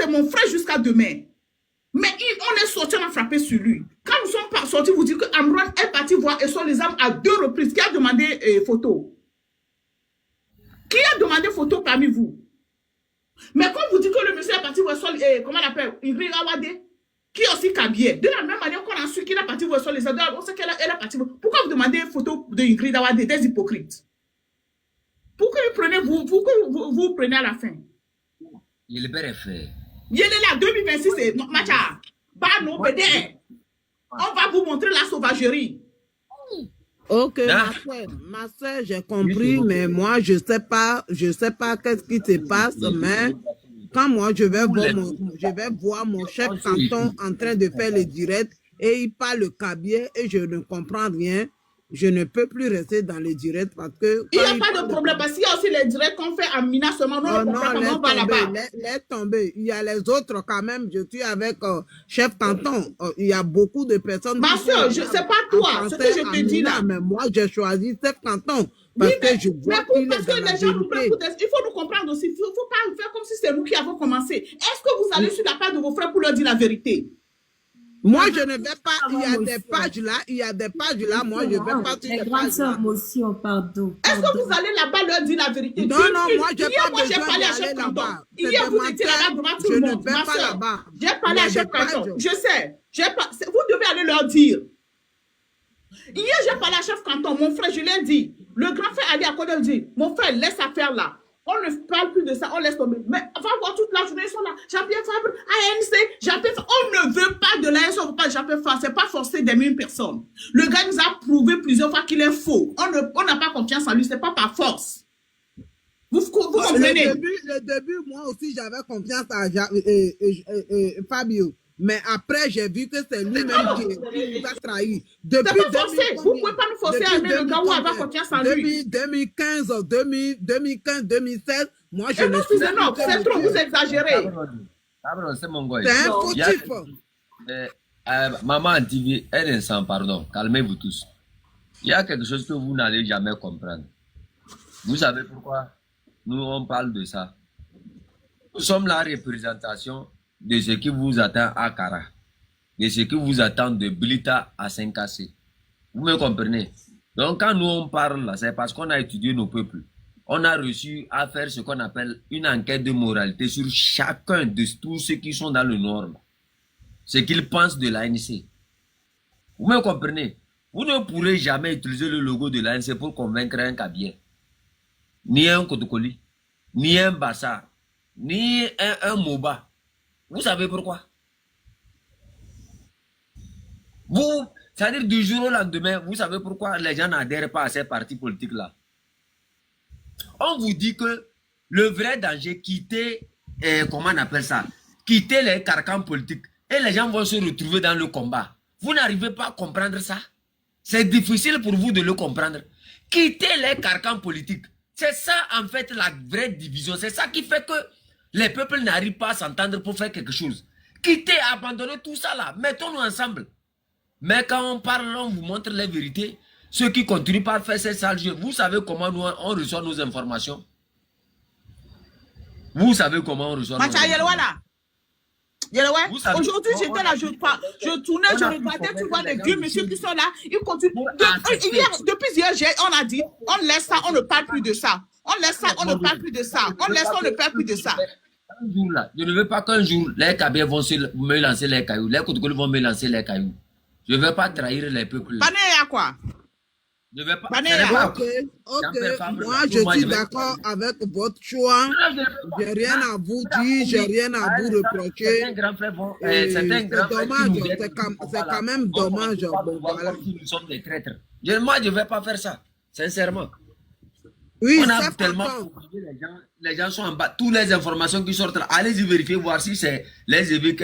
mon frère jusqu'à demain. Mais on est sorti, on a frappé sur lui. Quand nous sommes sortis, vous dites que Amran est parti voir Essor les âmes à 2 reprises. Qui a demandé photo? Qui a demandé photo parmi vous? Mais quand vous dites que le monsieur est parti voir Essor, comment on appelle? Ingrid Awade, qui est aussi Kabier. De la même manière qu'on a su qu'il est parti voir Essor les âmes, on sait qu'elle est partie. Pourquoi vous demandez une photo de Ingrid Awade, des hypocrites? Pourquoi vous prenez à la fin? Il est bien fait. Il est là, 2026, c'est Macha. Bah non, on va vous montrer la sauvagerie. Ok, ma soeur, j'ai compris, mais moi, je sais pas qu'est-ce qui se passe, mais quand moi, je vais voir mon chef canton en train de faire le direct et il parle le cabier et je ne comprends rien, je ne peux plus rester dans les directs parce que... Il n'y a pas de problème parce qu'il y a aussi les directs qu'on fait en Mina seulement. Non, on va là-bas. Laisse tomber. Il y a les autres quand même. Je suis avec chef canton. Il y a beaucoup de personnes... Ma soeur, ce n'est pas toi. Ce que je te dis là. Mais moi, j'ai choisi chef canton. Parce que je vois qu'il est dans la vérité. Il faut nous comprendre aussi. Il ne faut pas faire comme si c'est nous qui avons commencé. Est-ce que vous allez sur la part de vos frères pour leur dire la vérité? Moi, je ne vais pas, il y a des pages là, moi, je ne vais pas sur les pages là. Pardon. Est-ce que vous allez là-bas leur dire la vérité? Non, moi, je n'ai pas besoin d'aller là-bas. Hier, vous étiez là-bas devant tout le monde. Je ne vais pas là-bas. J'ai parlé à chef canton. Je sais. Vous devez aller leur dire. Hier, j'ai parlé à chef canton. Mon frère, je l'ai dit. Le grand frère Ali Akodel dit, mon frère, laisse affaire là. On ne parle plus de ça, on laisse tomber. Mais on va voir toute la journée, ils sont là. Jean-Pierre Fabre, ANC, Jean-Pierre Fabre. On ne veut pas de l'ANC, on ne veut pas de Jean-Pierre Fabre. Ce n'est pas forcé d'aimer une personne. Le gars nous a prouvé plusieurs fois qu'il est faux. On n'a pas confiance en lui, ce n'est pas par force. Vous comprenez? Le début, moi aussi, j'avais confiance à Fabio. Mais après, j'ai vu que c'est lui-même qui nous a trahi. C'est pas forcé. Vous ne pouvez pas nous forcer à aimer le gars ou avoir confiance en lui. 2015, 2016, moi je ne suis pas. Non, c'est trop, vous exagérez. C'est mon gars. C'est un fautif. Maman TV, un instant, pardon. Calmez-vous tous. Il y a quelque chose que vous n'allez jamais comprendre. Vous savez pourquoi nous on parle de ça? Nous sommes la représentation de ce qui vous attend à Kara, de ce qui vous attend de Blita à 5KC. Vous me comprenez? Donc quand nous on parle là, c'est parce qu'on a étudié nos peuples. On a reçu à faire ce qu'on appelle une enquête de moralité sur chacun de tous ceux qui sont dans le Nord. Ce qu'ils pensent de l'ANC. Vous me comprenez? Vous ne pourrez jamais utiliser le logo de l'ANC pour convaincre un Kabien, ni un Kotokoli, ni un Bassa, ni un Moba. Vous savez pourquoi? Vous, c'est-à-dire du jour au lendemain, vous savez pourquoi les gens n'adhèrent pas à ces partis politiques-là? On vous dit que le vrai danger, quitter, comment on appelle ça? Quitter les carcans politiques et les gens vont se retrouver dans le combat. Vous n'arrivez pas à comprendre ça? C'est difficile pour vous de le comprendre. Quitter les carcans politiques, c'est ça en fait la vraie division. C'est ça qui fait que les peuples n'arrivent pas à s'entendre pour faire quelque chose. Quittez, abandonnez tout ça là. Mettons-nous ensemble. Mais quand on parle, on vous montre les vérités. Ceux qui continuent par faire ces sales jeux, vous savez comment nous on reçoit nos informations? Vous savez comment on reçoit nos informations? Aujourd'hui, j'étais là, je tournais, je regardais, tu vois les vieux messieurs qui sont là, ils continuent. Depuis hier, on a dit, on laisse ça, on ne parle plus de ça. On laisse ça, on ne parle plus de ça. On laisse ça, on ne parle plus de ça. Un jour là, je ne veux pas qu'un jour, les Kabiens vont me lancer les cailloux, les Koutoukoulis vont me lancer les cailloux. Je ne veux pas trahir les peuples. Bané à quoi? Je ne veux pas. Ok. Moi, je suis d'accord avec votre choix. Je n'ai rien à vous dire, je n'ai rien à vous reprocher. C'est dommage, c'est quand même dommage. Bon, voilà. Nous sommes des traîtres. Moi, je ne vais pas faire ça, sincèrement. Oui, on a tellement les gens sont en bas. Toutes les informations qui sortent là, allez-y vérifier, voir si c'est les EV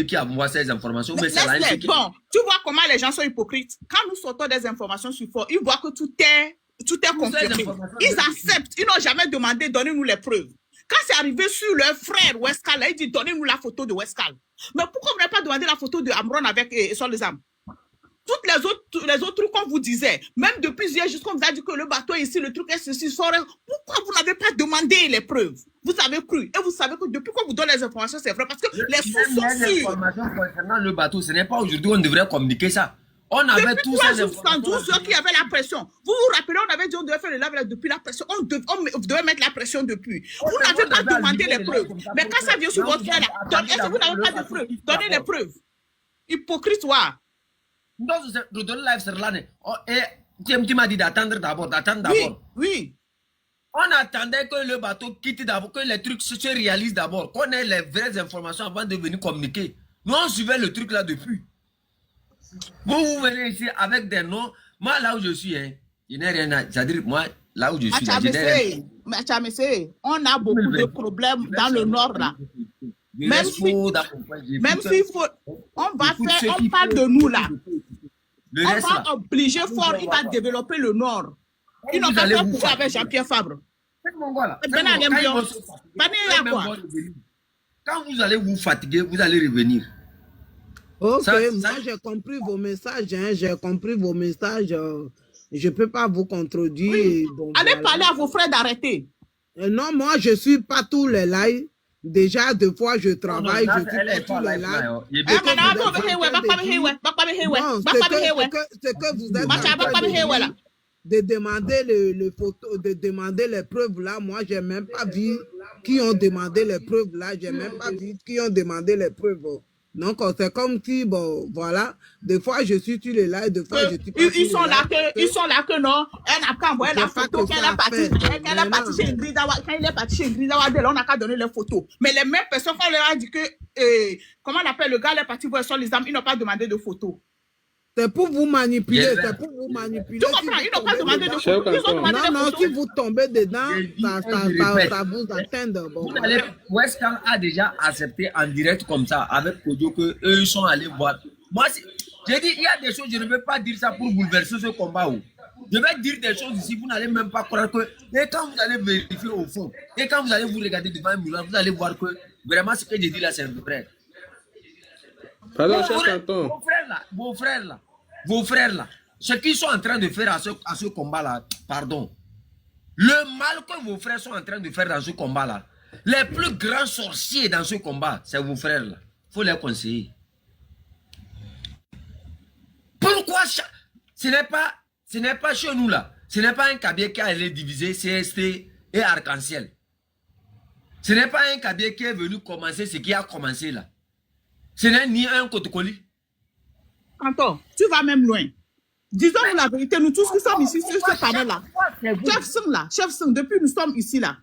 qui envoient ces informations. Mais c'est bon, tu vois comment les gens sont hypocrites. Quand nous sortons des informations sur fort, ils voient que tout est confirmé. Ils acceptent. Ils n'ont jamais demandé, donnez-nous les preuves. Quand c'est arrivé sur leur frère Wescal, ils disent, donnez-nous la photo de Wescal. Mais pourquoi vous n'avez pas demandé la photo de Amron avec Sol les âmes? tous les autres trucs qu'on vous disait, même depuis hier, jusqu'à vous a dit que le bateau est ici, le truc est ceci, pourquoi vous n'avez pas demandé les preuves? Vous avez cru. Et vous savez que depuis qu'on vous donne les informations, c'est vrai, parce que les sources sont Les sûres. informations concernant le bateau, ce n'est pas aujourd'hui qu'on devrait communiquer ça. On avait Depuis tous 3 ces jours, sans informations. 12 heures qu'il y avait la pression. Vous vous rappelez, on avait dit qu'on devait faire le live depuis la pression. On devait mettre la pression depuis. Vous n'avez pas demandé les preuves. Mais quand ça vient sur votre frère, est-ce que vous n'avez pas de preuves? Donnez les preuves. Hypocrite, ouais. Donc, je donne live sur l'année. Et tu m'as dit d'attendre d'abord, Oui, oui. On attendait que le bateau quitte d'abord, que les trucs se réalisent d'abord, qu'on ait les vraies informations avant de venir communiquer. Nous, on suivait le truc là depuis. Vous venez ici avec des noms. Moi, là où je suis, hein, je n'ai rien à... C'est-à-dire, moi, là où je suis, là, je n'ai rien à... On a beaucoup de problèmes dans le nord, là. Même s'il faut... On parle de nous, là. On va obliger fort, il va développer le nord. Ils n'ont pas fait pour faire avec Jean-Pierre Fabre. Quand vous allez vous fatiguer, vous allez revenir. Ok, moi j'ai compris vos messages, hein, j'ai compris vos messages. Je ne peux pas vous contredire. Oui. Bon, allez voilà. parler à vos frères d'arrêter. Non, moi je ne suis pas tous les lives. Déjà, deux fois je travaille, je suis pas tous les lives. Non, ce que vous êtes en train de demander les photos, de demander les preuves là, moi j'ai même pas vu qui ont demandé les preuves là, j'ai même pas vu qui ont demandé les preuves. Donc c'est comme si, bon, voilà, des fois je suis sur les lives, des fois je suis pas ils sont là que non, elle n'a qu'à envoyer la photo qu'elle est partie chez Ingrid Awa, quand il est parti chez Ingrid Awa, on n'a qu'à donner les photos. Mais les mêmes personnes, quand on leur a dit que, comment on appelle, le gars, il est parti voir sur les armes, ils n'ont pas demandé de photos. C'est pour vous manipuler, c'est pour vous manipuler. Tu comprends, ils n'ont pas demandé de photos. Ils ont demandé des photos. Non, si vous tombez dedans, ça vous atteint. Bon, Westcam a déjà accepté en direct comme ça, avec Kojo, qu'eux, ils sont allés voir. Moi, j'ai dit, il y a des choses, je ne veux pas dire ça pour bouleverser ce combat. Je vais dire des choses ici, vous n'allez même pas croire que... Et quand vous allez vérifier au fond, et quand vous allez vous regarder devant un miroir, vous allez voir que vraiment ce que j'ai dit là, c'est vrai. Pardon, cher tonton. Vos frères là, ce qu'ils sont en train de faire à ce combat-là, pardon, le mal que vos frères sont en train de faire dans ce combat-là, les plus grands sorciers dans ce combat, c'est vos frères là. Il faut les conseiller. Pourquoi ce n'est pas chez nous là, ce n'est pas un cabier qui a été divisé CST et Arc-en-Ciel. Ce n'est pas un cabier qui est venu commencer ce qui a commencé là. Ce n'est ni un côte-colis. Anton, tu vas même loin. Disons-nous la vérité, nous tous qui sommes ici sur ce panel-là. Chef Sung, depuis nous sommes ici là.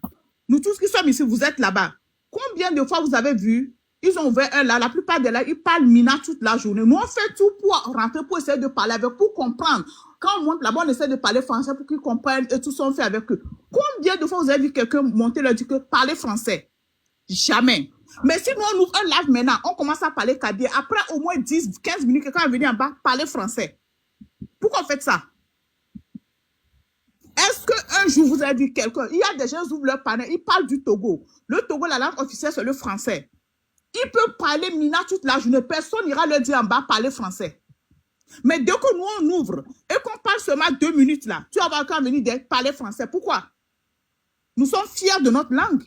Nous tous qui sommes ici, vous êtes là-bas. Combien de fois vous avez vu, ils ont ouvert un là, la plupart des là, ils parlent Mina toute la journée. Nous on fait tout pour rentrer, pour essayer de parler avec, pour comprendre. Quand on monte là-bas, on essaie de parler français pour qu'ils comprennent et tout ça on fait avec eux. Combien de fois vous avez vu quelqu'un monter leur dire que parler français? Jamais. Mais si nous on ouvre un live maintenant, on commence à parler kabyle. Après au moins 10-15 minutes, quelqu'un va venir en bas parler français. Pourquoi vous faites ça? Est-ce qu'un jour vous avez vu quelqu'un, il y a des gens qui ouvrent leur panel, ils parlent du Togo. Le Togo, la langue officielle, c'est le français. Ils peuvent parler Mina toute la journée. Personne n'ira leur dire en bas parler français. Mais dès que nous on ouvre et qu'on parle seulement 2 minutes là, tu vas voir quand venir parler français. Pourquoi? Nous sommes fiers de notre langue.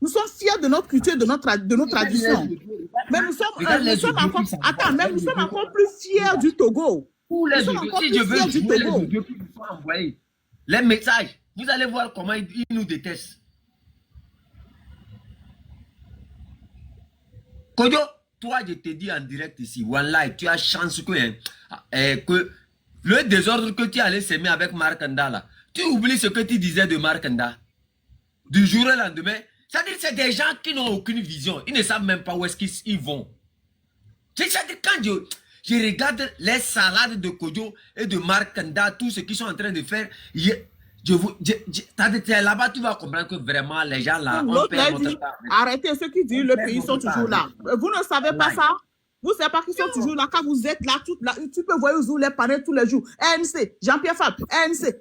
Nous sommes fiers de notre culture, de nos traditions. Mais nous sommes encore plus fiers du Togo. Les audios qui nous sont envoyés, les messages, vous allez voir comment ils nous détestent. Kojo, toi, je te dis en direct ici, one live, tu as chance que le désordre que tu allais s'aimer avec Markanda là, tu oublies ce que tu disais de Markanda. Du jour au lendemain, c'est-à-dire que c'est des gens qui n'ont aucune vision. Ils ne savent même pas où est-ce qu'ils vont. C'est-à-dire quand je regarde les salades de Kojo et de Markanda, tout ce qu'ils sont en train de faire, là-bas, tu vas comprendre que vraiment les gens là, on perd notre temps. Arrêtez ceux qui disent le pays sont toujours là. Vous ne savez pas ça? Vous ne savez pas qu'ils sont toujours là quand vous êtes là, tu peux voir où les panels tous les jours. ANC, Jean-Pierre Fabre, ANC.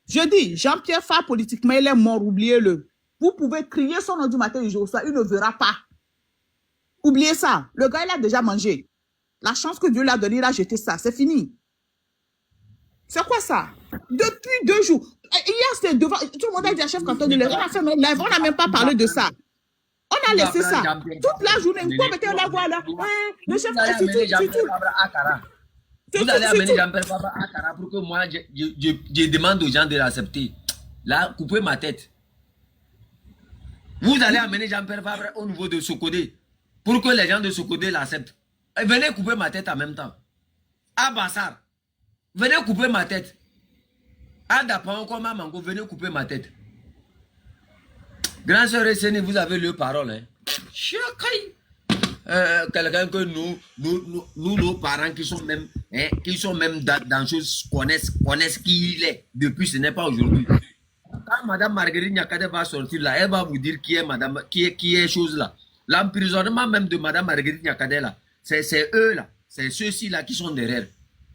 Je dis, Jean-Pierre Fabre, politiquement, il est mort, oubliez-le. Vous pouvez crier son nom du matin et du soir, il ne verra pas. Oubliez ça. Le gars, il a déjà mangé. La chance que Dieu l'a donnée, il a jeté ça. C'est fini. C'est quoi ça? Depuis 2 jours. Hier, c'était devant. Tout le monde a dit à chef canton de lève. On a fait nos lives. On n'a même pas parlé de ça. On a laissé ça. Toute la journée. Vous mettez la voix là. Le chef. Vous allez amener Jean-Pierre Fabre à Kara pour que moi, je demande aux gens de l'accepter. Là, coupez ma tête. Vous allez amener Jean-Pierre Fabre au niveau de Sokodé pour que les gens de Sokodé l'acceptent. Venez couper ma tête en même temps. À Bassar, venez couper ma tête. À Dapan, comme à Mango, venez couper ma tête. Grand sœur Esseni, vous avez le parole. Hein. Quelqu'un que nous, nos parents qui sont même, dans choses, connaissent qui il est. Depuis, ce n'est pas aujourd'hui. Quand Madame Marguerite Nyakade va sortir là, elle va vous dire qui est Madame, qui est chose là. L'emprisonnement même de Madame Marguerite Nyakade là, c'est eux là, c'est ceux-ci là qui sont derrière.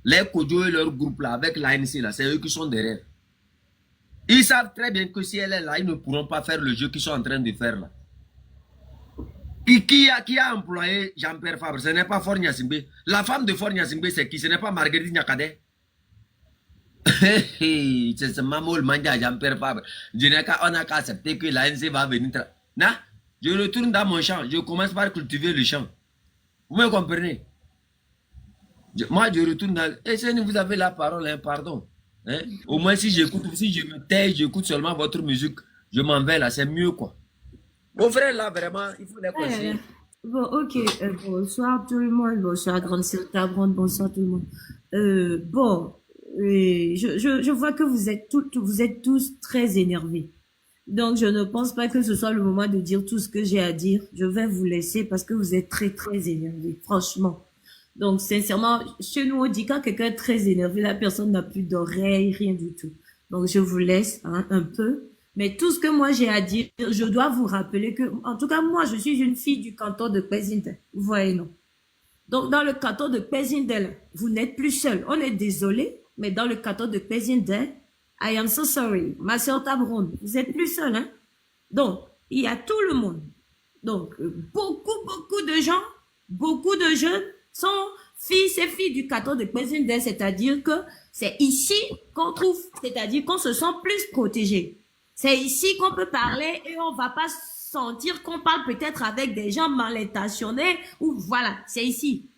Les Kodjo et leur groupe là, avec l'ANC là, c'est eux qui sont derrière. Ils savent très bien que si elle est là, ils ne pourront pas faire le jeu qu'ils sont en train de faire là. Qui a employé Jean-Pierre Fabre? Ce n'est pas Faure Gnassingbé. La femme de Faure Gnassingbé, c'est qui? Ce n'est pas Marguerite Nyakade. C'est Mamoul Manja Jean-Pierre Fabre. On n'a qu'à accepter que l'ANC va venir. Na? Je retourne dans mon champ. Je commence par cultiver le champ. Vous me comprenez? Moi, je retourne dans... Et si vous avez la parole, hein, pardon. Hein? Au moins, si j'écoute, si je me tais, j'écoute seulement votre musique, je m'en vais là, c'est mieux, quoi. Mon frère, là, vraiment, il faut les conseiller. Bon, ok. Bonsoir tout le monde. Bonsoir, grande sœur Tabronde. Bonsoir tout le monde. Je vois que vous êtes tous très énervés. Donc, je ne pense pas que ce soit le moment de dire tout ce que j'ai à dire. Je vais vous laisser parce que vous êtes très, très énervés. Franchement. Donc, sincèrement, chez nous, on dit quand quelqu'un est très énervé, la personne n'a plus d'oreilles, rien du tout. Donc, je vous laisse un peu. Mais tout ce que moi j'ai à dire, je dois vous rappeler que, en tout cas, moi, je suis une fille du canton de Pézindel. Vous voyez, non? Donc, dans le canton de Pézindel, vous n'êtes plus seul. On est désolé, mais dans le canton de Pézindel, I am so sorry. Ma soeur Tabronde, vous êtes plus seul, hein? Donc, il y a tout le monde. Donc, beaucoup de gens, beaucoup de jeunes sont fils et filles du canton de Pézindel, c'est-à-dire que c'est ici qu'on trouve, c'est-à-dire qu'on se sent plus protégé. C'est ici qu'on peut parler et on va pas sentir qu'on parle peut-être avec des gens mal intentionnés ou voilà, c'est ici.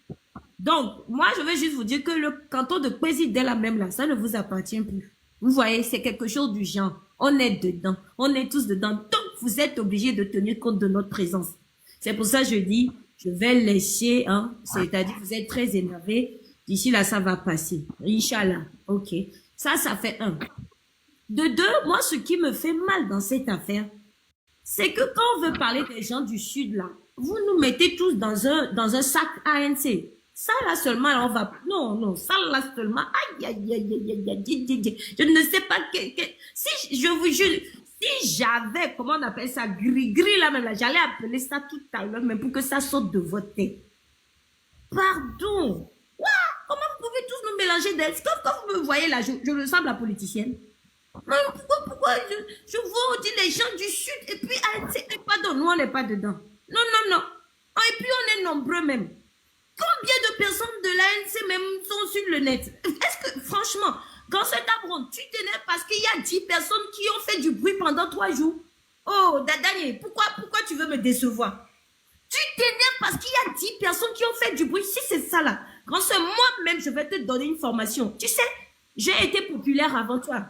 Donc, moi, je veux juste vous dire que le canton de Pézindel, même là, ça ne vous appartient plus. Vous voyez, c'est quelque chose du genre. On est dedans. On est tous dedans. Donc, vous êtes obligés de tenir compte de notre présence. C'est pour ça que je dis, je vais laisser, hein, c'est-à-dire vous êtes très énervés. D'ici là, ça va passer. Inch'Allah. OK. Ça fait un. De deux, moi, ce qui me fait mal dans cette affaire, c'est que quand on veut parler des gens du Sud, là, vous nous mettez tous dans un sac ANC. Ça, là, seulement, là, on va... Non, ça, là, seulement... Aïe. Je ne sais pas... Si, je vous jure, si j'avais, comment on appelle ça, gris, là, même, là, j'allais appeler ça tout à l'heure, mais pour que ça sorte de votre tête. Pardon. Comment vous pouvez tous nous mélanger d'elle? Quand vous me voyez, là, je ressemble à la politicienne. Non, pourquoi je vous dis les gens du Sud et puis pardon, nous on n'est pas dedans. Non. Et puis on est nombreux même. Combien de personnes de l'ANC même sont sur le net? Est-ce que franchement, quand c'est Tabronde, tu t'énerves parce qu'il y a 10 personnes qui ont fait du bruit pendant 3 jours? Oh, Daniel, pourquoi tu veux me décevoir? Tu t'énerves parce qu'il y a 10 personnes qui ont fait du bruit. Si c'est ça là, quand c'est moi-même, je vais te donner une formation. Tu sais, j'ai été populaire avant toi.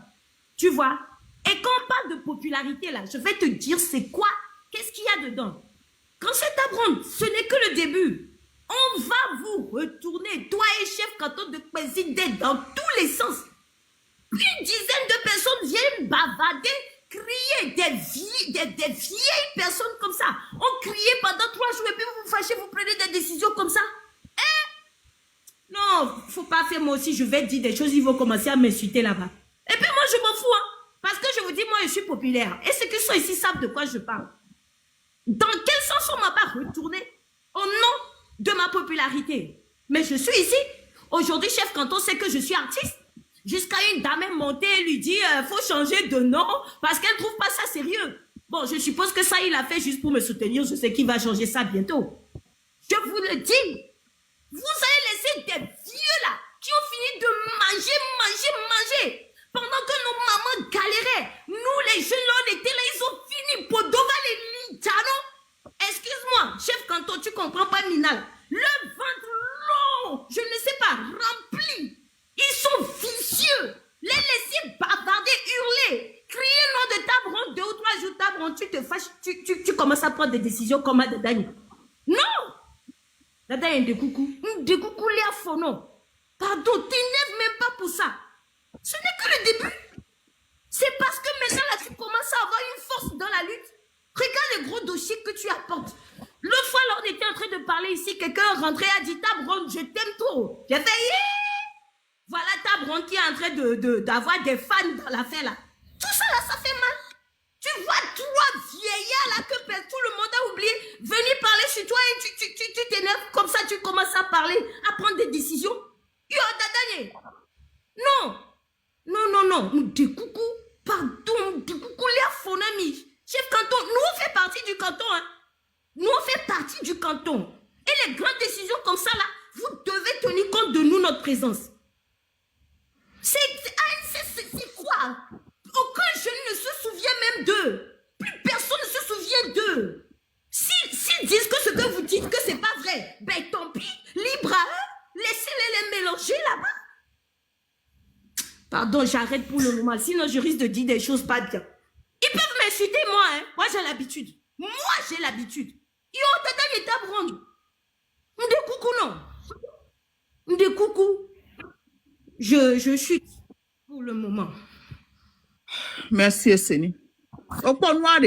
Tu vois? Et quand on parle de popularité, là, je vais te dire c'est quoi? Qu'est-ce qu'il y a dedans? Quand c'est Tabronde, ce n'est que le début. On va vous retourner, toi et chef canton de Pézindel, dans tous les sens. Une dizaine de personnes viennent bavader, crier, des vieilles personnes comme ça. On criait pendant 3 jours et puis vous vous fâchez, vous prenez des décisions comme ça. Non, faut pas faire moi aussi, je vais dire des choses, ils vont commencer à m'insulter là-bas. Et puis moi, je m'en fous, hein. Parce que je vous dis, moi, je suis populaire. Et ceux qui sont ici savent de quoi je parle. Dans quel sens on m'a pas retourné au nom de ma popularité? Mais je suis ici. Aujourd'hui, chef canton sait que je suis artiste. Jusqu'à une dame est montée et lui dit, faut changer de nom parce qu'elle trouve pas ça sérieux. Bon, je suppose que ça, il a fait juste pour me soutenir. Je sais qu'il va changer ça bientôt. Je vous le dis. Vous avez laissé des vieux là qui ont fini de manger. Pendant que nos mamans galéraient, nous les jeunes là, on était là, ils ont fini. Podova les Lidjano. Excuse-moi, chef Canton, tu comprends pas Minal. Le ventre long, je ne sais pas, rempli. Ils sont vicieux. Les laisser bavarder, hurler, crier nom de Tabron, 2 ou 3 jours Tabron, tu te fâches, tu commences à prendre des décisions comme à Dadani. Non! Dadani de coucou les affono. Pardon, t'énerves même pas pour ça. Ce n'est que le début. C'est parce que maintenant là, tu commences à avoir une force dans la lutte. Regarde le gros dossier que tu apportes. L'autre fois, là, on était en train de parler ici, quelqu'un est rentré et a dit Tabron, je t'aime trop. J'ai fait voilà Tabron qui est en train d'avoir des fans dans l'affaire là. Tout ça là, ça fait mal. Tu vois 3 vieillards là que tout le monde a oublié venir parler sur toi et tu t'énerves comme ça, tu commences à parler, à prendre des décisions. Yo, Dadanye. Non. Des coucou, pardon, des coucou les afonami. Chef Canton, nous on fait partie du canton. Hein. Nous on fait partie du canton. Et les grandes décisions comme ça là, vous devez tenir compte de nous, notre présence. C'est quoi? Aucun jeune ne se souvient même d'eux. Plus personne ne se souvient d'eux. S'ils disent que ce que vous dites que c'est pas vrai, ben tant pis, libre à eux, laissez-les les mélanger là-bas. Pardon, j'arrête pour le moment, sinon je risque de dire des choses pas bien. Ils peuvent m'insulter moi, hein. Moi j'ai l'habitude. Yo, tata il est à prendre. De coucou non. De coucou. Je chute pour le moment. Merci, Esseni. Au point noir,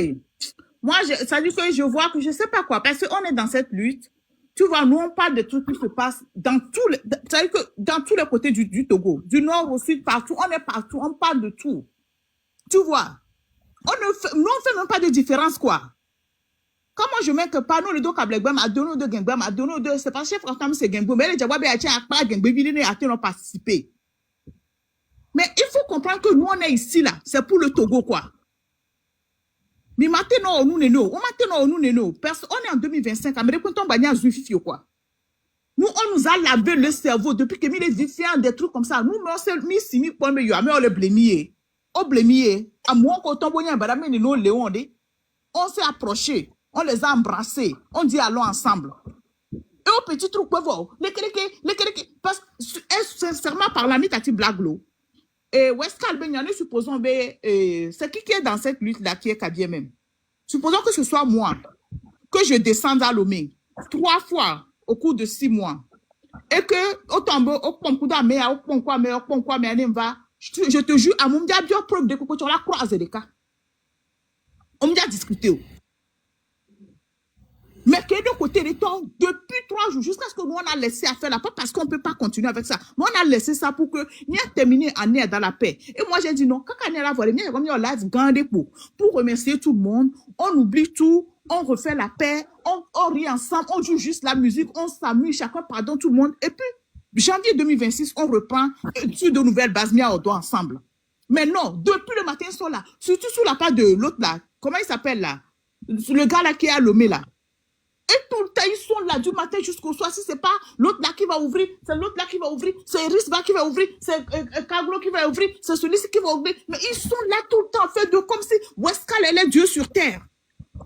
moi, ça dit que je vois que je sais pas quoi, parce qu'on est dans cette lutte. Tu vois, nous, on parle de tout ce qui se passe dans tous les côtés du Togo, du nord au sud, partout. On est partout, on parle de tout. Tu vois, nous, on fait même pas de différence, quoi. Comment je mets que pas nous, le dos Kablegbem, à donner de Gengbem, à donner de, c'est pas chef, quand c'est Gengbem, mais les Djawabé, à pas Gengbem, ils ont participé. Mais il faut comprendre que nous, on est ici, là. C'est pour le Togo, quoi. Mais maintenant, nous, on est en 2025. Quoi. Nous, on nous a lavé le cerveau depuis que nous les vifiants, des trucs comme ça. Nous, on s'est mis si mis pour mais on le blémier. On blémier. À moi, quand on s'est approché. On les a embrassés. On dit allons ensemble. Et au petit truc, parce que, sincèrement, par la mitati blaglo. Et Westkal Benyane, supposons, c'est qui est dans cette lutte-là qui est Kabie même. Supposons que ce soit moi, que je descende à Lomé 3 fois au cours de 6 mois. Et que, au tombeau, au ponkuda, mais au ponkwa, mais je te jure, à mon dia, bien preuve de que tu as la croisé des cas. On m'a discuté. Mais que de côté des temps, depuis 3 jours, jusqu'à ce que nous on a laissé à faire la paix, parce qu'on ne peut pas continuer avec ça. Mais on a laissé ça pour que nous ayons terminé l'année dans la paix. Et moi, j'ai dit non, quand on est là, voilà, comme on live gardé pour remercier tout le monde, on oublie tout, on refait la paix, on rit ensemble, on joue juste la musique, on s'amuse, chacun pardonne tout le monde. Et puis, janvier 2026, on reprend sur de nouvelles bases, mis à doigt ensemble. Mais non, depuis le matin, ils sont là. Surtout sur la part de l'autre là. Comment il s'appelle là? Le gars là qui est à Lomé là. Et tout le temps, ils sont là du matin jusqu'au soir. Si c'est pas l'autre là qui va ouvrir, c'est l'autre là qui va ouvrir, c'est Risba qui va ouvrir, c'est Kaglo qui va ouvrir, c'est celui-ci qui va ouvrir. Mais ils sont là tout le temps, fait de comme si Westkal est Dieu sur terre.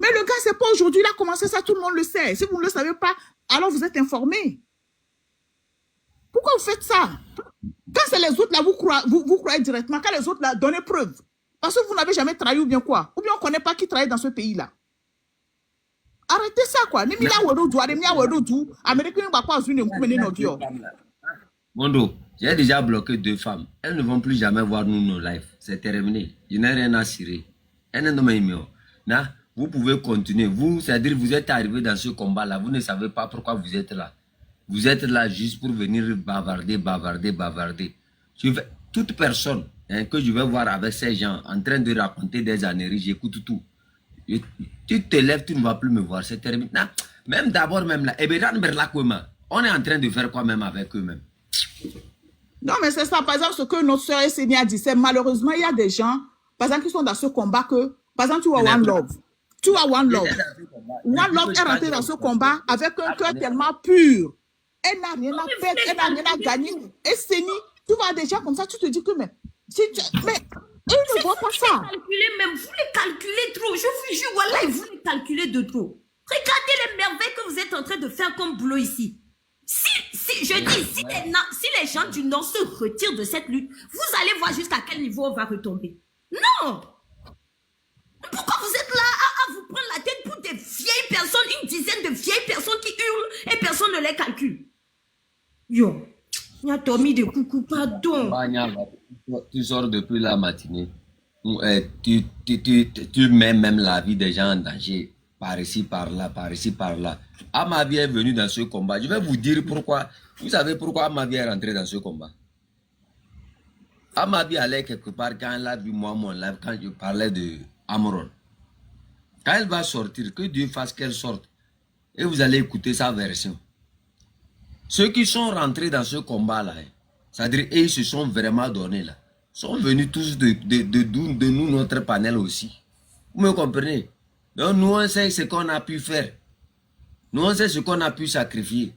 Mais le gars, c'est pas aujourd'hui, il a commencé ça, tout le monde le sait. Si vous ne le savez pas, alors vous êtes informés. Pourquoi vous faites ça? Quand c'est les autres là, vous croyez directement. Quand les autres là, donnez preuve. Parce que vous n'avez jamais trahi ou bien quoi? Ou bien on ne connaît pas qui travaille dans ce pays-là. Arrêtez ça, quoi. Mondo, j'ai déjà bloqué 2 femmes. Elles ne vont plus jamais voir nos lives. C'est terminé. Je n'ai rien à cirer. Vous pouvez continuer. Vous, c'est-à-dire vous êtes arrivé dans ce combat-là. Vous ne savez pas pourquoi vous êtes là. Vous êtes là juste pour venir bavarder. Toute personne que je vais voir avec ces gens en train de raconter des âneries, j'écoute tout. Tu te lèves, tu ne vas plus me voir, c'est terminé. Même d'abord, même là, on est en train de faire quoi même avec eux-mêmes. Non, mais c'est ça, par exemple, ce que notre soeur Esseni a dit, c'est malheureusement, il y a des gens, par exemple, qui sont dans ce combat que, par exemple, tu vois One Love. One Love est rentré dans ce combat avec un cœur tellement pur. Elle n'a rien à perdre, elle n'a rien à gagner. Et Séni, tu vois des gens comme ça, tu te dis que mais, mais ils ne voient pas ça. Vous les calculez trop. Je vous jure, voilà, vous les calculez de trop. Regardez les merveilles que vous êtes en train de faire comme boulot ici. Si les gens du Nord se retirent de cette lutte, vous allez voir jusqu'à quel niveau on va retomber. Non! Pourquoi vous êtes là à vous prendre la tête pour des vieilles personnes, une dizaine de vieilles personnes qui hurlent et personne ne les calcule? Yo, il y a Tommy de coucou, pardon. Tu sors depuis la matinée. Tu mets même la vie des gens en danger. Par ici, par là, par ici, par là. Amavi est venu dans ce combat. Je vais vous dire pourquoi. Vous savez pourquoi Amavi est rentré dans ce combat? Amavi allait quelque part quand elle a vu moi, mon live, quand je parlais de Amron. Quand elle va sortir, que Dieu fasse qu'elle sorte. Et vous allez écouter sa version. Ceux qui sont rentrés dans ce combat-là, c'est-à-dire ils se sont vraiment donnés là, sont venus tous de nous, notre panel aussi. Vous me comprenez? Donc nous on sait ce qu'on a pu faire. Nous on sait ce qu'on a pu sacrifier.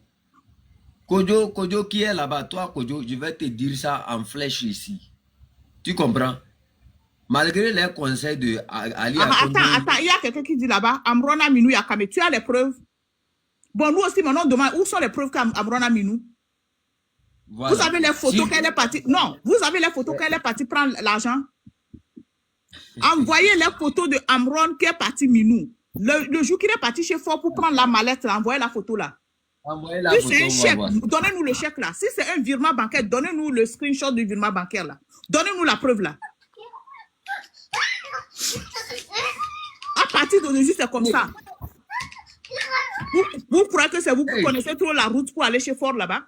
Kojo qui est là-bas, toi Kojo, je vais te dire ça en flèche ici. Tu comprends? Malgré les conseils de Ali Attends, il y a quelqu'un qui dit là-bas, Amrona Minou Yakame, tu as les preuves? Bon, nous aussi, maintenant, on demande où sont les preuves qu'Amrona Minou? Voilà. Vous avez les photos qu'elle est partie. Non, vous avez les photos qu'elle est partie prendre l'argent. Envoyez les photos de Amron qui est parti Minou. Le jour qu'il est parti chez Fort pour prendre la mallette, là, envoyez la photo là. Envoyez la photo. Si c'est un chèque, donnez-nous le chèque là. Si c'est un virement bancaire, donnez-nous le screenshot du virement bancaire là. Donnez-nous la preuve là. À partir d'aujourd'hui, c'est comme ça. Vous croyez que c'est vous qui connaissez trop la route pour aller chez Fort là-bas?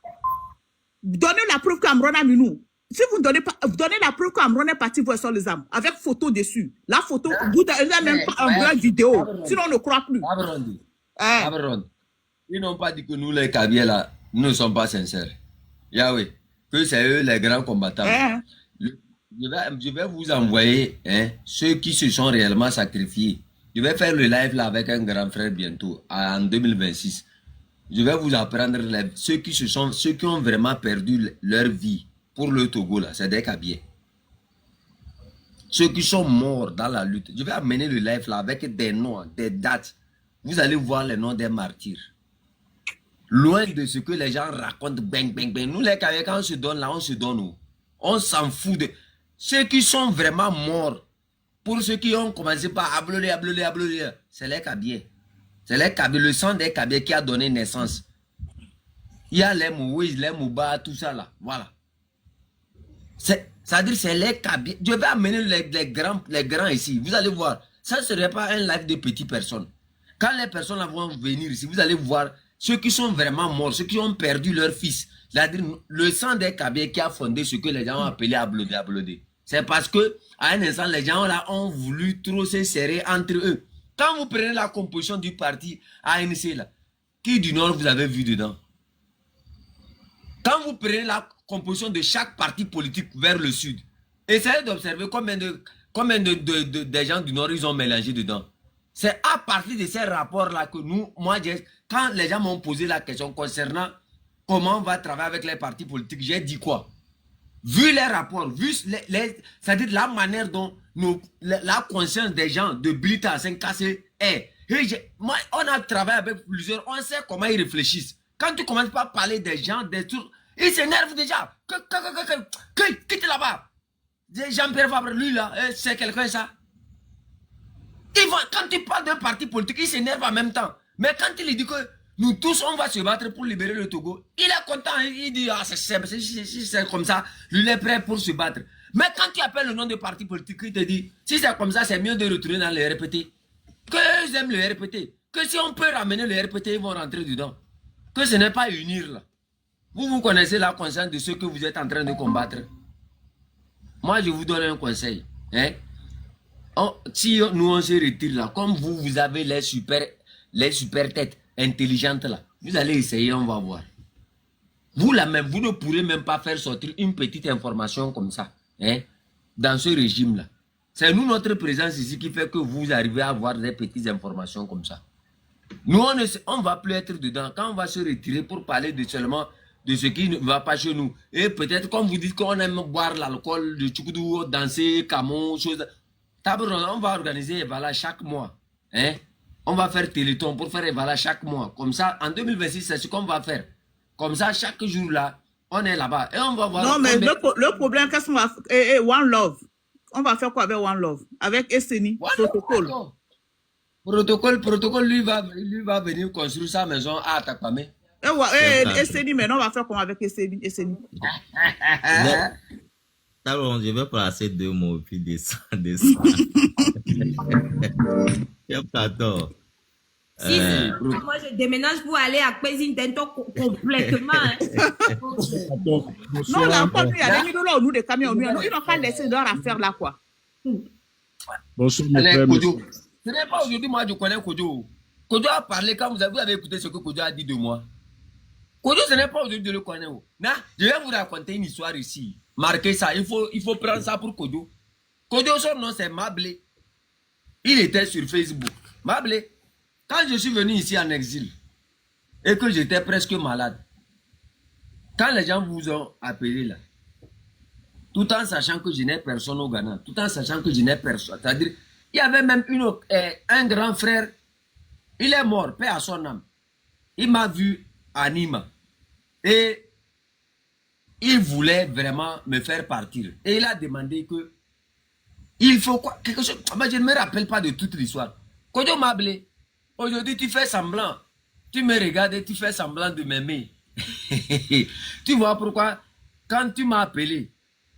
Donnez la preuve qu'Amron a Minou. Si vous ne donnez pas, donnez la preuve qu'Amron est parti voir sur les armes, avec photo dessus. La photo, vous n'avez même pas envoyé une vidéo. Sinon, on ne croit plus. Ils n'ont pas dit que nous, les Kabyles, là, nous ne sommes pas sincères. Yahweh, que c'est eux les grands combattants. Je vais vous envoyer ceux qui se sont réellement sacrifiés. Je vais faire le live là avec un grand frère bientôt, en 2026. Je vais vous apprendre ceux qui ont vraiment perdu leur vie pour le Togo là, c'est des Kabyles. Ceux qui sont morts dans la lutte. Je vais amener le live là avec des noms, des dates. Vous allez voir les noms des martyrs. Loin de ce que les gens racontent, bang, bang, bang. Nous les Kabyles, quand on se donne là, on se donne où? On s'en fout de... Ceux qui sont vraiment morts, pour ceux qui ont commencé par applaudir, c'est les Kabyles. C'est les Kabyles, le sang des Kabyles qui a donné naissance. Il y a les Mouiz, les Mouba, tout ça là. Voilà. C'est-à-dire c'est les Kabyles. Je vais amener les grands ici. Vous allez voir. Ça ne serait pas un live de petites personnes. Quand les personnes vont venir ici, vous allez voir ceux qui sont vraiment morts, ceux qui ont perdu leur fils. C'est-à-dire le sang des Kabyles qui a fondé ce que les gens ont appelé applaudir. C'est parce que à un instant, les gens là ont voulu trop se serrer entre eux. Quand vous prenez la composition du parti ANC là, qui du Nord vous avez vu dedans? Quand vous prenez la composition de chaque parti politique vers le Sud, essayez d'observer combien de gens du Nord ils ont mélangé dedans. C'est à partir de ces rapports-là que quand les gens m'ont posé la question concernant comment on va travailler avec les partis politiques, j'ai dit quoi? Vu les rapports, vu c'est-à-dire la manière dont la conscience des gens de Blita à 5KC est. On a travaillé avec plusieurs, on sait comment ils réfléchissent. Quand tu commences pas à parler des gens, des trucs, ils s'énervent déjà. Quitte là-bas. Jean-Pierre Fabre, lui là, c'est quelqu'un ça. Quand tu parles d'un parti politique, il s'énerve en même temps. Mais quand il dit que nous tous, on va se battre pour libérer le Togo, il est content. Il dit, ah, c'est comme ça, lui il est prêt pour se battre. Mais quand tu appelles le nom de parti politique, il te dit, si c'est comme ça, c'est mieux de retourner dans le RPT. Que j'aime le RPT. Que si on peut ramener le RPT, ils vont rentrer dedans. Que ce n'est pas unir là. Vous connaissez la conscience de ce que vous êtes en train de combattre. Moi, je vous donne un conseil. Si nous on se retire là, comme vous avez les super têtes intelligentes là, vous allez essayer, on va voir. Vous là même, vous ne pourrez même pas faire sortir une petite information comme ça, dans ce régime là. C'est nous, notre présence ici qui fait que vous arrivez à avoir des petites informations comme ça. Nous, on ne va plus être dedans. Quand on va se retirer pour parler de seulement de ce qui ne va pas chez nous. Et peut-être, comme vous dites qu'on aime boire l'alcool, le tchoukoudou, danser, camon, choses. On va organiser Evala chaque mois. Hein? On va faire Téléthon pour faire Evala chaque mois. Comme ça, en 2026, c'est ce qu'on va faire. Comme ça, chaque jour là, on est là-bas. Et on va voir. Non, mais le problème, qu'est-ce qu'on va faire? One Love. On va faire quoi avec One Love? Avec Esseni, protocole. Protocole, lui va venir construire sa maison à Atakpamé. Esseni, mais non, on va faire comment avec Esseni? Bon, je vais passer 2 mots puis descendre. Pardon. Si, moi je déménage pour aller à Kwesi Ntento complètement. Non, là, il y a des gens là, nous, des camions, ils n'ont pas laissé leur affaire là, quoi. Bonsoir, ce n'est pas aujourd'hui, moi, je connais Kojo. Kojo a parlé quand vous avez écouté ce que Kojo a dit de moi. Kojo, ce n'est pas aujourd'hui de le connaître. Non, je vais vous raconter une histoire ici. Marquez ça, il faut prendre ça pour Kojo. Kojo, son nom, c'est Mablé. Il était sur Facebook. Mablé, quand je suis venu ici en exil et que j'étais presque malade, quand les gens vous ont appelé là, tout en sachant que je n'ai personne au Ghana, tout en sachant que je n'ai personne, c'est-à-dire, il y avait même un grand frère, il est mort, paix à son âme. Il m'a vu à Nima et il voulait vraiment me faire partir. Et il a demandé que il faut quoi, quelque chose. Mais je ne me rappelle pas de toute l'histoire. Kojo Mablé, aujourd'hui tu fais semblant, tu me regardes et tu fais semblant de m'aimer. Tu vois pourquoi, quand tu m'as appelé,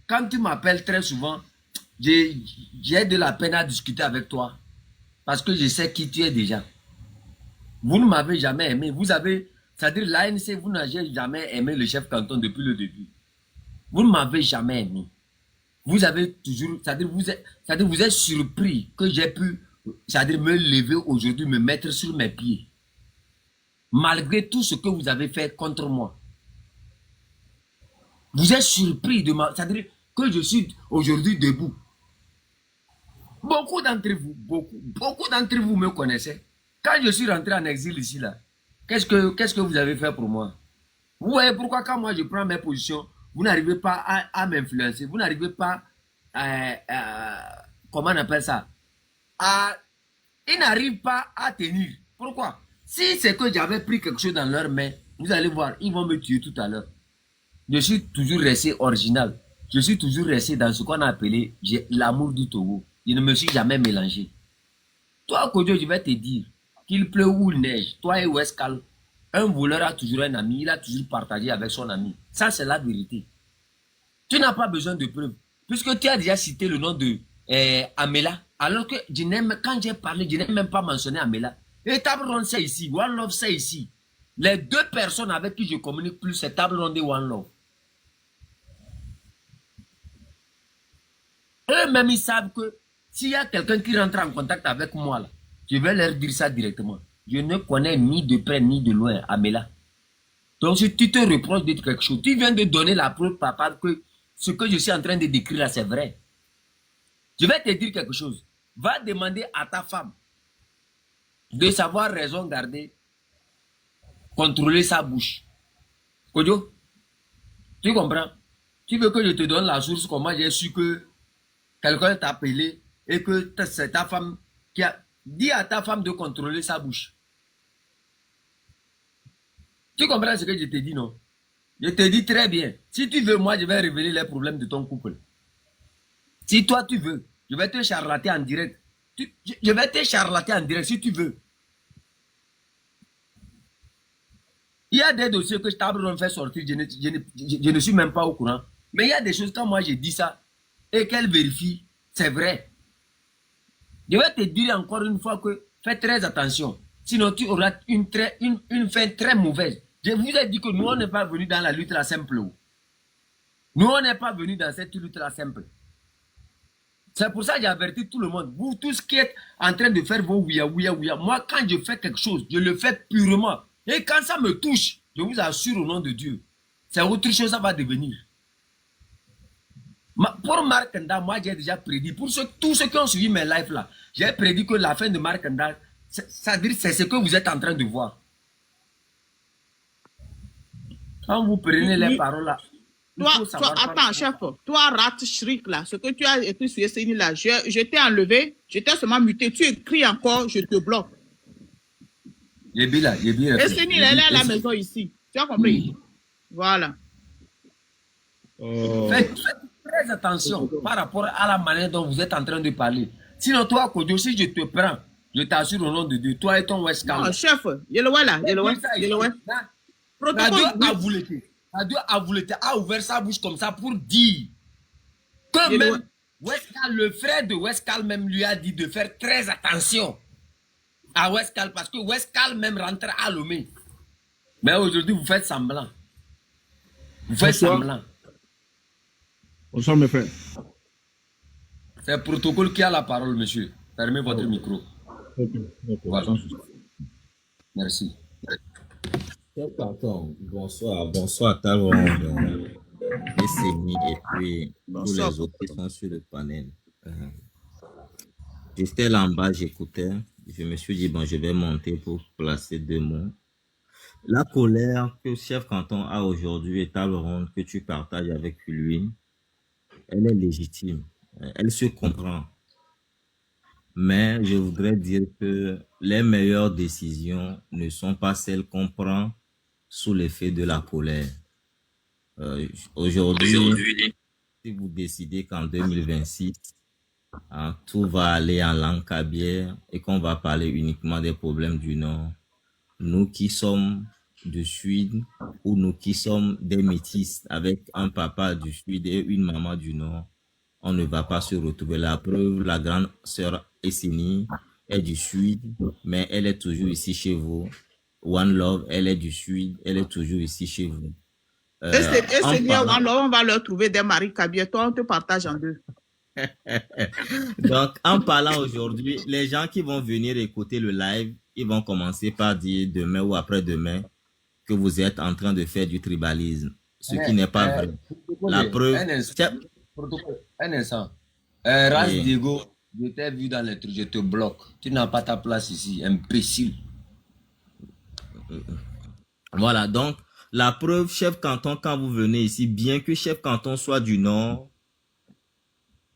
quand tu m'appelles très souvent, j'ai de la peine à discuter avec toi. Parce que je sais qui tu es déjà. Vous ne m'avez jamais aimé. Vous avez, c'est-à-dire l'ANC, vous n'avez jamais aimé le chef canton depuis le début. Vous ne m'avez jamais aimé. Vous avez toujours, c'est-à-dire vous êtes surpris que j'ai pu, c'est-à-dire me lever aujourd'hui, me mettre sur mes pieds. Malgré tout ce que vous avez fait contre moi. Vous êtes surpris de ma, c'est-à-dire que je suis aujourd'hui debout. Beaucoup d'entre vous, beaucoup d'entre vous me connaissaient. Quand je suis rentré en exil ici, là, qu'est-ce que vous avez fait pour moi? Vous voyez pourquoi quand moi je prends mes positions, vous n'arrivez pas à m'influencer, vous n'arrivez pas comment on appelle ça? Ils n'arrivent pas à tenir. Pourquoi? Si c'est que j'avais pris quelque chose dans leurs mains, vous allez voir, ils vont me tuer tout à l'heure. Je suis toujours resté original. Je suis toujours resté dans ce qu'on a appelé l'amour du Togo. Je ne me suis jamais mélangé. Toi, Kojo, je vais te dire, qu'il pleut ou il neige, toi et Wescal, un voleur a toujours un ami, il a toujours partagé avec son ami. Ça, c'est la vérité. Tu n'as pas besoin de preuves. Puisque tu as déjà cité le nom de Amela, alors que quand j'ai parlé, je n'ai même pas mentionné Amela. Et Table Ronde, c'est ici. One Love, c'est ici. Les 2 personnes avec qui je communique plus, c'est Table Ronde et One Love. Eux-mêmes, ils savent que s'il y a quelqu'un qui rentre en contact avec moi, là, je vais leur dire ça directement. Je ne connais ni de près ni de loin Amela. Donc, si tu te reproches de quelque chose, tu viens de donner la preuve, papa, que ce que je suis en train de décrire là, c'est vrai. Je vais te dire quelque chose. Va demander à ta femme de savoir raison garder, contrôler sa bouche. Kojo, tu comprends? Tu veux que je te donne la source, comment j'ai su que quelqu'un t'a appelé et que c'est ta femme qui a dit à ta femme de contrôler sa bouche. Tu comprends ce que je te dis, non? Je te dis très bien. Si tu veux, moi, je vais révéler les problèmes de ton couple. Si toi, tu veux, je vais te charlater en direct. Je vais te charlater en direct si tu veux. Il y a des dossiers que je t'ai fait sortir, je ne suis même pas au courant. Mais il y a des choses, quand moi je dis ça, et qu'elle vérifie, c'est vrai. Je vais te dire encore une fois que fais très attention. Sinon, tu auras une fin très mauvaise. Je vous ai dit que nous, on n'est pas venus dans la lutte la simple. Nous, on n'est pas venus dans cette lutte la simple. C'est pour ça que j'ai averti tout le monde. Vous tous qui êtes en train de faire vos ouïa. Moi, quand je fais quelque chose, je le fais purement. Et quand ça me touche, je vous assure au nom de Dieu, c'est autre chose, ça va devenir. Pour Markanda, moi j'ai déjà prédit, pour tous ceux qui ont suivi mes lives là, j'ai prédit que la fin de Markanda, C'est-à-dire, c'est ce que vous êtes en train de voir. Quand vous prenez les paroles là, Attends, chef, toi, Rat Shrik, là, ce que tu as écrit sur SNI, là, je t'ai enlevé, j'étais seulement muté, tu écris encore, je te bloque. SNI, elle est à la maison ici, tu as compris? Voilà. Faites très attention par rapport à la manière dont vous êtes en train de parler. Sinon, toi, Kodio, si je te prends, je t'assure au nom de Dieu, toi et ton Westcam. Non, chef, il est là, il est là. Radio Avoulete a ouvert sa bouche comme ça pour dire que même Westcal, le frère de Westcal même lui a dit de faire très attention à Westcal parce que Westcal même rentre à Lomé. Mais aujourd'hui, vous faites semblant. Vous faites semblant. Bonsoir, mes frères. C'est le protocole qui a la parole, monsieur. Fermez votre micro. Ok. Voilà. Merci. Pardon, bonsoir Talon, Esseni et puis tous les autres qui sont sur le panel. J'étais là en bas, j'écoutais. Je me suis dit, bon, je vais monter pour placer 2 mots. La colère que Chef Canton a aujourd'hui et Talon que tu partages avec lui, elle est légitime. Elle se comprend. Mais je voudrais dire que les meilleures décisions ne sont pas celles qu'on prend sous l'effet de la colère. Aujourd'hui, si vous décidez qu'en 2026, tout va aller en langue kabyère et qu'on va parler uniquement des problèmes du Nord, nous qui sommes du Sud ou nous qui sommes des métis avec un papa du Sud et une maman du Nord, on ne va pas se retrouver. La preuve, la grande sœur Esseni est du Sud, mais elle est toujours ici chez vous. One Love, elle est du Sud, elle est toujours ici chez vous. Esseni et One Love, on va leur trouver des maris kabyères. Toi, on te partage en 2. Donc, en parlant aujourd'hui, les gens qui vont venir écouter le live, ils vont commencer par dire demain ou après-demain que vous êtes en train de faire du tribalisme, ce qui n'est pas vrai. La preuve... Un instant. Ras Diego, je t'ai vu dans les trucs, je te bloque. Tu n'as pas ta place ici, imbécile. Voilà, donc, la preuve, Chef Canton, quand vous venez ici, bien que Chef Canton soit du Nord,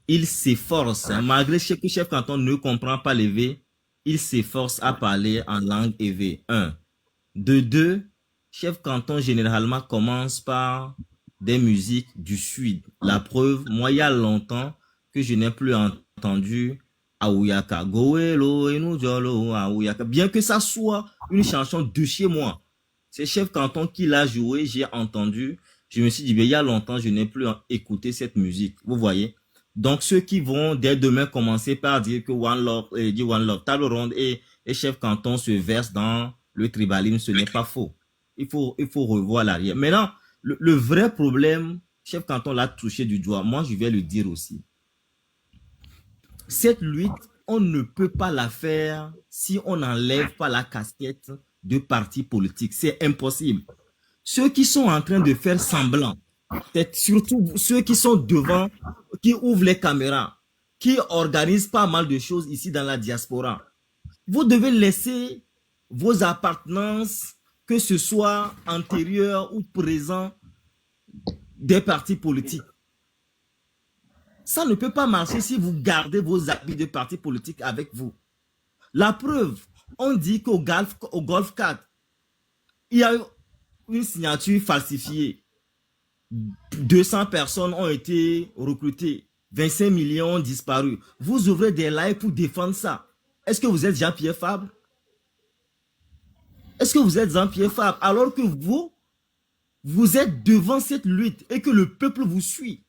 il s'efforce, malgré que Chef Canton ne comprend pas l'évé, il s'efforce à parler en langue évé. 1. De 2, Chef Canton généralement commence par des musiques du Sud. La preuve, moi, il y a longtemps que je n'ai plus entendu Aouyaka. Goelo, Enujolo, Aouyaka. Bien que ça soit une chanson de chez moi. C'est Chef Canton qui l'a joué, j'ai entendu. Je me suis dit, il y a longtemps, je n'ai plus écouté cette musique. Vous voyez? Donc, ceux qui vont dès demain commencer par dire que One Love, Table Ronde et Chef Canton se versent dans le tribalisme, ce n'est pas faux. Il faut revoir l'arrière. Maintenant, le vrai problème, Chef Canton l'a touché du doigt. Moi, je vais le dire aussi. Cette lutte, on ne peut pas la faire si on n'enlève pas la casquette de parti politique. C'est impossible. Ceux qui sont en train de faire semblant, c'est surtout ceux qui sont devant, qui ouvrent les caméras, qui organisent pas mal de choses ici dans la diaspora. Vous devez laisser vos appartenances, que ce soit antérieurs ou présents, des partis politiques. Ça ne peut pas marcher si vous gardez vos habits de partis politiques avec vous. La preuve, on dit qu'au Golf 4, il y a eu une signature falsifiée. 200 personnes ont été recrutées. 25 millions ont disparu. Vous ouvrez des lives pour défendre ça. Est-ce que vous êtes Jean-Pierre Fabre? Est-ce que vous êtes Jean-Pierre Fabre alors que vous êtes devant cette lutte et que le peuple vous suit?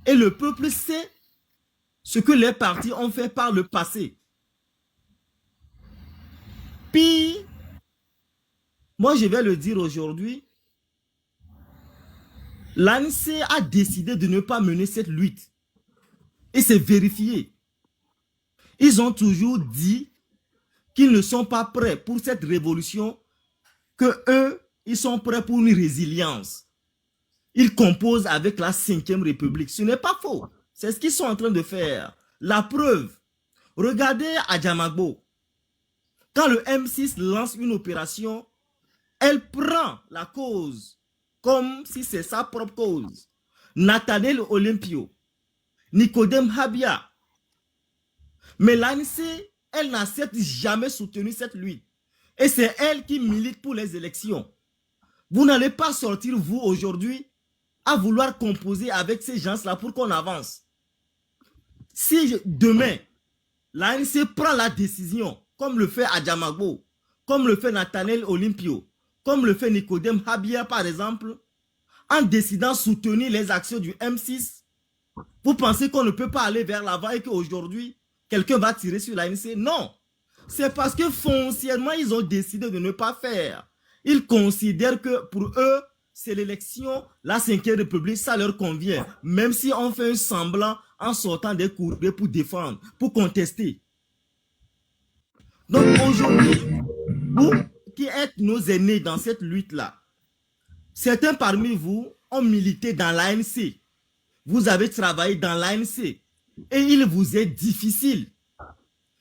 Et le peuple sait ce que les partis ont fait par le passé. Puis, moi je vais le dire aujourd'hui, l'ANC a décidé de ne pas mener cette lutte. Et c'est vérifié. Ils ont toujours dit qu'ils ne sont pas prêts pour cette révolution, que eux, ils sont prêts pour une résilience. Ils composent avec la 5e République. Ce n'est pas faux. C'est ce qu'ils sont en train de faire. La preuve, regardez Adjamagbo. Quand le M6 lance une opération, elle prend la cause comme si c'est sa propre cause. Nathaniel Olympio, Nicodème Habia. Mais l'ANC, elle n'a certes jamais soutenu cette lutte. Et c'est elle qui milite pour les élections. Vous n'allez pas sortir, vous, aujourd'hui, à vouloir composer avec ces gens-là pour qu'on avance. Si demain, l'ANC prend la décision, comme le fait Adjamagbo, comme le fait Nathaniel Olympio, comme le fait Nicodème Habia, par exemple, en décidant de soutenir les actions du M6, vous pensez qu'on ne peut pas aller vers l'avant et qu'aujourd'hui, quelqu'un va tirer sur l'ANC? Non. C'est parce que foncièrement, ils ont décidé de ne pas faire. Ils considèrent que pour eux, c'est l'élection, la 5e République, ça leur convient. Même si on fait un semblant en sortant des courriers pour défendre, pour contester. Donc aujourd'hui, vous qui êtes nos aînés dans cette lutte-là, certains parmi vous ont milité dans l'ANC. Vous avez travaillé dans l'ANC et il vous est difficile.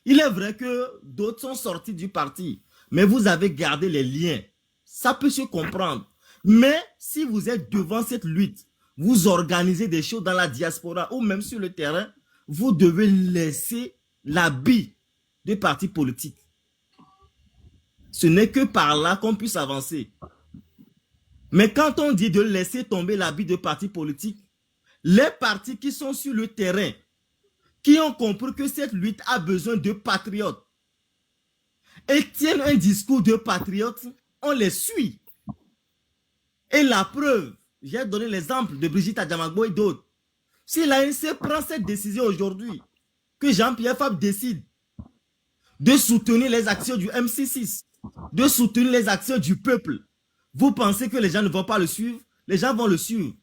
Il est vrai que d'autres sont sortis du parti, mais vous avez gardé les liens. Ça peut se comprendre. Mais si vous êtes devant cette lutte, vous organisez des choses dans la diaspora ou même sur le terrain, vous devez laisser l'habit des partis politiques. Ce n'est que par là qu'on puisse avancer. Mais quand on dit de laisser tomber l'habit de partis politiques, les partis qui sont sur le terrain, qui ont compris que cette lutte a besoin de patriotes et tiennent un discours de patriotes, on les suit. Et la preuve, j'ai donné l'exemple de Brigitte Adjamagbo et d'autres. Si l'ANC prend cette décision aujourd'hui, que Jean-Pierre Fabre décide de soutenir les actions du MC6, de soutenir les actions du peuple, vous pensez que les gens ne vont pas le suivre? Les gens vont le suivre.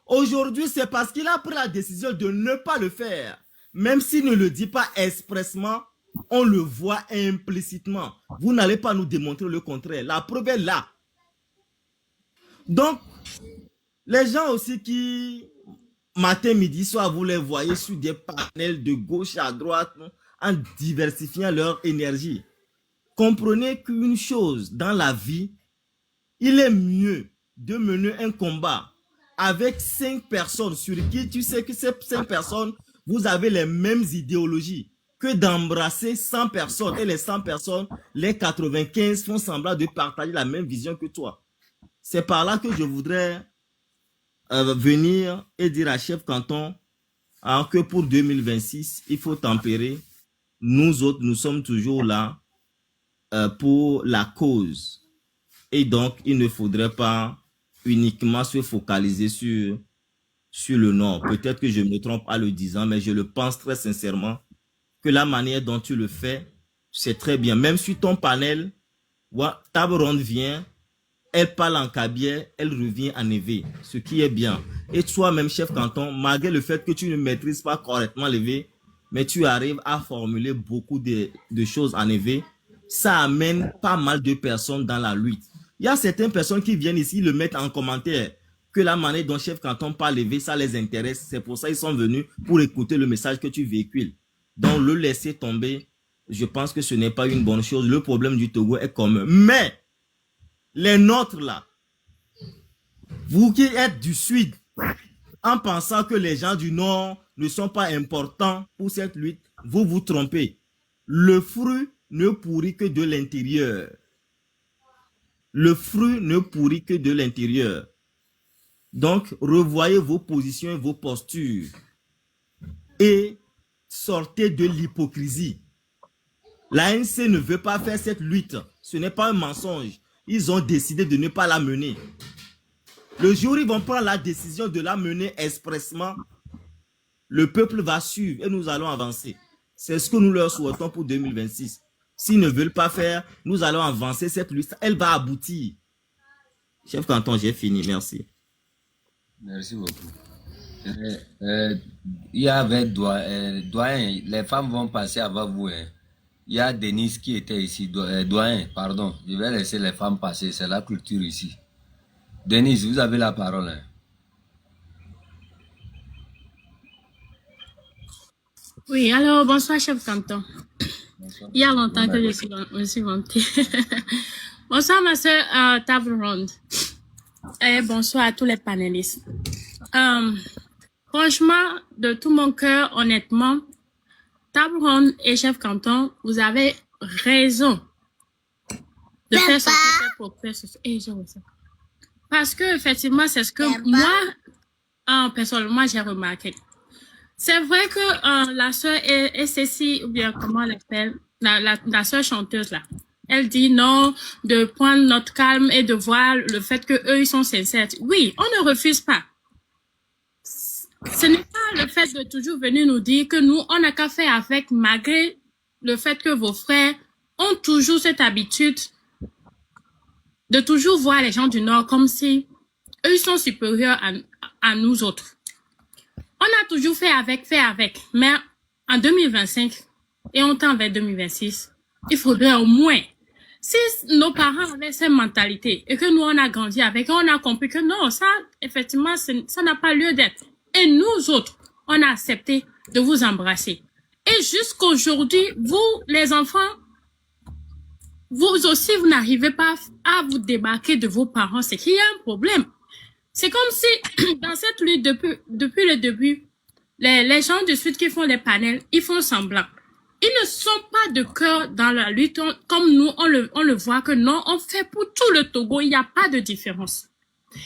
Aujourd'hui, c'est parce qu'il a pris la décision de ne pas le faire. Même s'il ne le dit pas expressement, on le voit implicitement. Vous n'allez pas nous démontrer le contraire. La preuve est là. Donc, les gens aussi qui, matin, midi, soir, vous les voyez sur des panels de gauche à droite, en diversifiant leur énergie. Comprenez qu'une chose dans la vie, il est mieux de mener un combat avec 5 personnes sur qui tu sais que ces 5 personnes, vous avez les mêmes idéologies, que d'embrasser 100 personnes et les 100 personnes, les 95 font semblant de partager la même vision que toi. C'est par là que je voudrais venir et dire à Chef Canton que pour 2026, il faut tempérer. Nous autres, nous sommes toujours là pour la cause. Et donc, il ne faudrait pas uniquement se focaliser sur le Nord. Peut-être que je me trompe en le disant, mais je le pense très sincèrement que la manière dont tu le fais, c'est très bien. Même sur ton panel, table ronde vient, elle parle en cabier, elle revient en éveil, ce qui est bien. Et toi-même, Chef Canton, malgré le fait que tu ne maîtrises pas correctement l'éveil, mais tu arrives à formuler beaucoup de choses en éveil, ça amène pas mal de personnes dans la lutte. Il y a certaines personnes qui viennent ici le mettre en commentaire que la manière dont Chef Canton parle l'éveil, ça les intéresse. C'est pour ça qu'ils sont venus pour écouter le message que tu véhicules. Donc, le laisser tomber, je pense que ce n'est pas une bonne chose. Le problème du Togo est commun. Mais, les nôtres là, vous qui êtes du Sud, en pensant que les gens du Nord ne sont pas importants pour cette lutte, vous vous trompez. Le fruit ne pourrit que de l'intérieur. Le fruit ne pourrit que de l'intérieur. Donc, revoyez vos positions et vos postures. Et sortez de l'hypocrisie. L'ANC ne veut pas faire cette lutte. Ce n'est pas un mensonge. Ils ont décidé de ne pas la mener. Le jour où ils vont prendre la décision de la mener expressement, le peuple va suivre et nous allons avancer. C'est ce que nous leur souhaitons pour 2026. S'ils ne veulent pas faire, nous allons avancer cette lutte. Elle va aboutir. Chef Canton, j'ai fini. Merci. Merci beaucoup. Il y avait doyen, les femmes vont passer avant vous. Hein. Il y a Denise qui était ici. Doyen, pardon. Je vais laisser les femmes passer. C'est la culture ici. Denise, vous avez la parole. Hein. Oui, alors bonsoir, chef Canton. Il y a longtemps que je suis montée. Bonsoir, ma soeur, table ronde. Et bonsoir à tous les panélistes. Franchement, de tout mon cœur, honnêtement, table ronde et chef canton, vous avez raison de faire sortir cette proposition. Et je vois ça. Parce que, effectivement, c'est ce que moi, personnellement, j'ai remarqué. C'est vrai que la sœur est Cécile, ou bien comment elle l'appelle, la sœur chanteuse là. Elle dit non, de prendre notre calme et de voir le fait que eux ils sont sincères. Oui, on ne refuse pas. Ce n'est pas le fait de toujours venir nous dire que nous, on n'a qu'à faire avec, malgré le fait que vos frères ont toujours cette habitude de toujours voir les gens du Nord comme si eux sont supérieurs à nous autres. On a toujours fait avec, mais en 2025 et on tend vers 2026, il faudrait au moins, si nos parents avaient cette mentalité et que nous on a grandi avec, on a compris que non, ça, effectivement, ça n'a pas lieu d'être. Et nous autres, on a accepté de vous embrasser. Et jusqu'aujourd'hui, vous, les enfants, vous aussi, vous n'arrivez pas à vous débarquer de vos parents. C'est qu'il y a un problème. C'est comme si, dans cette lutte, depuis le début, les gens du Sud qui font les panels, ils font semblant. Ils ne sont pas de cœur dans la lutte, comme nous, on le voit que non, on fait pour tout le Togo, il n'y a pas de différence.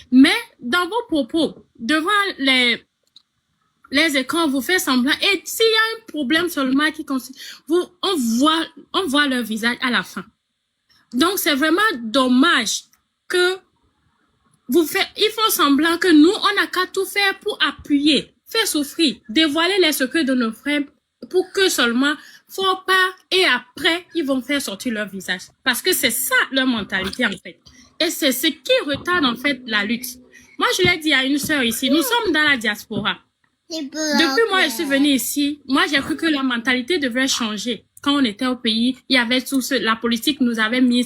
Mais, dans vos propos, devant les écrans, vous faites semblant, et s'il y a un problème seulement qui consiste, on voit leur visage à la fin. Donc, c'est vraiment dommage que ils font semblant que nous, on n'a qu'à tout faire pour appuyer, faire souffrir, dévoiler les secrets de nos frères pour que seulement, faut pas, et après, ils vont faire sortir leur visage. Parce que c'est ça leur mentalité, en fait. Et c'est ce qui retarde, en fait, la lutte. Moi, je l'ai dit à une sœur ici, nous sommes dans la diaspora. Depuis moi, je suis venue ici, moi, j'ai cru que la mentalité devrait changer. Quand on était au pays, il y avait tout la politique nous avait mis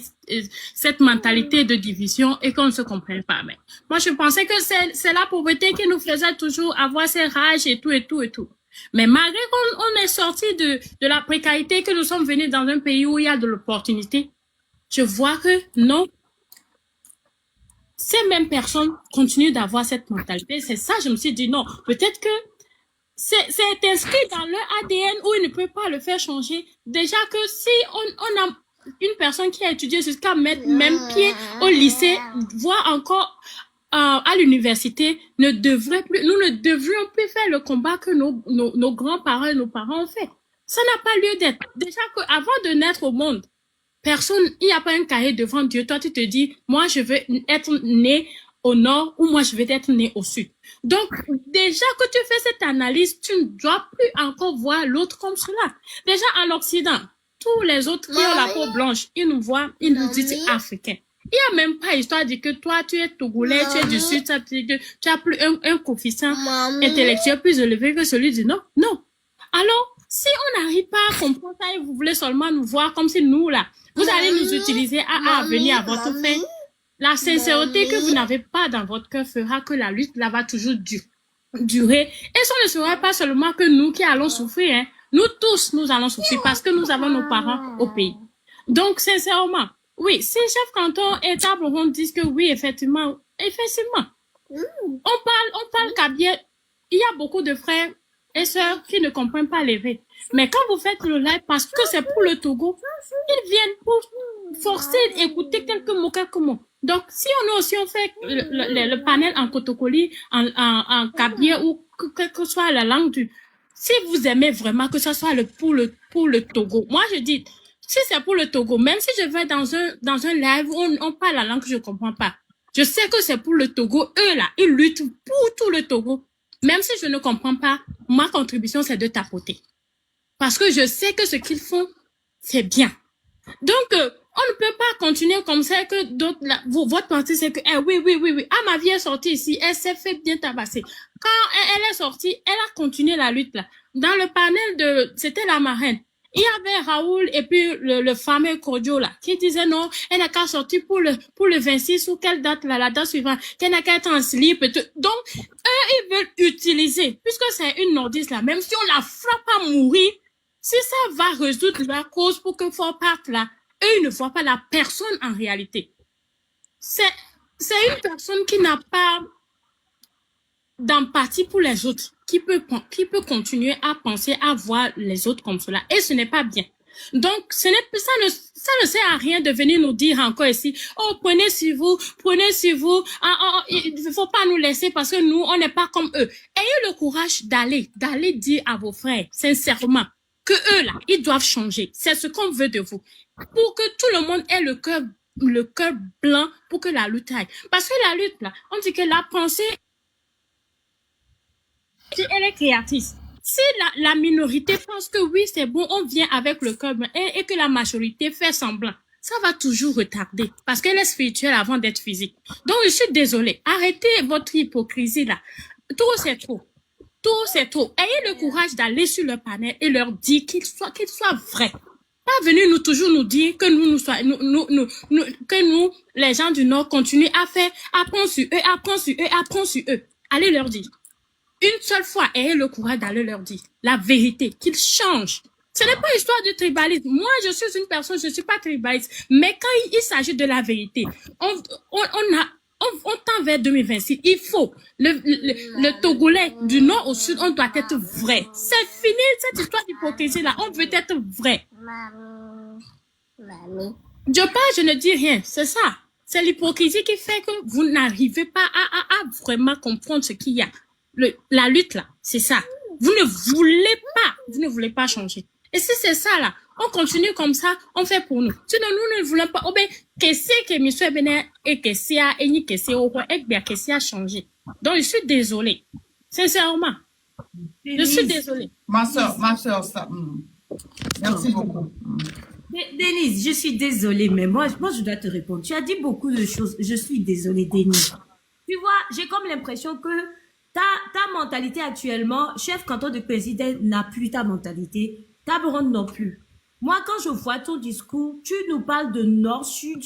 cette mentalité de division et qu'on ne se comprenait pas. Mais moi, je pensais que c'est la pauvreté qui nous faisait toujours avoir ces rages et tout, et tout, et tout. Mais malgré qu'on est sorti de la précarité, que nous sommes venus dans un pays où il y a de l'opportunité, je vois que non, ces mêmes personnes continuent d'avoir cette mentalité. C'est ça, je me suis dit non, peut-être que c'est inscrit dans leur ADN où ils ne peuvent pas le faire changer. Déjà que si on a une personne qui a étudié jusqu'à mettre même pied au lycée, voire encore à l'université, nous ne devrions plus faire le combat que nos grands-parents et nos parents ont fait. Ça n'a pas lieu d'être. Déjà qu'avant de naître au monde, il n'y a pas un cahier devant Dieu. Toi, tu te dis, moi, je veux être né au nord ou moi, je vais être né au sud. Donc, déjà que tu fais cette analyse, tu ne dois plus encore voir l'autre comme cela. Déjà, en Occident, tous les autres qui ont la peau blanche, ils nous voient, ils nous disent africains. Il n'y a même pas histoire de que toi, tu es togolais, tu es du sud, tu as plus un coefficient intellectuel plus élevé que celui du nord. Non. Alors, si on n'arrive pas à comprendre ça et vous voulez seulement nous voir comme si nous, là, vous allez nous utiliser à venir à votre fin, la sincérité que vous n'avez pas dans votre cœur fera que la lutte là va toujours durer. Et ce ne sera pas seulement que nous qui allons souffrir, hein. Nous tous, nous allons souffrir parce que nous avons nos parents au pays. Donc, sincèrement, oui, si chef canton et table ronde disent que oui, effectivement, on parle kabyle. Il y a beaucoup de frères et sœurs qui ne comprennent pas l'éveil. Mais quand vous faites le live parce que c'est pour le Togo, ils viennent pour forcer d'écouter quelques mots. Donc, si on fait le panel en kotokoli, en kabyle ou quelle que soit la langue si vous aimez vraiment que ce soit pour le Togo, moi je dis, si c'est pour le Togo, même si je vais dans un live où on parle la langue que je comprends pas, je sais que c'est pour le Togo, eux là, ils luttent pour tout le Togo. Même si je ne comprends pas, ma contribution c'est de tapoter. Parce que je sais que ce qu'ils font, c'est bien. Donc, on ne peut pas continuer comme ça que d'autres, votre partie c'est que, oui, ma vie est sortie ici, elle s'est fait bien tabasser. Quand elle est sortie, elle a continué la lutte là. Dans le panel c'était la marraine. Il y avait Raoul et puis le fameux Kodjo là, qui disait non, elle n'a qu'à sortir pour le 26 ou quelle date là, la date suivante, qu'elle n'a qu'à être en slip et tout. Donc, eux, ils veulent utiliser, puisque c'est une nordiste là, même si on la frappe à mourir, Si ça va résoudre la cause pour que Fort parte là, eux, ils ne voient pas la personne en réalité. C'est une personne qui n'a pas d'empathie pour les autres, qui peut continuer à penser, à voir les autres comme cela. Et ce n'est pas bien. Donc, ça ne sert à rien de venir nous dire encore ici, oh, prenez sur vous, il ne faut pas nous laisser parce que nous, on n'est pas comme eux. Ayez le courage d'aller dire à vos frères, sincèrement, que eux, là, ils doivent changer. C'est ce qu'on veut de vous. Pour que tout le monde ait le cœur blanc pour que la lutte aille. Parce que la lutte, là, on dit que la pensée, elle est créatrice. Si la minorité pense que oui, c'est bon, on vient avec le cœur blanc et que la majorité fait semblant, ça va toujours retarder parce qu'elle est spirituelle avant d'être physique. Donc, je suis désolée. Arrêtez votre hypocrisie là. Tout, c'est trop. Tout, c'est trop. Ayez le courage d'aller sur le panel et leur dire qu'ils soient vrais. Pas venir nous dire que que nous, les gens du Nord, continuent à apprendre sur eux. Allez leur dire. Une seule fois, ayez le courage d'aller leur dire la vérité, qu'ils changent. Ce n'est pas histoire de tribalisme. Moi, je suis une personne, je ne suis pas tribaliste. Mais quand il s'agit de la vérité, on tend vers 2026. Il faut, le Togolais du nord au sud, on doit être vrai. C'est fini cette histoire d'hypocrisie-là. On veut être vrai. Je ne dis rien. C'est ça. C'est l'hypocrisie qui fait que vous n'arrivez pas à vraiment comprendre ce qu'il y a. La lutte là, c'est ça. Vous ne voulez pas changer. Et si c'est ça là, on continue comme ça, on fait pour nous. Sinon nous ne voulons pas. Oh ben, qu'est-ce que monsieur Benet et qu'est-ce a changé. Donc je suis désolée, sincèrement. Je suis désolée. Ma soeur, ça. Merci beaucoup. Denise, je suis désolée, mais moi je dois te répondre. Tu as dit beaucoup de choses. Je suis désolée, Denise. Tu vois, j'ai comme l'impression que ta mentalité actuellement, chef canton de président n'a plus ta mentalité, ta Burundi non plus. Moi, quand je vois ton discours, tu nous parles de Nord-Sud,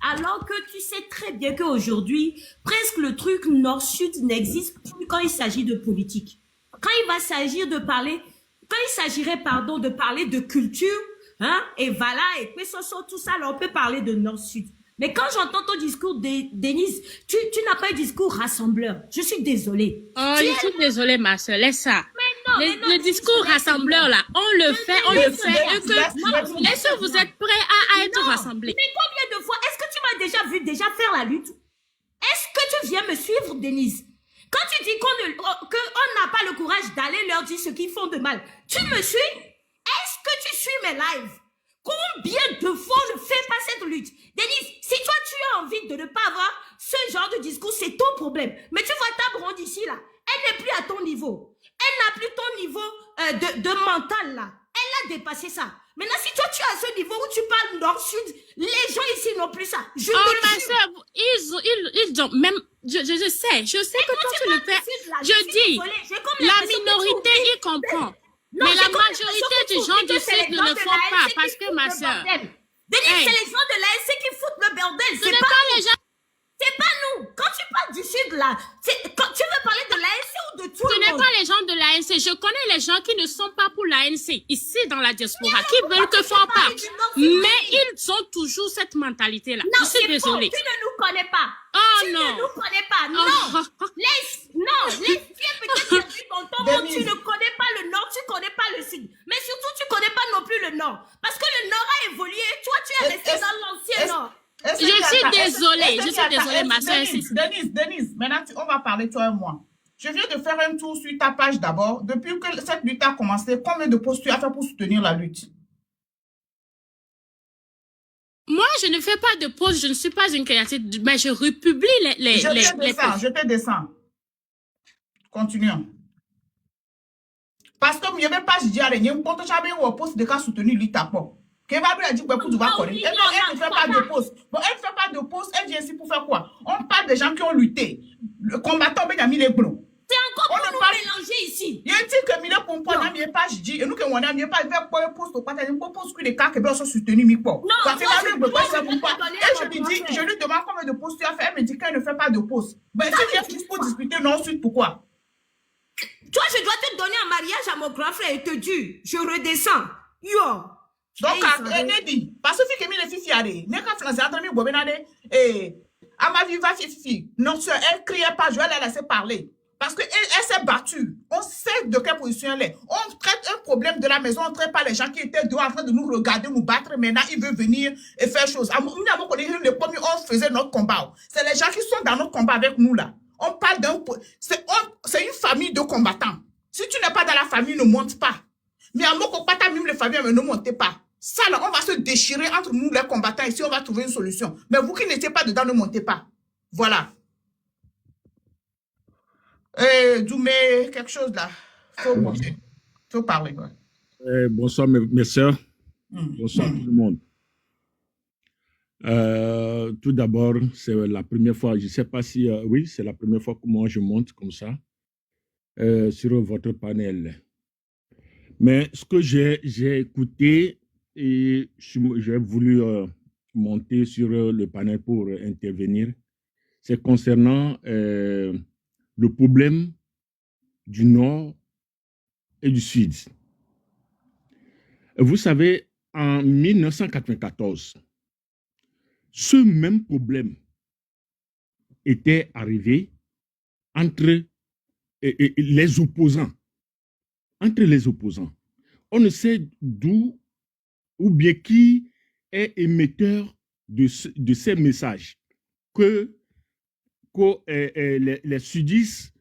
alors que tu sais très bien qu'aujourd'hui, presque le truc Nord-Sud n'existe plus quand il s'agit de politique. Quand il s'agirait, de parler de culture, hein, et voilà, et puis tout ça, là, on peut parler de Nord-Sud. Mais quand j'entends ton discours, Denise, tu n'as pas un discours rassembleur. Je suis désolée. Oh, je suis désolée, ma soeur, laisse ça. Le discours rassembleur, là, on le fait. Est-ce que vous êtes prêts à être rassemblés? Mais combien de fois, est-ce que tu m'as déjà vu faire la lutte? Est-ce que tu viens me suivre, Denise? Quand tu dis qu'on n'a pas le courage d'aller leur dire ce qu'ils font de mal, tu me suis? Est-ce que tu suis mes lives? Combien de fois on ne fait pas cette lutte? Denise, si toi tu as envie de ne pas avoir ce genre de discours, c'est ton problème. Mais tu vois ta Burundi ici là, elle n'est plus à ton niveau. Elle n'a plus ton niveau de mental là. Elle a dépassé ça. Maintenant, si toi tu as ce niveau où tu parles nord-sud, les gens ici n'ont plus ça. Ma soeur, ils ont même, je sais que toi tu le fais. Je dis, la minorité y comprend. Non, mais la majorité des gens du sud ne le font pas parce que ma soeur. Denise, c'est les gens de l'ANC qui foutent le bordel. Ce n'est pas les gens. C'est pas nous. Quand tu parles du sud là, quand tu veux parler de l'ANC ou de tout le monde? Ce n'est pas les gens de l'ANC. Je connais les gens qui ne sont pas pour l'ANC ici dans la diaspora, qui veulent que Fort parte. Mais ils ont toujours cette mentalité là. Non, je suis désolée. Tu ne nous connais pas. Oh tu non. Tu ne nous connais pas. Non. Les filles peut-être depuis ton temps, tu ne connais pas le nord, tu ne connais pas le sud. Mais surtout, tu ne connais pas non plus le nord. Parce que le nord a évolué. Toi, tu es resté dans l'ancien nord. Je suis désolée, ma soeur. Denise, maintenant, on va parler toi et moi. Je viens de faire un tour sur ta page d'abord. Depuis que cette lutte a commencé, combien de posts tu as fait pour soutenir la lutte? Moi, je ne fais pas de posts, je ne suis pas une créatrice, mais je republie les posts. Je te descends. Continuons. Parce que je ne vais pas dire, il y a un post de cas soutenu lutte à pop. Elle ne fait pas de pause. Bon, elle ne fait pas de pause. Elle vient ici pour faire quoi? On parle des gens qui ont lutté. Le combattant Benjamin Lebron. C'est encore pour nous mélanger ici. Il y a un truc que Mille Pompo n'a pas dit. Et nous, qu'on n'a pas fait pour un poste au partage. Pour poste que les cas qui sont soutenus, mais quoi? Parce que je lui demande combien de postes tu as fait. Elle me dit qu'elle ne fait pas de pause. Ben, si tu es juste pour discuter non suite, pourquoi? Toi, je dois te donner un mariage à mon grand frère et te dire, je redescends. Yo. Donc, Nedi, parce que Fiki les filles fiare, n'est qu'à français, entre nous, Bobenade, et à ma vie, va Fifi. Non, sœur, elle criait pas, je vais la laisser parler. Parce qu'elle s'est battue. On sait de quelle position elle est. On traite un problème de la maison, on ne traite pas les gens qui étaient dehors en train de nous regarder, nous battre. Maintenant, ils veulent venir et faire chose. Les premiers, on faisait notre combat. C'est les gens qui sont dans notre combat avec nous là. On parle d'un... C'est une famille de combattants. Si tu n'es pas dans la famille, ne monte pas. Mais à mon combattant, même les familles, ne montez pas. Ça là, on va se déchirer entre nous les combattants. Ici, on va trouver une solution. Mais vous qui n'étiez pas dedans, ne montez pas. Voilà. Doumé, quelque chose là. Faut monter. Faut parler. Ouais. Bonsoir mes sœurs. Bonsoir tout le monde. Tout d'abord, c'est la première fois, je ne sais pas si, oui, c'est la première fois que moi je monte comme ça sur votre panel. Mais ce que j'ai écouté et j'ai voulu monter sur le panel pour intervenir, c'est concernant le problème du Nord et du Sud. Vous savez, en 1994, ce même problème était arrivé entre les opposants. Entre les opposants. On ne sait d'où ou bien qui est émetteur de ces messages que les sudistes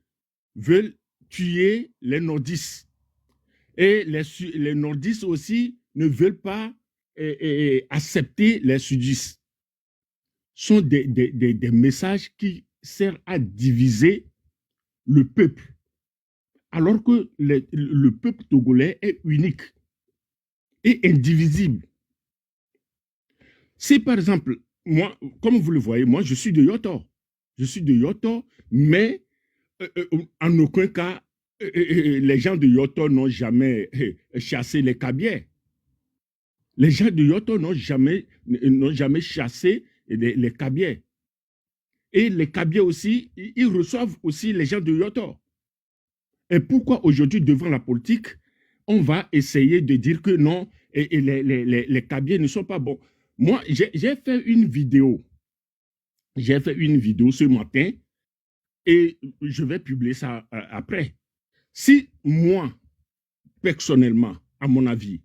veulent tuer les nordistes. Et les nordistes aussi ne veulent pas accepter les sudistes. Ce sont des messages qui servent à diviser le peuple. Alors que le peuple togolais est unique et indivisible. Si par exemple, moi, comme vous le voyez, moi je suis de Yoto. Je suis de Yoto, mais en aucun cas, les gens de Yoto n'ont jamais chassé les Kabiais. Les gens de Yoto n'ont jamais chassé les Kabiais. Et les Kabiais aussi, ils reçoivent aussi les gens de Yoto. Et pourquoi aujourd'hui, devant la politique, on va essayer de dire que non, les Kabiais ne sont pas bons. Moi, j'ai fait une vidéo. J'ai fait une vidéo ce matin et je vais publier ça après. Si moi, personnellement, à mon avis,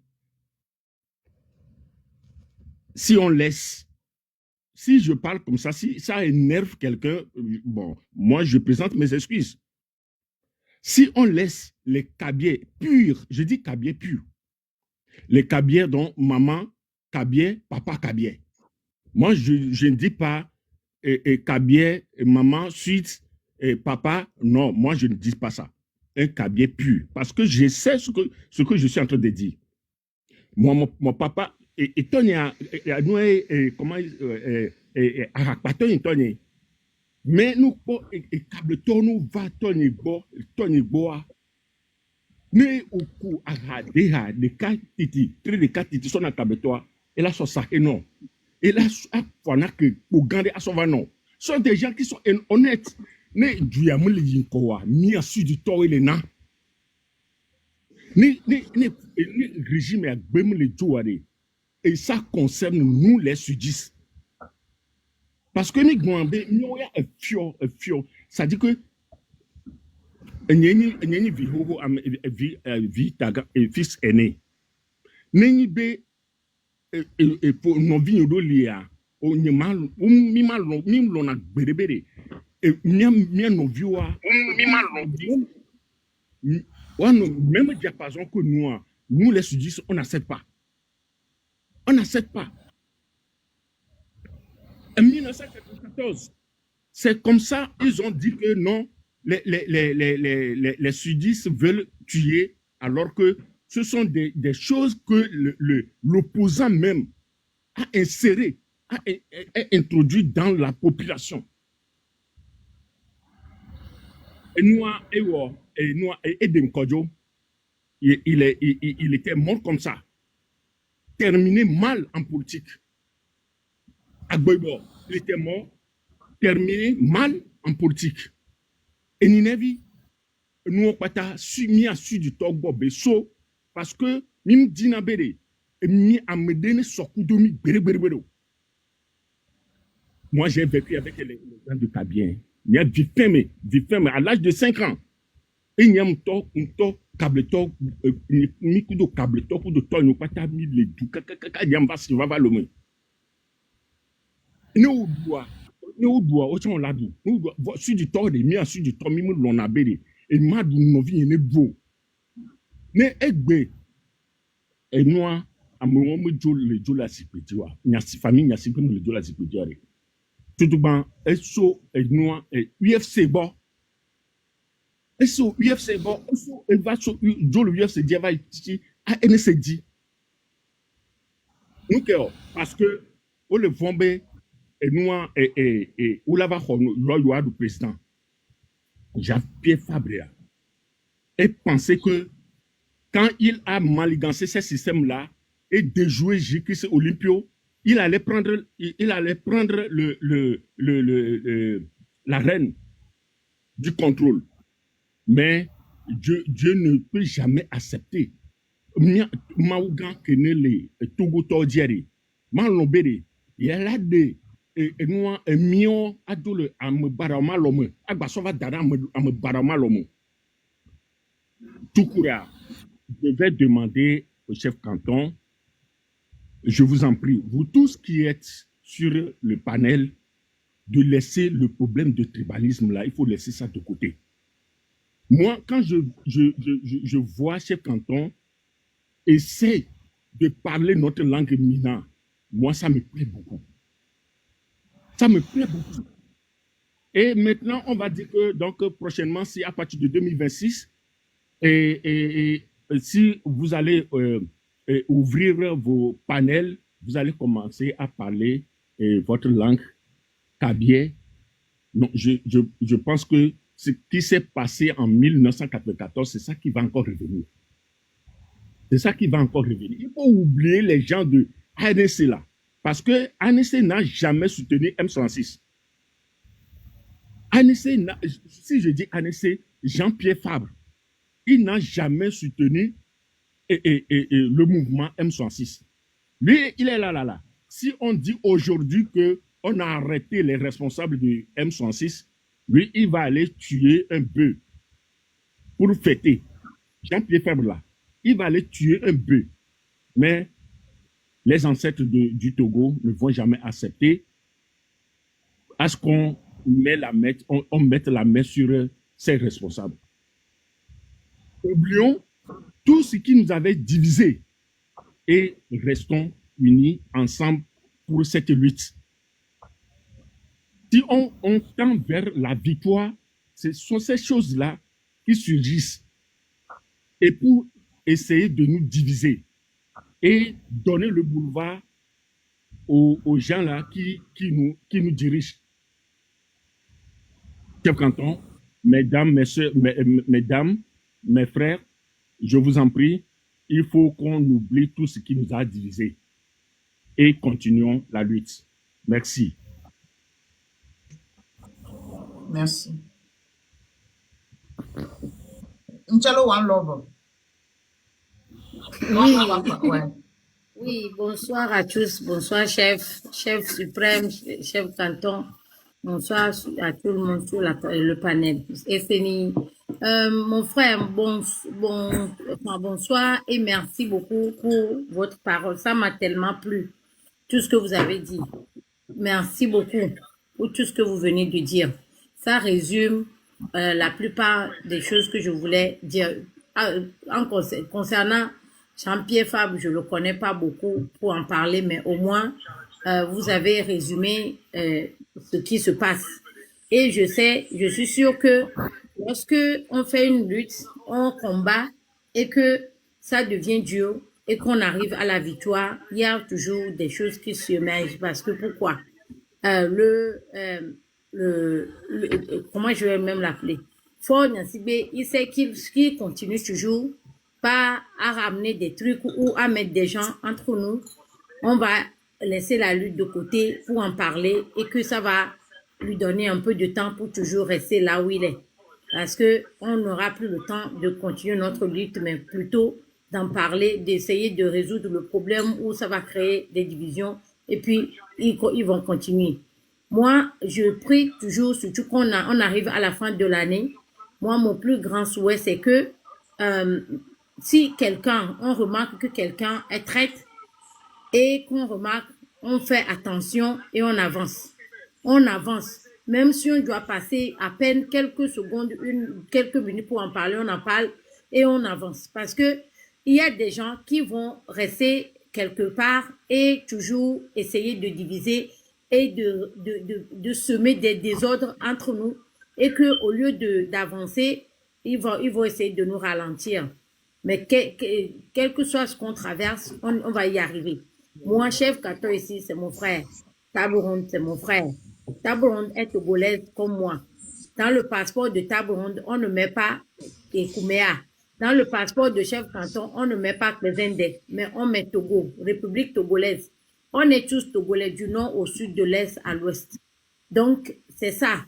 si on laisse, si je parle comme ça, si ça énerve quelqu'un, bon, moi, je présente mes excuses. Si on laisse les Kabiais purs, je dis Kabiais purs, les Kabiais dont maman Kabiais, papa Kabiais. Moi, je ne dis pas Kabiais, maman, suite, papa. Non, moi, je ne dis pas ça. Un Kabiais pur. Parce que je sais ce que je suis en train de dire. Moi, mon papa, comment mais nous, câble nous va Tony Boa. Ne au coup à deha de 4 titi, 3 de 4 titi sont à Kabetoa, et là, ça et non. Et là, il que pour garder à son non. Ce sont des gens qui sont honnêtes. Ne Duyamul Yinkoa, ni à sud du Tor et les nains. Ni régime à Bem les Jouare. Et ça concerne nous, les sudistes. Parce que nous, nous avons un fior. Ça dit que Nyeni vihoho fils aîné. Nyeni be pour nos vignes d'olia. O nyemal mimal mimlona berebere. Et mien nos vioa mimal même diapason que nous les sudistes on n'accepte pas. On n'accepte pas. En 1994, c'est comme ça ils ont dit que non. Les sudistes veulent tuer alors que ce sont des choses que l'opposant même a insérées, a introduit dans la population. Et nous, Edem Kodjo, il était mort comme ça, terminé mal en politique. Agboibo, il était mort, terminé mal en politique. Et Ninevi, nous pata mi a su du togbo beso parce que mim dina bere mi amedene sokudomi bere. Moi j'ai vécu avec les gens de Kabien. Il y a du ferme à l'âge de 5 ans. Il y a un câble to mi kudo câble to pour de to nous pata mi le du kaka yamba si va le nous doit au champ là nous doit sur du tort de mi a sur du tort mi l'on a béré et ma du novi ne beau ne egbe et moi à mon me le jola sipetiwa nya si famille nya si comme le jola sipetiwa tout ban eso et moi et UFC bon eso UFC bon eso et va so jol UFC dit va ici à NCD nous parce que on le vombe et nous et où là-bas le du président Jean-Pierre Fabre et penser que quand il a manigancé ce système-là et déjoué J.K. Olympio, il allait prendre la reine du contrôle. Mais Dieu ne peut jamais accepter. Maougan Kenele, Togo Todjeri, Malobere, il y a là des et nous un million adole à me barama l'homme, Agbasova Dara à me barama l'homme. Tout courant. Je vais demander au chef canton, je vous en prie, vous tous qui êtes sur le panel, de laisser le problème de tribalisme là, il faut laisser ça de côté. Moi, quand je vois chef canton essayer de parler notre langue mina, moi ça me plaît beaucoup. Ça me plaît beaucoup. Et maintenant, on va dire que donc prochainement, c'est à partir de 2026, et si vous allez ouvrir vos panels, vous allez commencer à parler votre langue kabye. Non, je pense que ce qui s'est passé en 1994, c'est ça qui va encore revenir. C'est ça qui va encore revenir. Il faut oublier les gens de ANC là. Parce que ANC n'a jamais soutenu M66. ANC, si je dis ANC, Jean-Pierre Fabre, il n'a jamais soutenu le mouvement M66. Lui, il est là. Si on dit aujourd'hui qu'on a arrêté les responsables du M66, lui, il va aller tuer un bœuf pour fêter. Jean-Pierre Fabre là, il va aller tuer un bœuf. Mais les ancêtres du Togo ne vont jamais accepter à ce qu'on mette la main sur ces responsables. Oublions tout ce qui nous avait divisés et restons unis ensemble pour cette lutte. Si on tend vers la victoire, ce sont ces choses-là qui surgissent et pour essayer de nous diviser et donner le boulevard aux gens là qui nous dirigent. Chef canton, mesdames, messieurs, mesdames, mes frères, je vous en prie, il faut qu'on oublie tout ce qui nous a divisés et continuons la lutte. Merci. Merci. Nchalo One Love. Oui. Oui, bonsoir à tous. Bonsoir, chef suprême, chef canton. Bonsoir à tout le monde sur le panel. FNI. Mon frère, bonsoir et merci beaucoup pour votre parole. Ça m'a tellement plu, tout ce que vous avez dit. Merci beaucoup pour tout ce que vous venez de dire. Ça résume la plupart des choses que je voulais dire. Concernant Jean-Pierre Fabre, je ne le connais pas beaucoup pour en parler, mais au moins, vous avez résumé ce qui se passe. Et je suis sûre que lorsque on fait une lutte, on combat et que ça devient dur et qu'on arrive à la victoire, il y a toujours des choses qui s'émergent. Parce que pourquoi? Comment je vais même l'appeler? Fort Nassibé, il sait qu'il continue toujours pas à ramener des trucs ou à mettre des gens entre nous. On va laisser la lutte de côté pour en parler et que ça va lui donner un peu de temps pour toujours rester là où il est. parce que on n'aura plus le temps de continuer notre lutte, mais plutôt d'en parler, d'essayer de résoudre le problème où ça va créer des divisions et puis ils vont continuer. Moi, je prie toujours, surtout on arrive à la fin de l'année. Moi, mon plus grand souhait, c'est que si on remarque que quelqu'un est traître et qu'on remarque, on fait attention et on avance. On avance. Même si on doit passer à peine quelques secondes, quelques minutes pour en parler, on en parle et on avance. Parce que il y a des gens qui vont rester quelque part et toujours essayer de diviser et de semer des désordres entre nous et que au lieu d'avancer, ils vont essayer de nous ralentir. Mais quel que soit ce qu'on traverse, on va y arriver. Moi, chef Kato ici, c'est mon frère. Tabourond, c'est mon frère. Tabourond est togolaise comme moi. Dans le passeport de Tabourond, on ne met pas Kouméa. Dans le passeport de chef canton, on ne met pas Klezende, mais on met Togo, République togolaise. On est tous togolais du nord au sud, de l'est à l'ouest. Donc, c'est ça.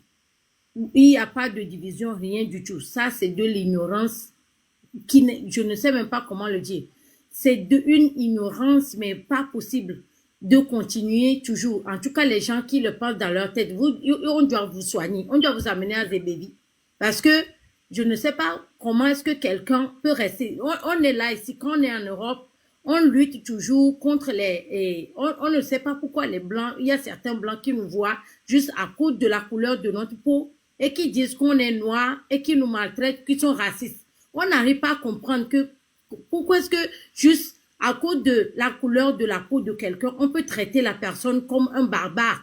Il n'y a pas de division, rien du tout. Ça, c'est de l'ignorance je ne sais même pas comment le dire. C'est une ignorance, mais pas possible de continuer toujours. En tout cas, les gens qui le pensent dans leur tête, on doit vous soigner, on doit vous amener à Zébevi. Parce que je ne sais pas comment est-ce que quelqu'un peut rester. On est là ici, quand on est en Europe, on lutte toujours contre on ne sait pas pourquoi les Blancs, il y a certains Blancs qui nous voient juste à cause de la couleur de notre peau et qui disent qu'on est noir et qui nous maltraitent, qui sont racistes. On n'arrive pas à comprendre que pourquoi est-ce que juste à cause de la couleur de la peau de quelqu'un, on peut traiter la personne comme un barbare.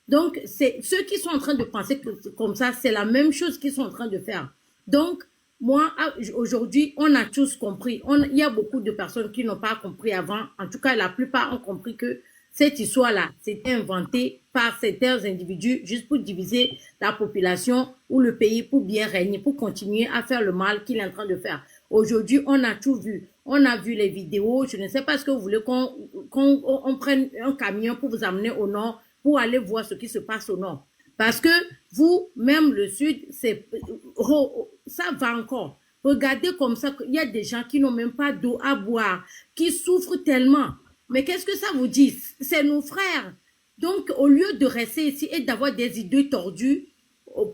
Donc, c'est ceux qui sont en train de penser comme ça, c'est la même chose qu'ils sont en train de faire. Donc, moi, aujourd'hui, on a tous compris. Il y a beaucoup de personnes qui n'ont pas compris avant. En tout cas, la plupart ont compris que cette histoire-là, c'était inventé par certains individus juste pour diviser la population ou le pays pour bien régner, pour continuer à faire le mal qu'il est en train de faire. Aujourd'hui, on a tout vu. On a vu les vidéos. Je ne sais pas ce que vous voulez qu'on prenne un camion pour vous amener au nord, pour aller voir ce qui se passe au nord. Parce que vous, même le sud, ça va encore. Regardez comme ça, il y a des gens qui n'ont même pas d'eau à boire, qui souffrent tellement. Mais qu'est-ce que ça vous dit? C'est nos frères. Donc, au lieu de rester ici et d'avoir des idées tordues,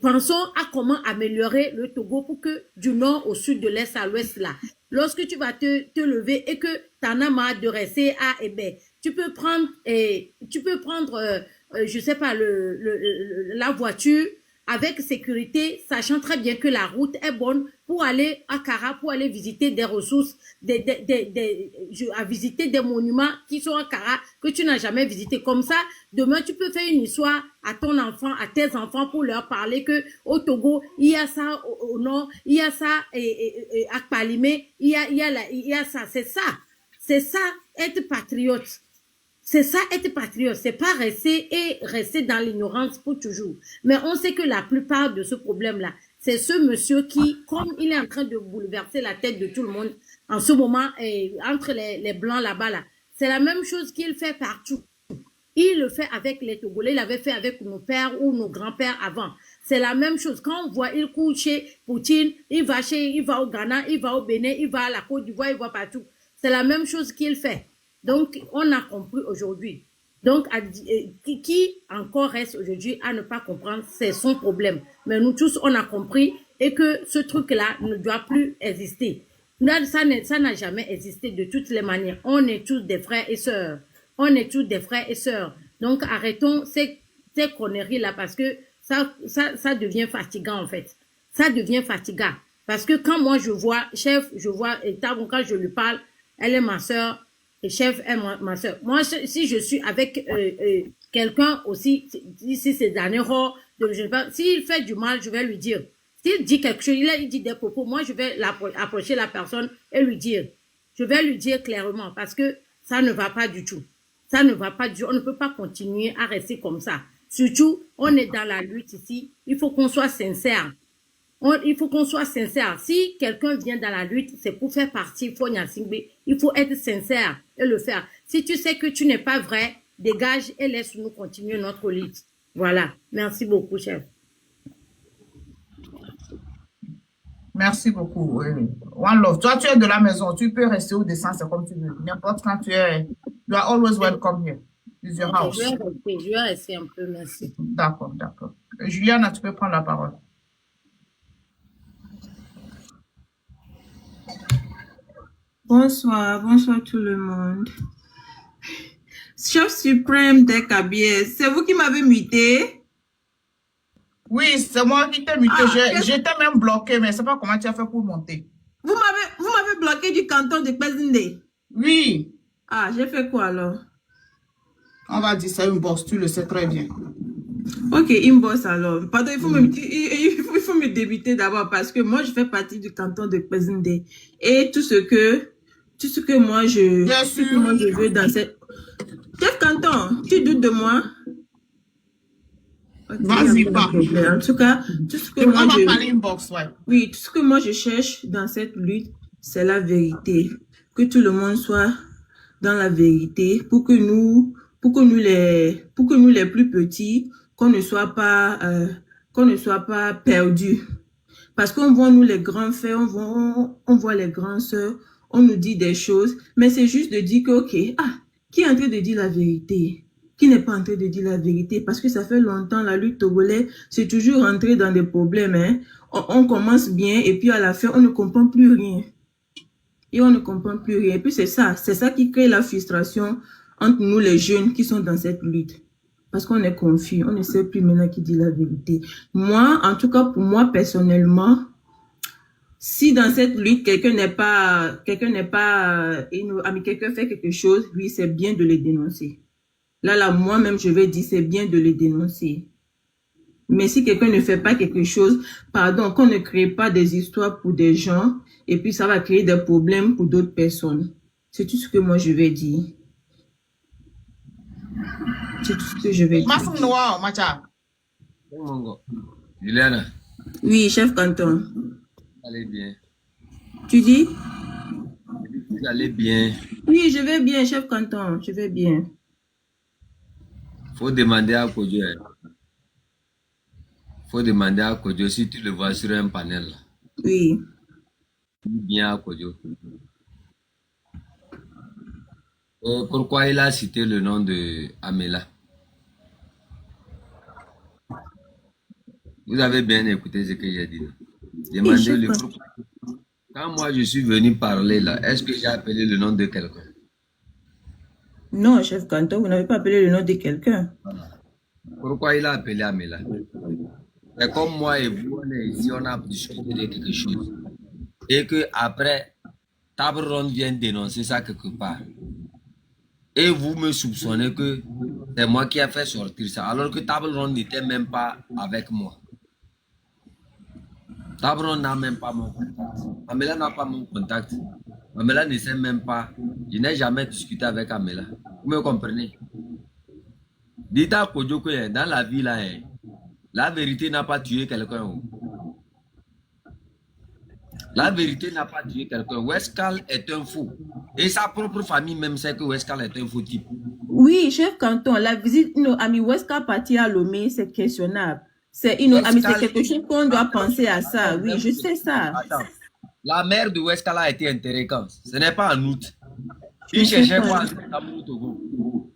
pensons à comment améliorer le Togo pour que du nord au sud, de l'est à l'ouest, là, lorsque tu vas te lever et que tu en as marre de rester à Hébé, tu peux prendre, je sais pas, la voiture avec sécurité, sachant très bien que la route est bonne pour aller à Kara, pour aller visiter des ressources, à visiter des monuments qui sont à Kara, que tu n'as jamais visité. Comme ça, demain, tu peux faire une histoire à ton enfant, à tes enfants, pour leur parler que au Togo, il y a ça au nord, il y a ça à Palimé, il y a ça. C'est ça, être patriote. C'est ça, être patriote. C'est pas rester dans l'ignorance pour toujours. Mais on sait que la plupart de ce problème-là, c'est ce monsieur qui, comme il est en train de bouleverser la tête de tout le monde en ce moment, entre les blancs là-bas, là, c'est la même chose qu'il fait partout. Il le fait avec les Togolais, il l'avait fait avec nos pères ou nos grands-pères avant. C'est la même chose. Quand on voit, il court chez Poutine, il va au Ghana, il va au Bénin, il va à la Côte d'Ivoire, il va partout. C'est la même chose qu'il fait. Donc, on a compris aujourd'hui. Donc, qui encore reste aujourd'hui à ne pas comprendre, c'est son problème. Mais nous tous, on a compris et que ce truc-là ne doit plus exister. Là, ça n'a jamais existé de toutes les manières. On est tous des frères et sœurs. On est tous des frères et sœurs. Donc, arrêtons ces conneries-là parce que ça devient fatigant, en fait. Ça devient fatigant. Parce que quand moi, je vois, et quand je lui parle, elle est ma sœur, et chef est ma soeur. Moi, si je suis avec quelqu'un aussi, si c'est d'un erreur, je sais pas, s'il fait du mal, je vais lui dire. S'il dit quelque chose, il dit des propos, moi, je vais approcher la personne et lui dire. Je vais lui dire clairement parce que ça ne va pas du tout. Ça ne va pas du tout. On ne peut pas continuer à rester comme ça. Surtout, on est dans la lutte ici. Il faut qu'on soit sincère. Il faut qu'on soit sincère. Si quelqu'un vient dans la lutte, c'est pour faire partie, il faut être sincère et le faire. Si tu sais que tu n'es pas vrai, dégage et laisse-nous continuer notre lutte. Voilà. Merci beaucoup, chef. Merci beaucoup. Oui, oui. One love. Toi, tu es de la maison. Tu peux rester ou descendre, c'est comme tu veux. N'importe quand tu es. You are always welcome here. It's your Ok, house. je vais rester un peu, merci. D'accord, d'accord. Juliana, tu peux prendre la parole. Bonsoir, bonsoir tout le monde. Chef suprême des Kabyles, c'est vous qui m'avez muté? Oui, c'est moi qui t'ai muté. Ah, J'étais même bloqué, mais je ne sais pas comment tu as fait pour monter. Vous m'avez bloqué du canton de Pézindé? Oui. Ah, j'ai fait quoi alors? On va dire ça une bosse, tu le sais très bien. Ok, une bosse alors. Pardon, il faut me débiter d'abord parce que moi, je fais partie du canton de Pézindé. Et tout ce que moi je veux dans cette... Chef canton, tu doutes de moi? Okay, vas-y, pas. En tout cas, tout ce que moi je... parler inbox, ouais. Oui, tout ce que moi je cherche dans cette lutte, c'est la vérité. Que tout le monde soit dans la vérité pour que nous les plus petits, qu'on ne soit pas perdus. Parce qu'on voit nous les grands frères, on voit les grands sœurs, on nous dit des choses, mais c'est juste de dire que, ok, qui est en train de dire la vérité? Qui n'est pas en train de dire la vérité? Parce que ça fait longtemps, la lutte togolaise, c'est toujours rentré dans des problèmes, hein. On commence bien et puis à la fin, on ne comprend plus rien. Et on ne comprend plus rien. Et puis c'est ça qui crée la frustration entre nous les jeunes qui sont dans cette lutte. Parce qu'on est confus, on ne sait plus maintenant qui dit la vérité. Moi, en tout cas pour moi personnellement, si dans cette lutte, quelqu'un fait quelque chose, oui, c'est bien de le dénoncer. Là, moi-même, je vais dire, c'est bien de le dénoncer. Mais si quelqu'un ne fait pas quelque chose, pardon, qu'on ne crée pas des histoires pour des gens, et puis ça va créer des problèmes pour d'autres personnes. C'est tout ce que moi, je vais dire. C'est tout ce que je vais dire. Massou Noir, Macha. Juliana. Oui, chef canton. Allez bien. Tu dis? Vous allez bien. Oui, je vais bien, chef canton. Je vais bien. Faut demander à Kodjo. Faut demander à Kodjo si tu le vois sur un panel. Oui. Bien à Kodjo. Pourquoi il a cité le nom de Amela? Vous avez bien écouté ce que j'ai dit. Demandez-le. Quand moi je suis venu parler là, est-ce que j'ai appelé le nom de quelqu'un? Non, chef canton, vous n'avez pas appelé le nom de quelqu'un. Voilà. Pourquoi il a appelé Amela? C'est comme moi et vous, on est ici, on a discuté de quelque chose. Et que après, Table Ronde vient dénoncer ça quelque part. Et vous me soupçonnez que c'est moi qui ai fait sortir ça, alors que Table Ronde n'était même pas avec moi. Table Ronde n'a même pas mon contact. Amela n'a pas mon contact. Amela ne sait même pas. Je n'ai jamais discuté avec Amela. Vous me comprenez? Dites à Kodjo que dans la vie là, la vérité n'a pas tué quelqu'un. La vérité n'a pas tué quelqu'un. Westcal est un fou. Et sa propre famille même sait que Westcal est un faux type. Oui, chef canton, la visite de nos amis Westcal parti à Lomé, c'est questionnable. C'est quelque chose qu'on doit penser à ça. Oui, je sais ça. Attends. La mère de Westcal a été enterrée quand? Ce n'est pas en août. Il cherchait quoi au Togo?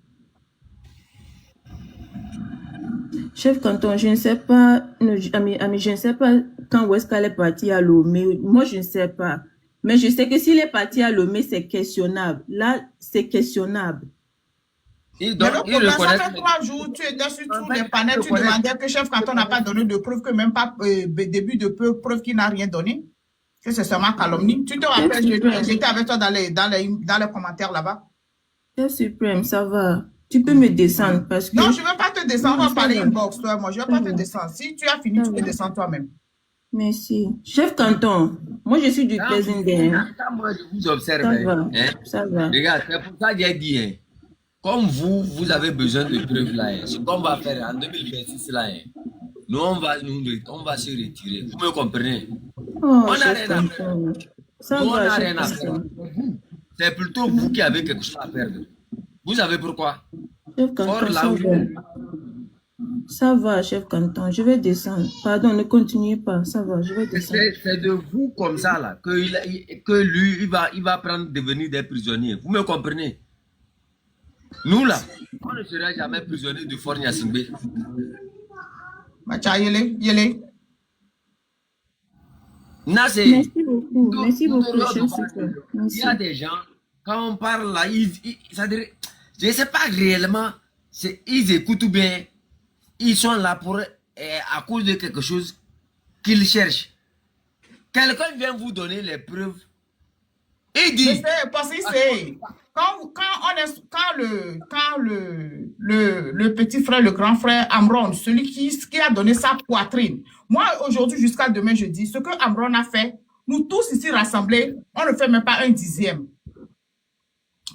Chef canton, je ne sais pas, je ne sais pas quand Westcal est parti à Lomé. Moi, je ne sais pas. Mais je sais que s'il est parti à Lomé, c'est questionnable. Là, c'est questionnable. Mais le problème, ça fait 3 jours, tu étais sur tous les panels, tu demandais que chef canton n'a pas donné de preuve, que même pas début de preuve qu'il n'a rien donné. Que c'est seulement calomnie. Tu te rappelles, j'étais avec toi dans les commentaires là-bas. Chef suprême, ça va. Tu peux me descendre parce que... Non, je ne vais pas te descendre. On va parler inbox, toi, moi. Je ne vais pas te descendre. Si tu as fini, tu peux descendre toi-même. Merci. Chef canton, moi je suis du Pézindé. Quand moi je vous observe, ça va. Regarde, c'est pour ça que j'ai dit, comme vous avez besoin de preuves là, ce qu'on va faire en 2026 là, nous on va se retirer. Vous me comprenez? Oh, on n'a rien à faire. On n'a rien à faire. C'est plutôt vous qui avez quelque chose à perdre. Vous savez pourquoi? Ça va, chef canton. Je vais descendre. Pardon, ne continuez pas. Ça va, je vais descendre. C'est de vous comme ça là que lui il va prendre devenir des prisonniers. Vous me comprenez? Nous là, on ne sera jamais prisonniers du Fort Gnassingbé. Macha, yele. Merci beaucoup. Merci beaucoup, chef super. Il y a des gens, quand on parle là, je ne sais pas réellement, ils écoutent bien, ils sont là pour, à cause de quelque chose qu'ils cherchent. Quelqu'un vient vous donner les preuves et dit... Parce que c'est... Quand le petit frère, le grand frère Amron, celui qui a donné sa poitrine, moi aujourd'hui jusqu'à demain je dis, ce que Amron a fait, nous tous ici rassemblés, on ne fait même pas un dixième.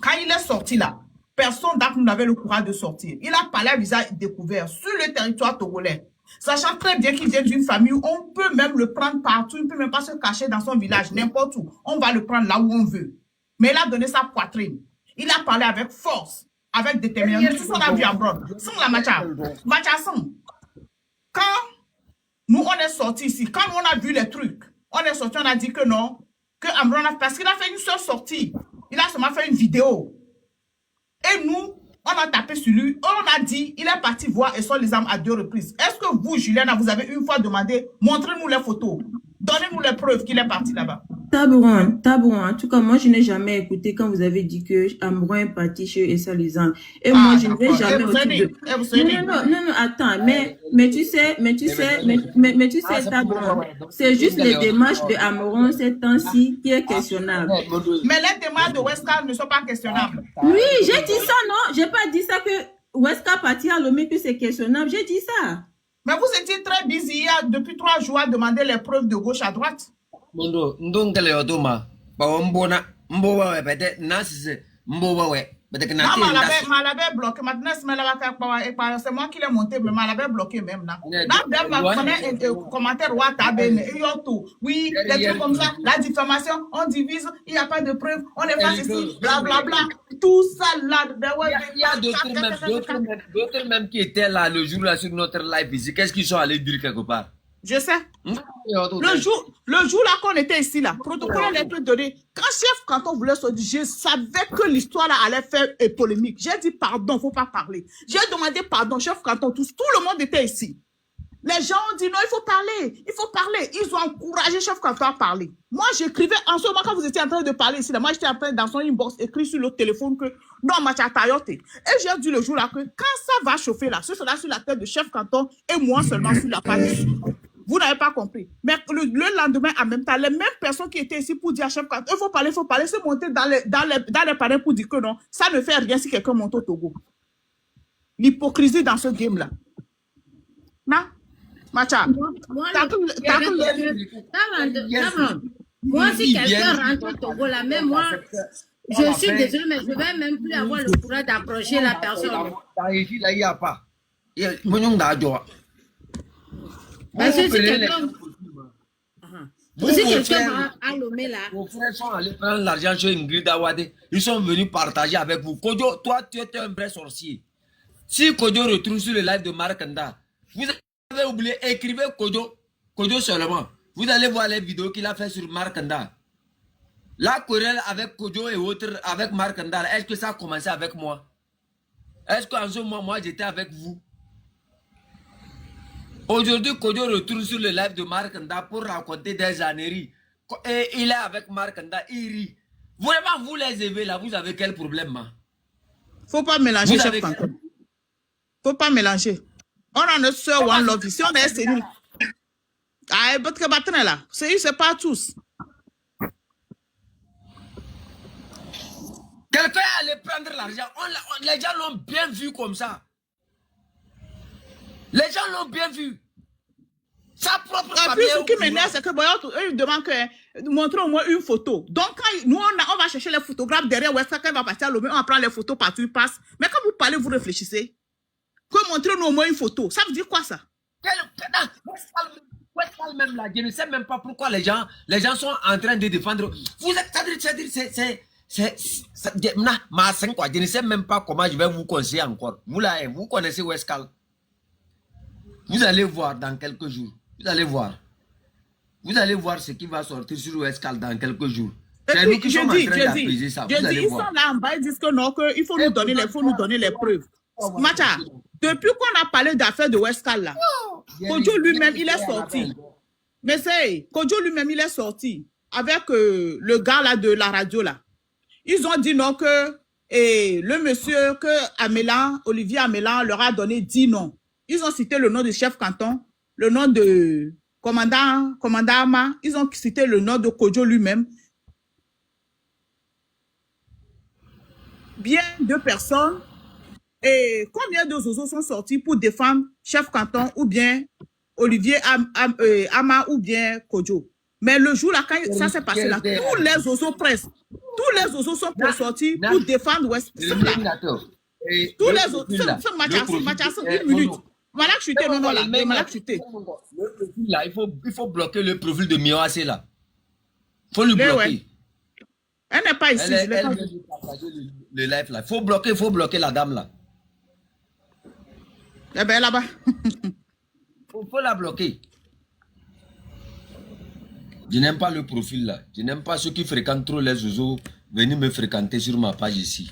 Quand il est sorti là, personne d'entre nous n'avait le courage de sortir. Il a parlé à visage découvert sur le territoire togolais, sachant très bien qu'il vient d'une famille où on peut même le prendre partout, il ne peut même pas se cacher dans son village, n'importe où. On va le prendre là où on veut. Mais il a donné sa poitrine. Il a parlé avec force, avec détermination. Tout ce qu'on a vu en brode. Sans la macha. Quand nous, on est sortis ici, quand nous, on a vu les trucs, on est sortis, on a dit que non, que Amron a... Parce qu'il a fait une seule sortie. Il a seulement fait une vidéo. Et nous, on a tapé sur lui. On a dit, il est parti voir et les armes à 2 reprises. Est-ce que vous, Juliana, vous avez une fois demandé, montrez-nous les photos. Donnez-nous les preuves qu'il est parti là-bas. Tabouran. En tout cas, moi, je n'ai jamais écouté quand vous avez dit que Amron est parti chez Essa Lizan. Et moi, je ne vais jamais... Non, attends. Mais tu sais, Tabouran, c'est juste les démarches de Amron ces temps-ci qui est questionnable. Mais les démarches de Weska ne sont pas questionnables. Oui, j'ai dit ça, non? J'ai pas dit ça que Weska parti à Lomé que c'est questionnable. J'ai dit ça. Mais vous étiez très busy il y a depuis 3 jours à demander les preuves de gauche à droite. Mondo, ndongele otoma, mbona, mbowa peut-être nasise, mbowa peut-être non, m'avait bloqué. Maintenant, c'est moi qui l'ai monté, mais m'avait bloqué même là. Commentaire oui, des trucs comme ça, la diffamation, on divise, il n'y a pas de preuves, on est pas ici, blablabla. Tout ça là. Il y a d'autres même qui étaient là le jour là sur notre live ici. Qu'est-ce qu'ils sont allés dire quelque part? Je sais. Le jour là qu'on était ici là, protocole allait être donné. Quand chef canton voulait sortir, je savais que l'histoire là allait faire polémique. J'ai dit pardon, faut pas parler. J'ai demandé pardon, chef canton, tout le monde était ici. Les gens ont dit non, il faut parler. Ils ont encouragé chef canton à parler. Moi, j'écrivais en ce moment quand vous étiez en train de parler ici là, moi j'étais en train dans son inbox écrit sur le téléphone que non, ma tayote. Et j'ai dit le jour là que quand ça va chauffer là, ce sera sur la tête de chef canton et moi seulement sur la page. Vous n'avez pas compris. Mais le lendemain, en même temps, les mêmes personnes qui étaient ici pour dire à chef canton, il faut parler, se monter dans les panneaux pour dire que non, ça ne fait rien si quelqu'un monte au Togo. L'hypocrisie dans ce game-là. Non? Macha. Moi, si quelqu'un rentre au Togo là, même moi, je suis désolée, mais je ne vais même plus avoir le courage d'approcher la personne. Ici, là, il n'y a pas. Parce que si quelqu'un va à Lomé là. Vos frères sont allés prendre l'argent chez Ingrid Awade. Ils sont venus partager avec vous. Kojo, toi, tu étais un vrai sorcier. Si Kojo retrouve sur le live de Markanda, vous avez oublié, écrivez Kojo seulement. Vous allez voir les vidéos qu'il a fait sur Markanda. La querelle avec Kojo et autres, avec Markanda, est-ce que ça a commencé avec moi? Est-ce qu'en ce moment, moi, j'étais avec vous? Aujourd'hui, Kojo retourne sur le live de Markanda pour raconter des âneries. Et il est avec Markanda, il rit. Vraiment, vous les avez là, vous avez quel problème? Faut pas mélanger, chef canton. Faut pas mélanger. On a notre soeur One Love ici, on est sénile. Ah, là. C'est pas tous. Quelqu'un allait prendre l'argent. Les gens l'ont bien vu comme ça. Les gens l'ont bien vu. Sa propre papier. Ce qui m'énerve, c'est que eux demandent que montrer au moins une photo. Donc, quand nous, on va chercher les photographes derrière Weska, quand il va partir à Lomé, on va prendre les photos partout, il passe. Mais quand vous parlez, vous réfléchissez. Que montrez-nous au moins une photo. Ça veut dire quoi, ça? Westphal même là, je ne sais même pas pourquoi les gens sont en train de défendre. Vous êtes, je ne sais même pas comment je vais vous conseiller encore. Vous là, vous connaissez Westphal. Vous allez voir dans quelques jours. Vous allez voir. Vous allez voir ce qui va sortir sur Westcal dans quelques jours. C'est nous qui sommes en train d'apaiser ça. Vous allez ils voir. sont là en bas, ils disent que non, qu'il faut nous donner les preuves. Macha, depuis qu'on a parlé d'affaires de Westcal là, Kodjo lui-même, il est sorti. Mais c'est, Kodjo lui-même, il est sorti avec le gars là de la radio là. Ils ont dit non que le monsieur que Olivier Amélan leur a donné 10 noms. Ils ont cité le nom du chef canton, le nom de commandant Ama, ils ont cité le nom de Kodjo lui-même. Bien 2 personnes. Et combien de zozos sont sortis pour défendre chef canton ou bien Olivier Ama ou bien Kodjo? Mais le jour là, quand ça s'est passé là, tous les zozos presque, tous les zozos sont sortis pour défendre West. Tous les zozos, une minute. Malak chuté, non, là, Malak chuté. Le profil là, il faut bloquer le profil de Mioassé là. Il faut le bloquer. Ouais. Elle n'est pas ici. Elle vient de partager le live là. Il faut bloquer la dame là. Eh bien, là-bas. Il faut la bloquer. Je n'aime pas le profil là. Je n'aime pas ceux qui fréquentent trop les oiseaux. Venez me fréquenter sur ma page ici.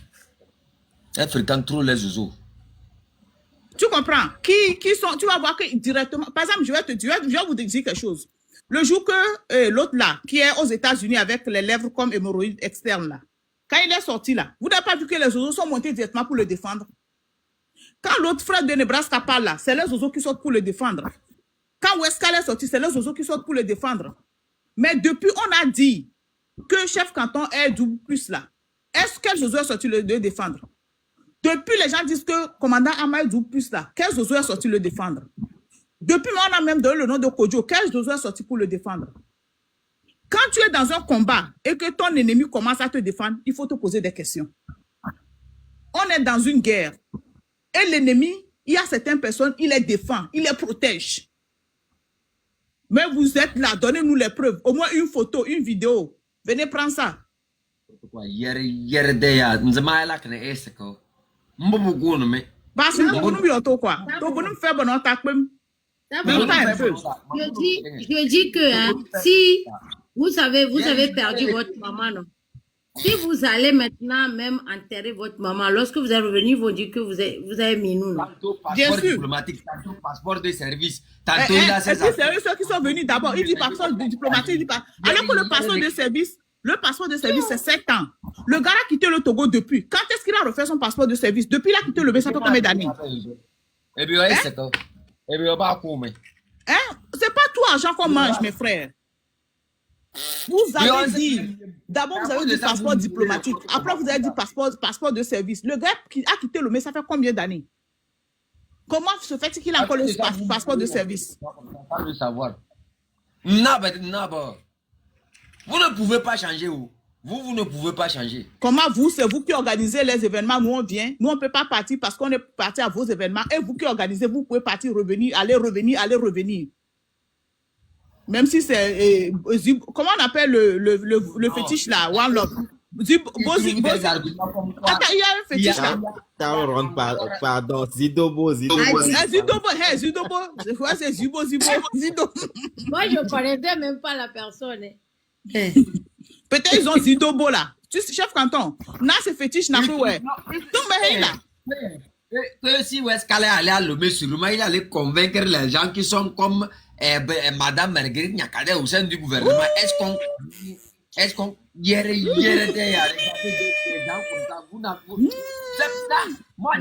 Elle fréquente trop les oiseaux. Tu comprends? Qui sont, tu vas voir que directement, par exemple, je vais vous dire quelque chose. Le jour que l'autre là, qui est aux États-Unis avec les lèvres comme hémorroïdes externes là, quand il est sorti là, vous n'avez pas vu que les oiseaux sont montés directement pour le défendre? Quand l'autre frère de Nebraska parle là, c'est les oiseaux qui sortent pour le défendre. Quand Westcal est sorti, c'est les oiseaux qui sortent pour le défendre. Mais depuis, on a dit que chef canton est du plus là. Est-ce que Josué est sorti le défendre? Depuis, les gens disent que commandant Ama est du plus là. Quel Josué est sorti le défendre? Depuis, on a même donné le nom de Kodjo. Quel Josué est sorti pour le défendre? Quand tu es dans un combat et que ton ennemi commence à te défendre, il faut te poser des questions. On est dans une guerre. Et l'ennemi, il y a certaines personnes, il les défend, il les protège. Mais vous êtes là, donnez-nous les preuves. Au moins une photo, une vidéo. Venez prendre ça. Parce que je dis que hein, si vous avez perdu votre maman, non? Si vous allez maintenant même enterrer votre maman, lorsque vous allez revenir, ils vont dire que vous avez mis nous. Passeport diplomatique, tantôt passeport de service, tantôt il a ses affaires. C'est ceux qui sont venus d'abord. Il dit passeport diplomatique, il dit pas. Alors que le passeport de service, c'est 7 ans. Le gars a quitté le Togo depuis. Quand est-ce qu'il a refait son passeport de service? Depuis, il a quitté le B, ça fait combien d'années? Eh bien, c'est quoi? Eh bien, c'est pas tout argent qu'on mange, mes frères. Vous avez dit, d'abord vous avez dit passeport diplomatique, après vous avez dit passeport de service. Le gars qui a quitté le mais ça fait combien d'années? Comment se fait-il qu'il a encore le passeport de service? Pas le savoir. Vous ne pouvez pas changer. Vous ne pouvez pas changer. Comment vous? C'est vous qui organisez les événements. Nous, on vient. Nous, on ne peut pas partir parce qu'on est parti à vos événements. Et vous qui organisez, vous pouvez partir, revenir, aller revenir. Même si c'est... comment on appelle le fétiche là? One Love. Attends, il y a un fétiche là. Pardon, Zidobo. Zidobo. C'est Zibo. Moi, je ne connaissais même pas la personne. Peut-être ils ont Zidobo là. Tu sais, chef canton. Là, c'est fétiche, n'a pas ouais. Donc, mais là. Que si Westcal allait à Lomé sur Lomé, il allait convaincre les gens qui sont comme Madame Marguerite Nyakade au sein du gouvernement. Est-ce qu'on hier des gens comme ça, vous n'avez c'est ça, moi.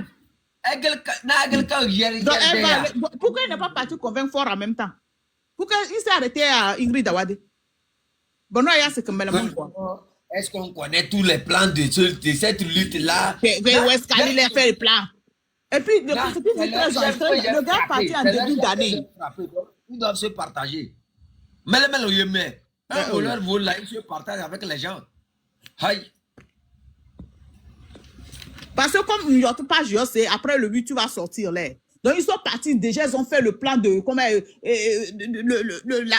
Pourquoi il n'est pas parti convaincre fort en même temps? Pourquoi il s'est arrêté à Ingrid Awade? Bon, non, il y a ce que est-ce qu'on connaît tous les plans de cette lutte-là? Westcal, il a fait les plans. Et puis, le gars est parti en début d'année. Ils doivent se partager. Mais un voleur vole là, il se partage avec les gens. Aïe. Parce que comme New York page, c'est après le 8, tu vas sortir là. Donc, ils sont partis, déjà, ils ont fait le plan de,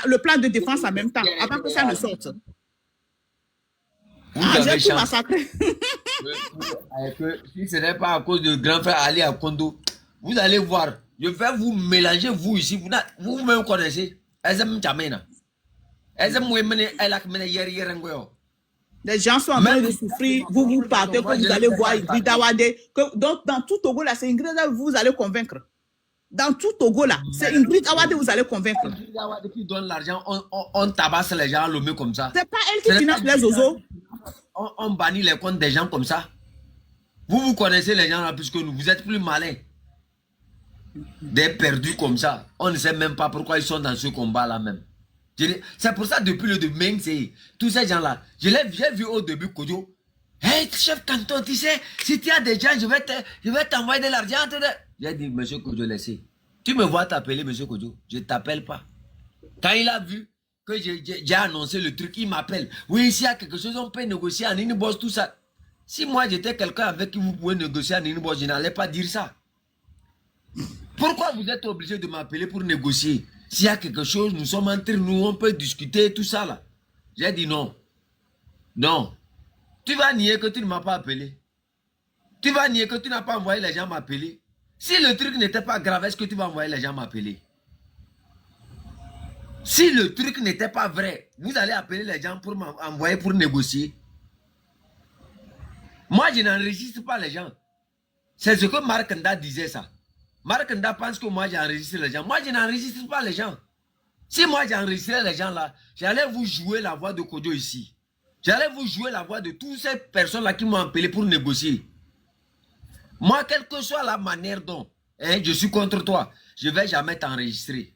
le plan de défense en même temps, avant que ça ne sorte. J'ai tout massacré. Si ce n'est pas à cause de grand frère Ali à Kondo, vous allez voir. Je vais vous mélanger, vous ici. Vous-même connaissez. Les gens sont en train de souffrir. Vous partez, que vous allez voir Ingrid Awade. Donc, dans tout Togo, là, c'est Ingrid Awade vous allez convaincre. Dans tout Togo, là, c'est Ingrid Awade vous allez convaincre. Ingrid Awade qui donne l'argent, on tabasse les gens, le met comme ça. C'est pas elle qui finance les oiseaux. On bannit les comptes des gens comme ça. Vous connaissez les gens là plus que nous. Vous êtes plus malins. Des perdus comme ça. On ne sait même pas pourquoi ils sont dans ce combat-là même. C'est pour ça, depuis le début, tous ces gens-là, j'ai vu au début Kodjo. Hey, chef canton, tu sais, si tu as des gens, je vais t'envoyer de l'argent. J'ai dit, monsieur Kodjo, laissez. Tu me vois t'appeler, monsieur Kodjo. Je ne t'appelle pas. Quand il a vu que j'ai annoncé le truc, il m'appelle. Oui, s'il y a quelque chose, on peut négocier en une bosse, tout ça. Si moi j'étais quelqu'un avec qui vous pouvez négocier en une bosse, je n'allais pas dire ça. Pourquoi vous êtes obligé de m'appeler pour négocier? S'il y a quelque chose, nous sommes entre nous, on peut discuter, tout ça là. J'ai dit non. Non. Tu vas nier que tu ne m'as pas appelé. Tu vas nier que tu n'as pas envoyé les gens m'appeler. Si le truc n'était pas grave, est-ce que tu vas envoyer les gens m'appeler? Si le truc n'était pas vrai, vous allez appeler les gens pour m'envoyer pour négocier. Moi, je n'enregistre pas les gens. C'est ce que Marc Nda disait ça. Marc Nda pense que moi, j'enregistre les gens. Moi, je n'enregistre pas les gens. Si moi, j'enregistrais les gens là, j'allais vous jouer la voix de Kodjo ici. J'allais vous jouer la voix de toutes ces personnes-là qui m'ont appelé pour négocier. Moi, quelle que soit la manière dont je suis contre toi, je ne vais jamais t'enregistrer.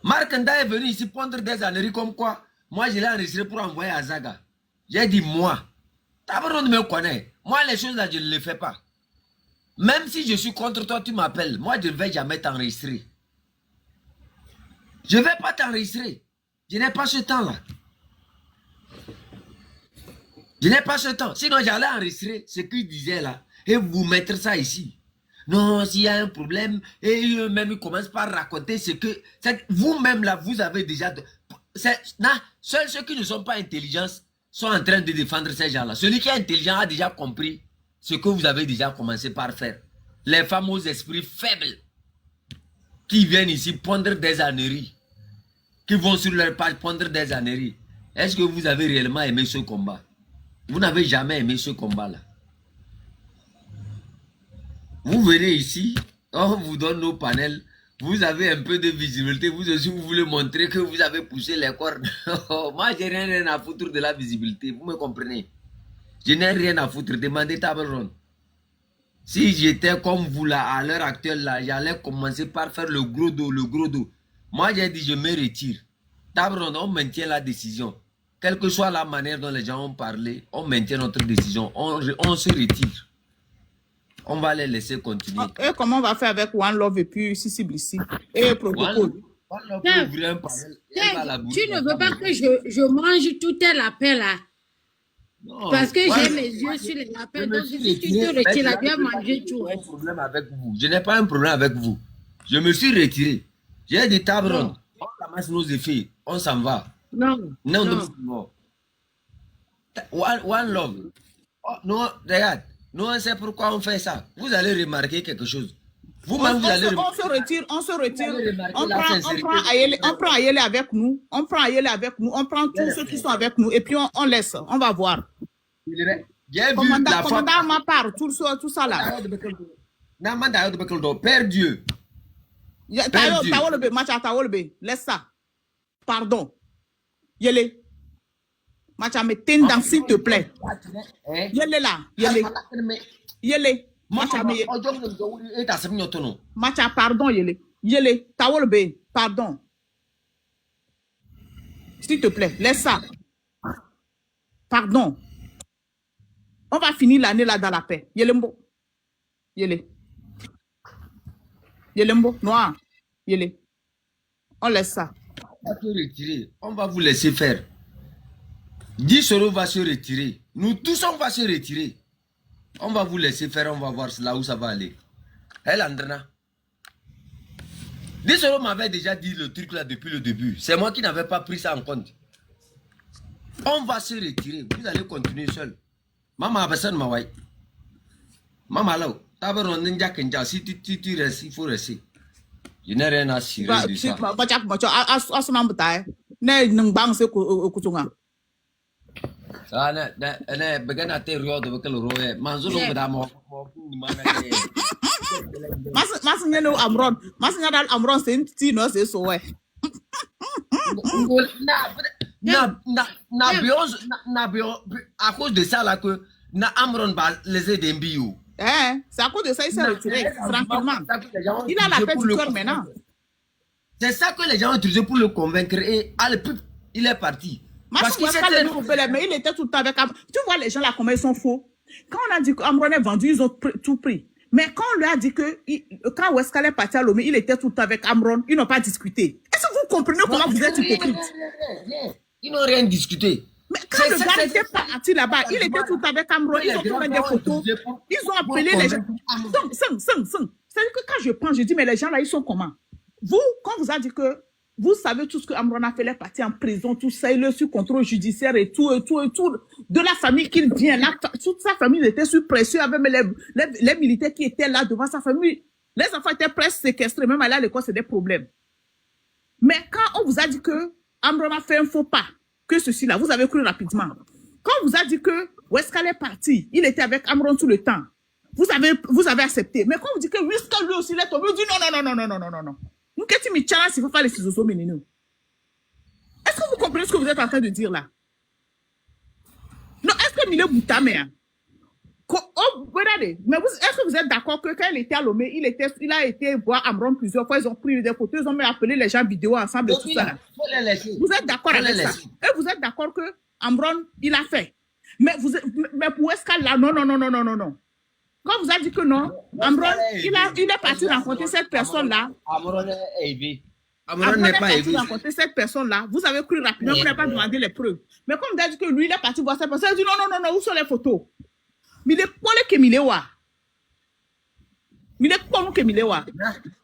Marc Nda est venu ici pondre des âneries comme quoi. Moi, je l'ai enregistré pour envoyer à Zaga. J'ai dit moi. Tabaron me connaît. Moi, les choses là, je ne les fais pas. Même si je suis contre toi, tu m'appelles. Moi, je ne vais jamais t'enregistrer. Je ne vais pas t'enregistrer. Je n'ai pas ce temps-là. Je n'ai pas ce temps. Sinon, j'allais enregistrer ce qu'il disait là et vous mettre ça ici. Non, s'il y a un problème, et eux-mêmes, ils commencent par raconter ce que... Vous-même là, vous avez déjà... Seuls ceux qui ne sont pas intelligents sont en train de défendre ces gens-là. Celui qui est intelligent a déjà compris ce que vous avez déjà commencé par faire. Les femmes aux esprits faibles qui viennent ici pondre des âneries, qui vont sur leur page pondre des âneries. Est-ce que vous avez réellement aimé ce combat? Vous n'avez jamais aimé ce combat-là. Vous venez ici, on vous donne nos panels, vous avez un peu de visibilité, vous aussi vous voulez montrer que vous avez poussé les cordes. Moi, je n'ai rien à foutre de la visibilité, vous me comprenez? Je n'ai rien à foutre, demandez Tabaron. Si j'étais comme vous là, à l'heure actuelle là, j'allais commencer par faire le gros dos, le gros dos. Moi, j'ai dit, je me retire. Tabaron, on maintient la décision. Quelle que soit la manière dont les gens ont parlé, on maintient notre décision, on se retire. On va les laisser continuer. Et comment on va faire avec One Love et puis Sissi Blissi et protocole? Tu ne veux pas que je mange tout tes lapins là? Non, parce que j'ai mes yeux sur les lapins. Donc si tu te retires là, tu vas manger tout. Je n'ai pas un problème avec vous. Je n'ai pas un problème avec vous. Je me suis retiré. J'ai dit Tabaron, on ramasse nos effets, on s'en va. Non. Non, non, non. One Love. Oh, non, regarde. Nous, on sait pourquoi on fait ça. Vous allez remarquer quelque chose. Vous-même, vous allez remarquer. On se retire. On prend Ayele avec nous. On prend Ayele avec nous. On prend tous ceux qui sont avec nous. Et puis, on laisse. On va voir. J'ai vu la fois... ma part, tout ça là. Père Dieu. Laisse ça. Pardon. Yele. Macha me tendance, s'il te plaît. Yele là. Yele. Macha me. Macha, pardon, Yele. Yele. Tawolbe. Pardon. S'il te plaît, laisse ça. Pardon. On va finir l'année là dans la paix. Yelembo. Yele. Yelembo. Noir. Yele. On laisse ça. On va se retirer. On va vous laisser faire. 10 euros va se retirer. Nous tous, on va se retirer. On va vous laisser faire, on va voir là où ça va aller. Elle, Andrena. 10 euros m'avait déjà dit le truc là depuis le début. C'est moi qui n'avais pas pris ça en compte. On va se retirer. Vous allez continuer seul. Maman, personne m'a dit. Maman, là. Si tu restes, il faut rester. Je n'ai rien à cirer de ça. Ça, à cause de ça là que Amron va les aider bio. C'est à cause de ça il s'est retiré tranquillement. Il a la paix du cœur maintenant. C'est ça que les gens ont utilisé pour le convaincre et il est parti. Parce qu'il mais il était tout le temps avec Amron. Tu vois les gens là comment ils sont faux. Quand on a dit qu'Amron est vendu, ils ont tout pris. Mais quand on lui a dit que quand Weskale est parti à Lomé, il était tout le temps avec Amron, ils n'ont pas discuté. Est-ce que vous comprenez comment vous êtes hypocrite? Ils n'ont rien discuté. Mais quand le gars n'était pas parti là-bas, il était tout le temps avec Amron, ils ont fait des photos, ils ont appelé les gens. C'est-à-dire que quand je pense, je dis, mais les gens là, ils sont comment? Vous, quand vous a dit que vous savez tout ce que Amron a fait, il est parti en prison, tout ça, il est sous contrôle judiciaire et tout, de la famille qu'il vient là, toute sa famille était sous pression avec les militaires qui étaient là devant sa famille. Les enfants étaient presque séquestrés, même aller à l'école, c'est des problèmes. Mais quand on vous a dit que Amron a fait un faux pas, que ceci là, vous avez cru rapidement. Quand on vous a dit que Weskale est parti, il était avec Amron tout le temps, vous avez accepté. Mais quand on vous dit que Weskale lui aussi il est tombé, vous dites non. Est-ce que vous comprenez ce que vous êtes en train de dire là? Non, est-ce que Mille Boutamé, regardez, mais est-ce que vous êtes d'accord que quand il était à Lomé, il a été voir Amron plusieurs fois, ils ont pris des photos, ils ont même appelé les gens vidéo ensemble et tout ça. Vous êtes d'accord avec ça? Et vous êtes d'accord que Amron, il a fait. Mais pour Weskale là, non. Quand vous avez dit que non, Amron, il est parti rencontrer cette personne-là. Amron est élevé. Amron n'est pas élevé. Rencontrer cette personne-là, vous avez cru rapidement, vous n'avez pas demandé les preuves. Mais comme vous avez dit que lui, il est parti voir cette personne, il a dit non, où sont les photos? Mais il est quoi le Kemilewa? Il est quoi le Kemilewa?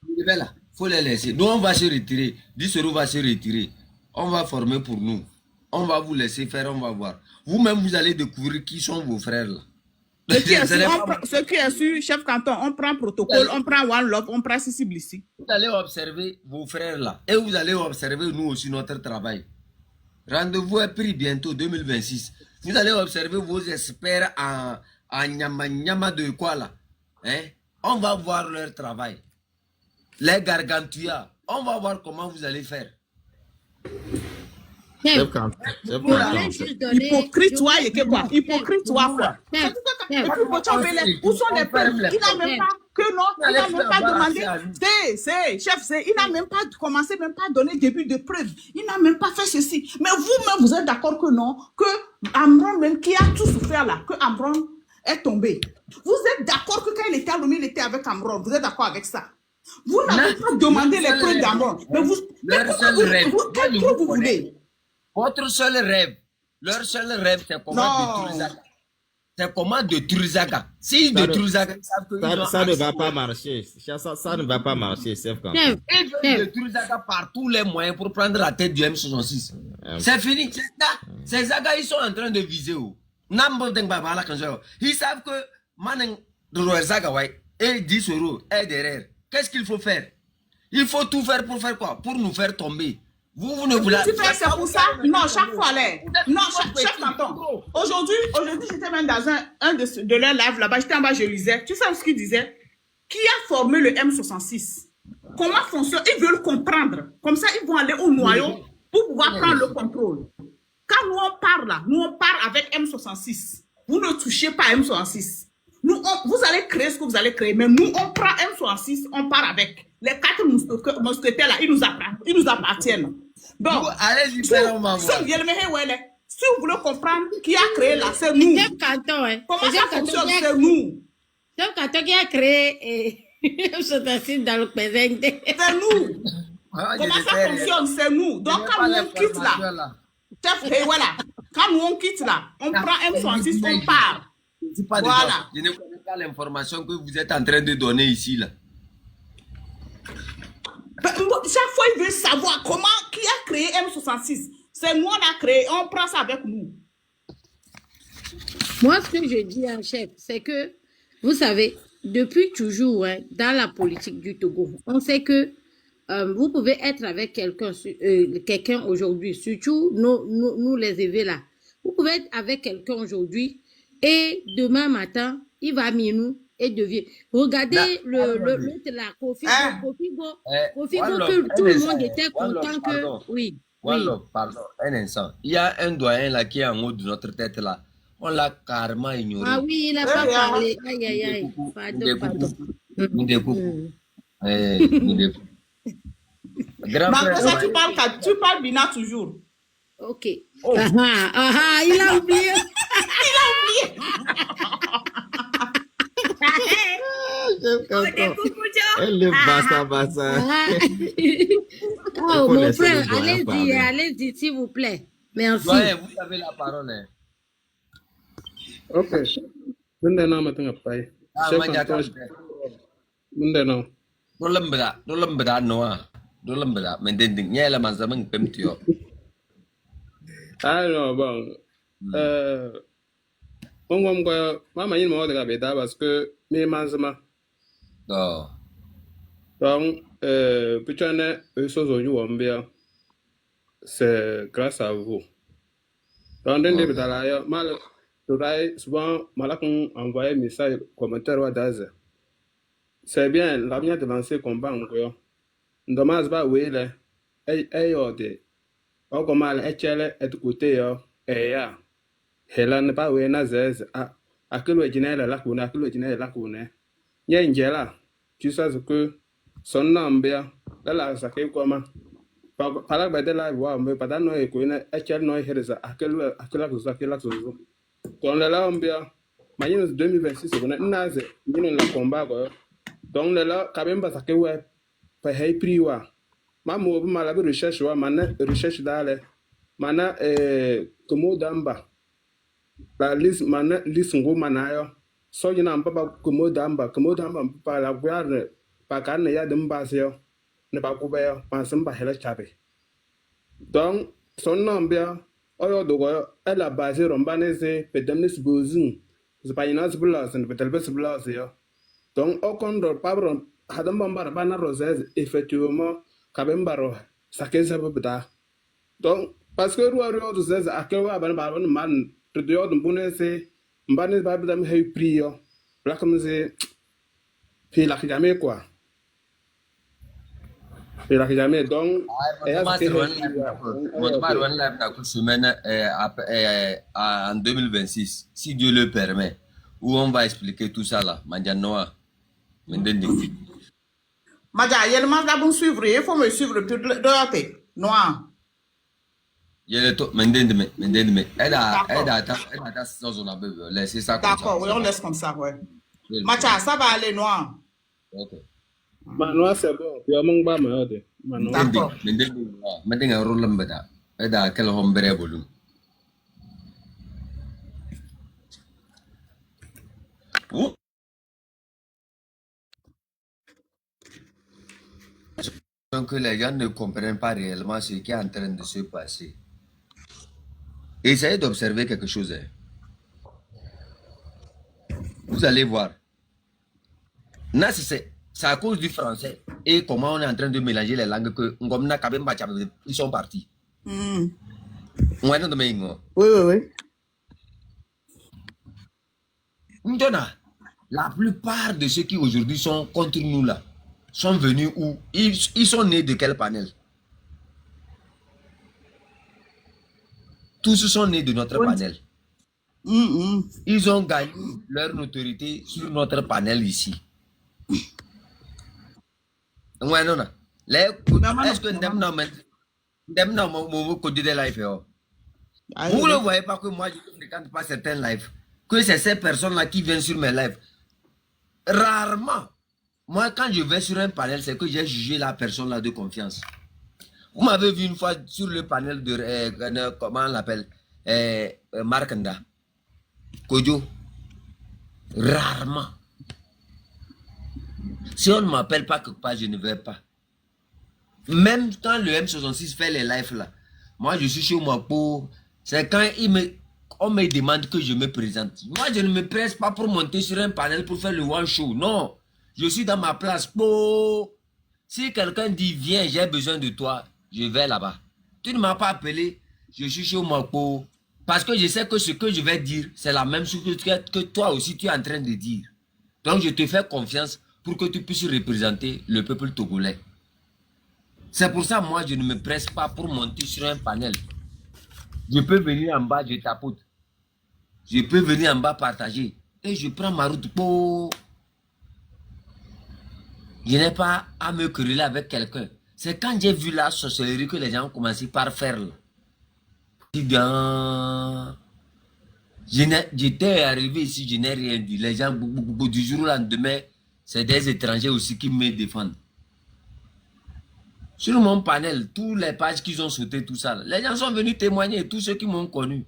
Il faut les laisser. Nous, on va se retirer. Disserou va se retirer. On va former pour nous. On va vous laisser faire, on va voir. Vous-même, vous allez découvrir qui sont vos frères là. Ce qui est sur chef canton, on prend protocole, on prend One Love, on prend Sissi Blissi. Vous allez observer vos frères là. Et vous allez observer nous aussi notre travail. Rendez-vous est pris bientôt, 2026. Vous allez observer vos experts en nyama de quoi là. Hein? On va voir leur travail. Les gargantuas. On va voir comment vous allez faire. Hypocrite, toi, et que quoi? Hypocrite, toi, quoi? Où sont les preuves? Il n'a même pas que non, il n'a même pas demandé. Chef, il n'a même pas commencé, même pas donné début de preuve. Il n'a même pas fait ceci. Mais vous-même, vous êtes d'accord que non, que Amron, même qui a tout souffert là, que Amron est tombé. Vous êtes d'accord que quand il était à Lomé, il était avec Amron. Vous êtes d'accord avec ça? Vous n'avez pas demandé les preuves d'Amron. Mais quelle preuve vous voulez? Votre seul rêve, leur seul rêve, c'est comment détruire Zaga. C'est comment détruire Zaga. Si détruire Zaga, ça ne va pas marcher. Ça ne va pas marcher, c'est quand ils veulent détruire Zaga par tous les moyens pour prendre la tête du M66. C'est fini. Ces Zaga, ils sont en train de viser. Ils savent que Manen Zaga et 10 € est derrière. Qu'est-ce qu'il faut faire? Il faut tout faire pour faire quoi? Pour nous faire tomber. Vous ne voulez pas. C'est pour ça? Non, chaque fois, là. Non, chaque canton. Aujourd'hui, j'étais même dans un de leurs lives là-bas. J'étais en bas, je lisais. Tu sais ce qu'il disait? Qui a formé le M66? Comment fonctionne? Ils veulent comprendre. Comme ça, ils vont aller au noyau pour pouvoir prendre le contrôle. Quand nous on parle là, nous on part avec M66. Vous ne touchez pas à M66. Vous allez créer ce que vous allez créer, mais nous on prend M66, on part avec. Les 4 mousquetaires là, ils nous appartiennent. Bon, allez-y, on va voir. Si vous voulez comprendre qui a créé là, c'est nous. Comment ça fonctionne, c'est nous. C'est le canton qui a créé M66 dans le présent. C'est nous. Comment ça fonctionne, c'est nous. Donc quand on quitte là, voilà, quand on quitte là, on prend M66, on part. Voilà. Je ne connais pas l'information que vous êtes en train de donner ici là. Chaque fois, il veut savoir comment, qui a créé M66. C'est nous, on a créé, on prend ça avec nous. Moi, ce que je dis en chef, c'est que, vous savez, depuis toujours, hein, dans la politique du Togo, on sait que vous pouvez être avec quelqu'un aujourd'hui, surtout nous les évés là. Vous pouvez être avec quelqu'un aujourd'hui et demain matin, il va minou et devient. Regardez l'autre là, Kofi Go, que tout le monde était content que... Oui. Pardon, un instant. Il y a un doyen là qui est en haut de notre tête là. On l'a carrément ignoré. Ah oui, il n'a pas parlé. Aïe. Pardon. Mais ça, tu parles Bina toujours. Ok. Oh. Il a oublié. Elle est bassa. Oh, mon frère, allez-y, s'il vous plaît. Merci. Ouais, vous avez la parole. Hein. Ok. Maintenant, maintenant, paye. Chef canton. Maintenant. Dolembeda noa. Dolembeda. Mais dinding nyela manzamang pemtio. Ah non, bon. Bon, maman, il m'a dit parce que mes manzama. Oh. Donc, putain, aujourd'hui, c'est grâce à vous. Donc, souvent, malakon envoyé message, commentaire ou d'az. C'est bien, l'avenir de lancer combat encore. Dommage pas, oui, là. Ayode. Au comment elle est côté, et ya. Hela ne pas, oui, nazez. À que le dîner la coune, à que le dîner la coune. Y'a une gela. Tu sais que son nom bien, là, ça fait comment? Par là, de la voix, mais pas d'un oeil, et quel noy herza, à quel la chose. Dans le là, on bien, mais 2026, on a naze, il y a un combat. Donc, là, quand même, parce que ouais, pas hay prix, wa. Maman, vous m'avez recherche, wa, recherche d'aller. Mana, comme d'amba. La liste, mana, liste, manayo. So, il y a un papa comme d'amba, pas la guerre, pas qu'un y a d'embasio, ne pas couvert, pensant pas la chape. Donc, son nom bien, elle a basé Rombanese, Pedemis Bozun, the Painas Blas and Petelbes Blas. Donc, au compte, Pabron, Hadambara Bana Roses, effectivement, Cabembaro, Sakesa Beda. Donc, parce que Rouario says, à quel man, to the other Bunese, Mbanes Babdam Hay Prio, Blackamse, Feel like jamais quoi. Feel like jamais. Donc, semaine en 2026, si Dieu le permet, où on va expliquer tout ça là, Mandianoa. Madja, il y a le mandat de suivre, il faut me suivre plus de l'autre. Noir. Il y a le tout, Mendendeme. Elle a on a laissé ça comme ça. D'accord, oui, on laisse comme ça, ouais. Madja, ça va aller noir. Ok. Manoa, c'est bon. Il y a mon bas, mais d'accord. Mendendeme, un rôle lambda. Elle a quel hombre volume. Donc les gens ne comprennent pas réellement ce qui est en train de se passer. Essayez d'observer quelque chose. Hein. Vous allez voir. Là, c'est à cause du français et comment on est en train de mélanger les langues que ils sont partis. Oui. Maintenant, la plupart de ceux qui aujourd'hui sont contre nous là, sont venus où? Ils sont nés de quel panel? Tous sont nés de notre panel. Ils ont gagné leur notoriété sur notre panel ici. Ouais, non, non. Est-ce que vous ne voyez pas que moi je ne fréquente pas certains lives? Que c'est ces personnes-là qui viennent sur mes lives. Rarement. Moi, quand je vais sur un panel, c'est que j'ai jugé la personne-là de confiance. Vous m'avez vu une fois sur le panel de, comment on l'appelle, Markanda, Kojo. Rarement. Si on ne m'appelle pas quelque part, je ne vais pas. Même quand le M66 fait les lives là, moi je suis chez moi pour... C'est quand on me demande que je me présente. Moi, je ne me presse pas pour monter sur un panel pour faire le one show. Non, je suis dans ma place. Oh. Si quelqu'un dit, viens, j'ai besoin de toi, je vais là-bas. Tu ne m'as pas appelé, je suis chez moi. Parce que je sais que ce que je vais dire, c'est la même chose que toi aussi tu es en train de dire. Donc, je te fais confiance pour que tu puisses représenter le peuple togolais. C'est pour ça, moi, je ne me presse pas pour monter sur un panel. Je peux venir en bas, je tapote. Je peux venir en bas partager. Et je prends ma route. Oh. Je n'ai pas à me quereller avec quelqu'un. C'est quand j'ai vu la sorcellerie que les gens ont commencé par faire. J'étais arrivé ici, je n'ai rien dit. Les gens, du jour au lendemain, c'est des étrangers aussi qui me défendent. Sur mon panel, toutes les pages qu'ils ont sauté, tout ça, les gens sont venus témoigner, tous ceux qui m'ont connu.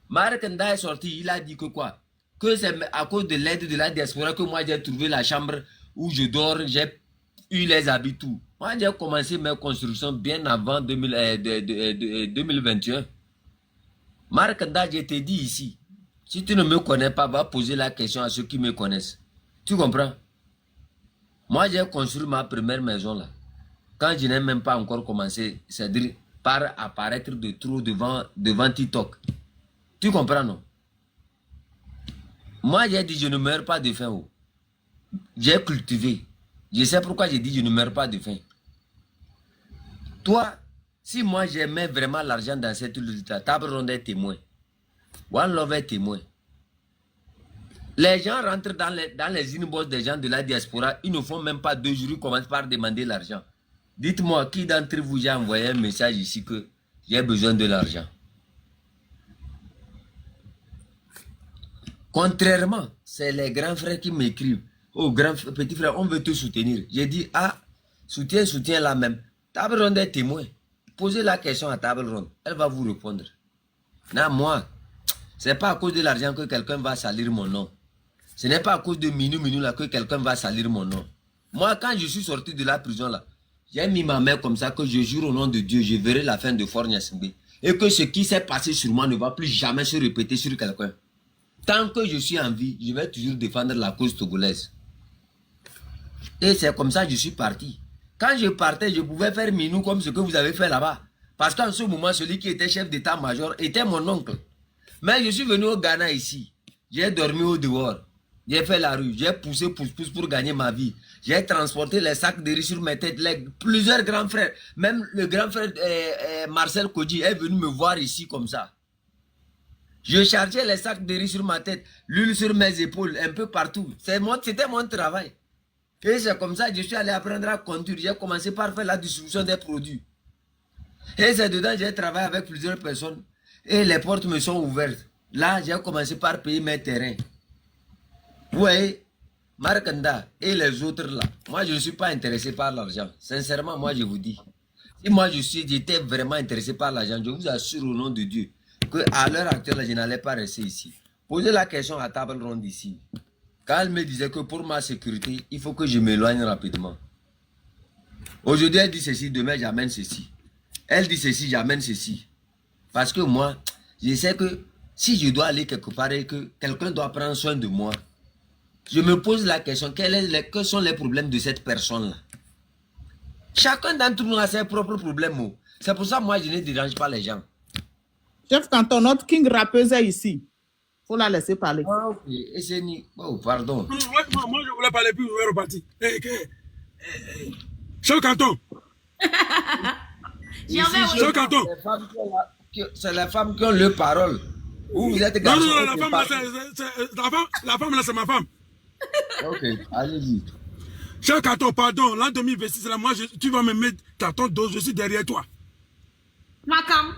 Marc Nda est sorti, il a dit que quoi? Que c'est à cause de l'aide de la diaspora que moi j'ai trouvé la chambre où je dors, j'ai eu les habits, tout. Moi j'ai commencé mes constructions bien avant 2021. Marc Nda, je t'ai dit ici, si tu ne me connais pas, va poser la question à ceux qui me connaissent. Tu comprends? Moi j'ai construit ma première maison là. Quand je n'ai même pas encore commencé, c'est-à-dire par apparaître de trop devant TikTok. Tu comprends, non? Moi, j'ai dit, je ne meurs pas de faim. Oh. J'ai cultivé. Je sais pourquoi j'ai dit, je ne meurs pas de faim. Toi, si moi, j'aimais vraiment l'argent dans cette lutte, Table Ronde est témoin. One Love est témoin. Les gens rentrent dans les inbox des gens de la diaspora, ils ne font même pas 2 jours, ils commencent par demander l'argent. Dites-moi, qui d'entre vous j'ai envoyé un message ici que j'ai besoin de l'argent? Contrairement, c'est les grands frères qui m'écrivent. Oh, petit frère, on veut te soutenir. J'ai dit, ah, soutiens là même. Table Ronde est témoin. Posez la question à Table Ronde. Elle va vous répondre. Non, moi, ce n'est pas à cause de l'argent que quelqu'un va salir mon nom. Ce n'est pas à cause de Minou là que quelqu'un va salir mon nom. Moi, quand je suis sorti de la prison là, j'ai mis ma main comme ça que je jure au nom de Dieu, je verrai la fin de Fort Gnassingbé. Et que ce qui s'est passé sur moi ne va plus jamais se répéter sur quelqu'un. Tant que je suis en vie, je vais toujours défendre la cause togolaise. Et c'est comme ça que je suis parti. Quand je partais, je pouvais faire Minou comme ce que vous avez fait là-bas. Parce qu'en ce moment, celui qui était chef d'état-major était mon oncle. Mais je suis venu au Ghana ici. J'ai dormi au dehors. J'ai fait la rue. J'ai poussé pousse pour gagner ma vie. J'ai transporté les sacs de riz sur mes têtes. Plusieurs grands frères. Même le grand frère Marcel Kodji est venu me voir ici comme ça. Je chargeais les sacs de riz sur ma tête. L'huile sur mes épaules. Un peu partout. C'était mon travail. Et c'est comme ça que je suis allé apprendre à conduire. J'ai commencé par faire la distribution des produits. Et c'est dedans que j'ai travaillé avec plusieurs personnes. Et les portes me sont ouvertes. Là, j'ai commencé par payer mes terrains. Vous voyez, Marc Nda et les autres là, moi je ne suis pas intéressé par l'argent. Sincèrement, moi je vous dis. Si moi j'étais vraiment intéressé par l'argent, je vous assure au nom de Dieu qu'à l'heure actuelle, je n'allais pas rester ici. Posez la question à Table Ronde ici. Quand elle me disait que pour ma sécurité, il faut que je m'éloigne rapidement. Aujourd'hui, elle dit ceci, demain j'amène ceci. Elle dit ceci, j'amène ceci. Parce que moi, je sais que si je dois aller quelque part et que quelqu'un doit prendre soin de moi, je me pose la question, quels sont les problèmes de cette personne-là? Chacun d'entre nous a ses propres problèmes. C'est pour ça que moi, je ne dérange pas les gens. Chef Canton, notre king rappeuse est ici. Il faut la laisser parler. Ah, ok. Et c'est ni... Oh, pardon. Moi, je voulais parler, puis je vais repartir. Chef Canton. Chef Canton. C'est les femmes qui ont leur parole. Où vous êtes garçon. Non, la femme là, c'est ma femme. Ok, allez-y. Cher Canton, pardon, l'an 2026, là, moi, tu vas me mettre carton d'eau, je suis derrière toi. Macam.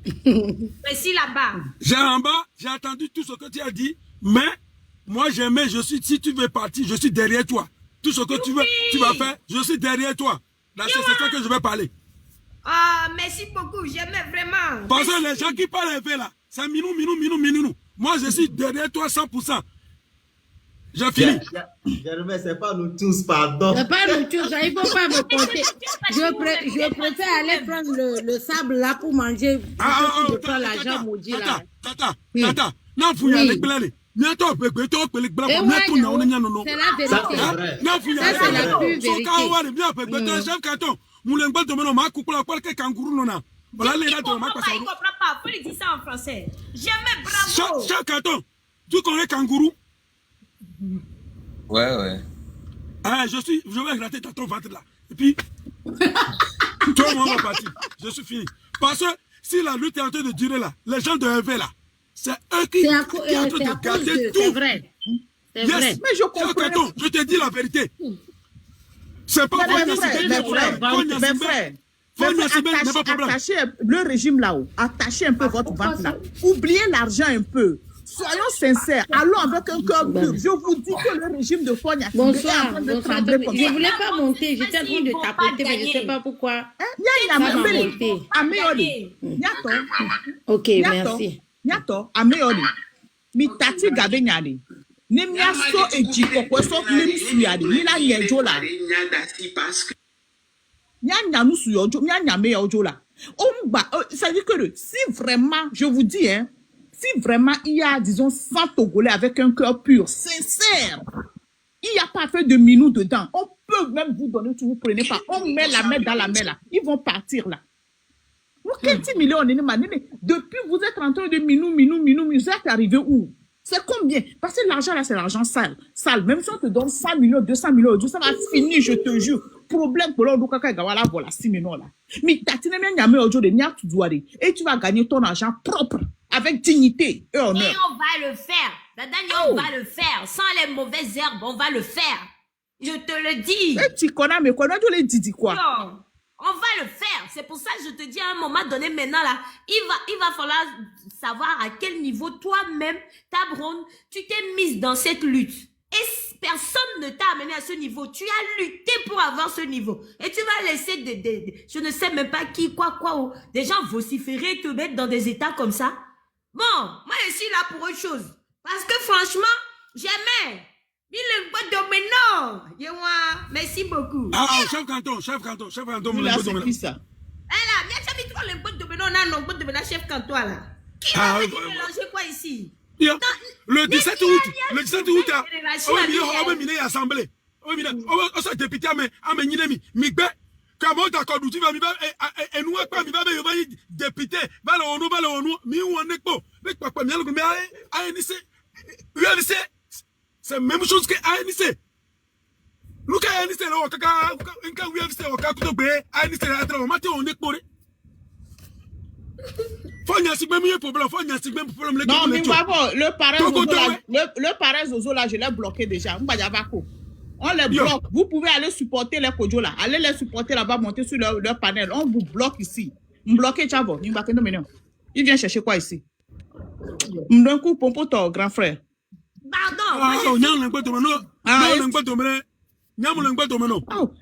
Ici là-bas. J'ai en bas, j'ai entendu tout ce que tu as dit, mais moi j'aimais, si tu veux partir, je suis derrière toi. Tout ce que tu vas faire, je suis derrière toi. Là, c'est ça que je vais parler. Ah, merci beaucoup, j'aimais vraiment. Parce que les gens qui parlent là, c'est minou. Moi, je suis derrière toi 100%. J'ai fini. Gervais, c'est pas nous tous, pardon. C'est pas nous tous, il ne faut pas me compter. Je préfère aller prendre le sable là pour manger. Je prends l'argent maudit là. Tata, non, vous y allez blâler. Et ouais, c'est la vérité. Ça, c'est la pure vérité. Voilà les Il dates de comprend ma pas, il comprend pas. Faut lui dire ça en français. Jamais, bravo. Chaque canton, tu connais kangourou? Ouais. Ah, je vais gratter ton ventre là. Et puis, toi, moi, on va partir. Je suis fini. Parce que si la lutte est en train de durer là, les gens de Hervé là, c'est eux qui sont en train de garder tout. C'est vrai. C'est vrai. Mais je comprends. Canton, je te dis la vérité. C'est pas Mes frères, attachez le régime là-haut, attachez un peu votre ventre là. Oubliez l'argent un peu. Soyons sincères, allons avec un cœur pur. Je vous dis que le régime de Fogna est en train de trembler comme ça. Je voulais pas monter, j'étais en train de tapoter, mais je ne sais pas pourquoi. Ok, merci. Nyato, ameoli. Mi tati gabe nyade. Ni miaso ejiko kweso klim suyade. Ni la nyejo la. Nya nous suyojo, nya me yojo la. Ça veut dire que si vraiment, je vous dis, hein, si vraiment il y a, disons, 100 Togolais avec un cœur pur, sincère, il n'y a pas fait de minou dedans. On peut même vous donner tout, vous prenez pas. On met la main dans la main là. Ils vont partir là. Vous, quel 10 millions, depuis vous êtes en train de minou, vous êtes arrivé où? C'est combien? Parce que l'argent là, c'est l'argent sale. Même si on te donne 100 millions, 200 millions, ça va finir, je te jure. Problème pour l'autre, voilà, 6 millions là. Mais et tu vas gagner ton argent propre, avec dignité et honneur. Et on va le faire. On va le faire. Sans les mauvaises herbes, on va le faire. Je te le dis. Et tu connais, mais quoi, tu les dis quoi? Non. On va le faire. C'est pour ça que je te dis à un moment donné, maintenant là, il va falloir savoir à quel niveau toi-même, ta bronde, tu t'es mise dans cette lutte. Et personne ne t'a amené à ce niveau. Tu as lutté pour avoir ce niveau. Et tu vas laisser je ne sais même pas qui, quoi, des gens vociférer, te mettre dans des états comme ça. Bon, moi je suis là pour autre chose. Parce que franchement, jamais. Merci beaucoup. Chef canton, qui ça? Chef canton là. Qui va mélanger quoi ici? Le 17 août, on va miner l'assemblée. On s'est député à Méninemi. Migbe, comment d'accord, tu vas et nous, pas, mi va député, va le mi ou un écho. Mais papa, c'est la même chose que ANC. Look at ANC, non, mais le parrain Zozo là, je l'ai bloqué déjà. On les bloque. Vous pouvez aller supporter les Kodjo là. Allez les supporter là-bas, monter sur leur panel. On vous bloque ici. Bloquez Chavo. Il vient chercher quoi ici? D'un coup, pompo ton grand frère. Pardon.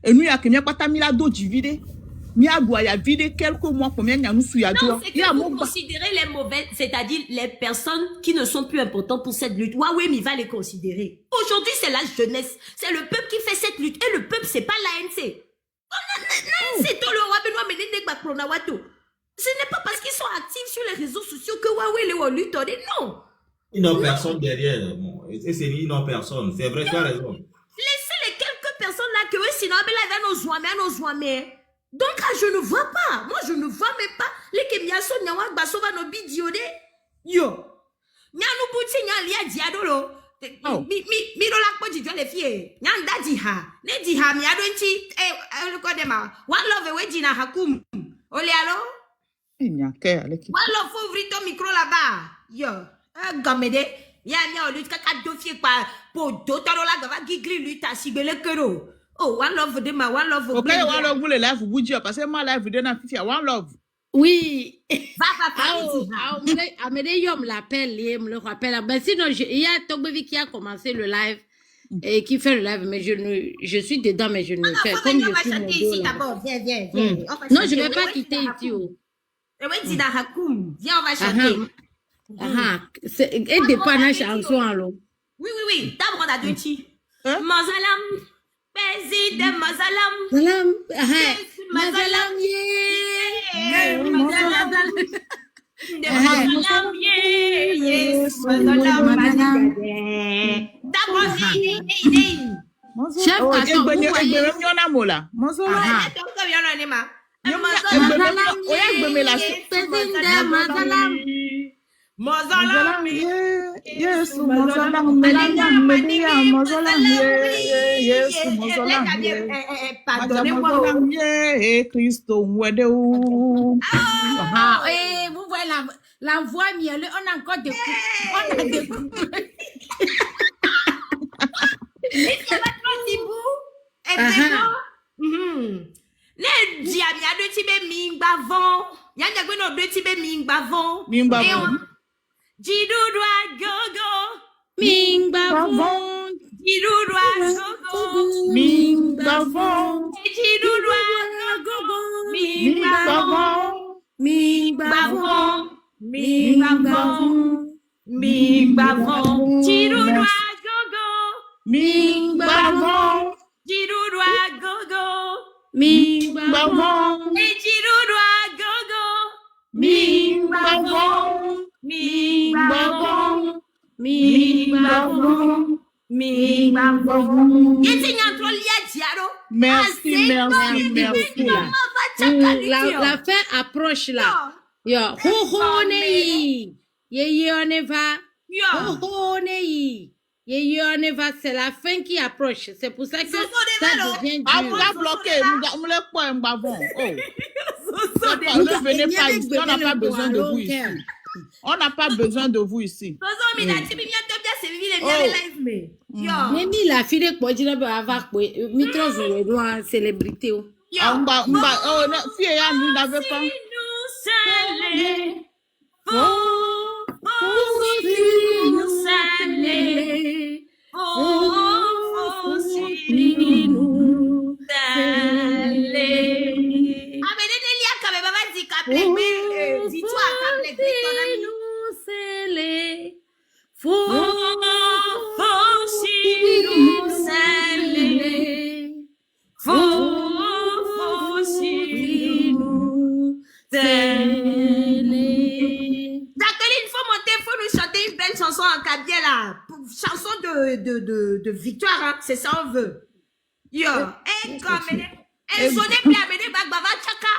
Et nous, il y a quelqu'un qui a mis la dos du vide. Il y a vide quelques mois. Combien il y a nous sous Non, c'est que vous considérez les mauvais, c'est-à-dire les personnes qui ne sont plus importantes pour cette lutte. Oui, mais il va les considérer. Aujourd'hui, c'est la jeunesse. C'est le peuple qui fait cette lutte. Et le peuple, c'est pas l'ANC. C'est tout le roi Benoît Menendek. Ce n'est pas parce qu'ils sont actifs sur les réseaux sociaux que Huawei les lutte. Non. Ils n'ont personne derrière. Ils n'ont personne. C'est vrai, tu as raison. Laissez les quelques personnes là que eux, sinon, nos zoamés. Donc, je ne vois pas. Moi, je ne vois même pas. Les Kemiaso, Nyawak, Basova, no bidiode. Yo. Nyanou Bouti, Nyalia, Diadolo. Mi do la poji les filles. Nyanda diha. Ne diha, mi adonchi. Le kodema. One love, we dina hakum. Ole alo? One love, faut ouvrir ton micro là-bas. Yo. Gamede. Ya, lutte, kaka dofier par. Pour d'autres, la gava, gigli, lutte, à sibele kero. Oh, one love de ma one love. Ok, one love vous les live vous dire parce que moi live vidéo n'a fait one love. Oui. Amédéium l'appelle, il me le rappelle. Mais sinon, il y a Togbevi qui a commencé le live et qui fait le live, mais je suis dedans, mais je ne fais comme je suis mon ici d'abord. Viens. Non, je ne vais pas quitter ici. Viens, on va chanter. Et des panaches en son alors. Oui. D'abord, on a deux petits. Mazalam. Bézi de Mazalam. Mazalam, Chef, vous voyez la voix mielleuse, on a encore des coups. On a des coups. Les diables, il y a deux types de mingbavon. Il y a deux types de mingbavon. Jidoudwa gogo. Mingbavon. Jidoudwa gogo. Mingbavon. Jidoudwa gogo. Mingbavon. Mingbavon. Mingbavon. Jidoudwa gogo. Mingbavon. Jidoudwa gogo. Mingbavon. Jidoudwa gogo. Mingbavon. Mingbavon. Merci. La fin approche là. Yo, ho ho nei. Ye on va. Ho nei. Ye on va, c'est la fin qui approche. C'est pour ça que ça devient dur. On l'a bloqué, on l'a pas un bavon. Ne venez pas ici, on n'a pas besoin de vous ici. On n'a pas besoin de vous ici. Même la fille de Kodjina va avoir mitros ou célébrité. Fille, nous n'avons pas. Chanson en Kabia là, chanson de victoire, hein. C'est ça on veut. Yo, comme sonne bien amener Bagbava Chaka,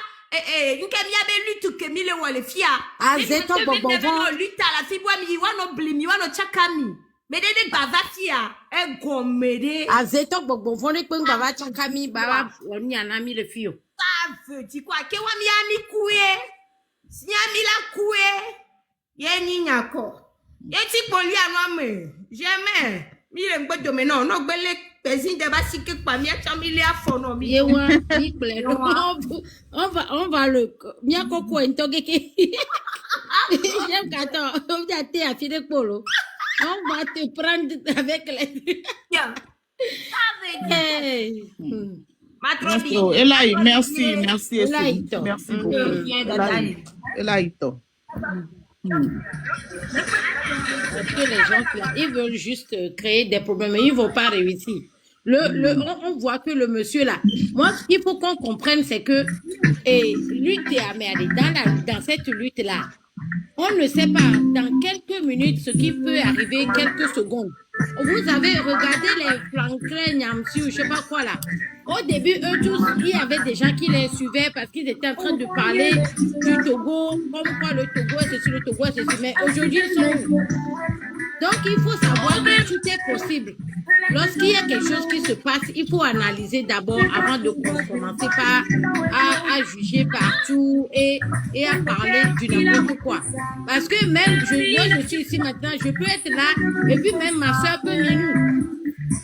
you can be lutte que mille ou les fia. Azeto bobo. Lutte à la fibre mi wano blim, you wano chakami. Mais des bavafia, gommede. Azeto bobo, fone que Bava Chakami, Baba, on y en a mis le fio. Ça veut dire quoi? Que wa mi ami koué, si ami la koué, yeni nyako. Yeti poli anwame, jamais. Mire ngbe do non, no gbele pezin de ba sike pa mi acha mi le afono mi. Yewa, mi plaît. On va le mia koko entogeke. J'aime kato, on va te affiler polo. On va te prendre avec les. Elaï, merci. Merci beaucoup. Elaïto. Parce que les gens, ils veulent juste créer des problèmes, mais ils ne vont pas réussir. On voit que le monsieur là, moi, ce qu'il faut qu'on comprenne, c'est que lutte et Amélie, dans cette lutte-là, on ne sait pas dans quelques minutes ce qui peut arriver, quelques secondes. Vous avez regardé les flanqueurs, Nyamsi ou je sais pas quoi là. Au début, eux tous, il y avait des gens qui les suivaient parce qu'ils étaient en train de parler du Togo, comme quoi le Togo est ceci, le Togo est ceci. Mais aujourd'hui, ils sont où? Donc, il faut savoir que tout est possible. Lorsqu'il y a quelque chose qui se passe, il faut analyser d'abord avant de commencer à juger partout et à parler du n'importe quoi. Parce que même, moi, je suis ici maintenant, je peux être là, et puis même ma soeur peut m'aimer.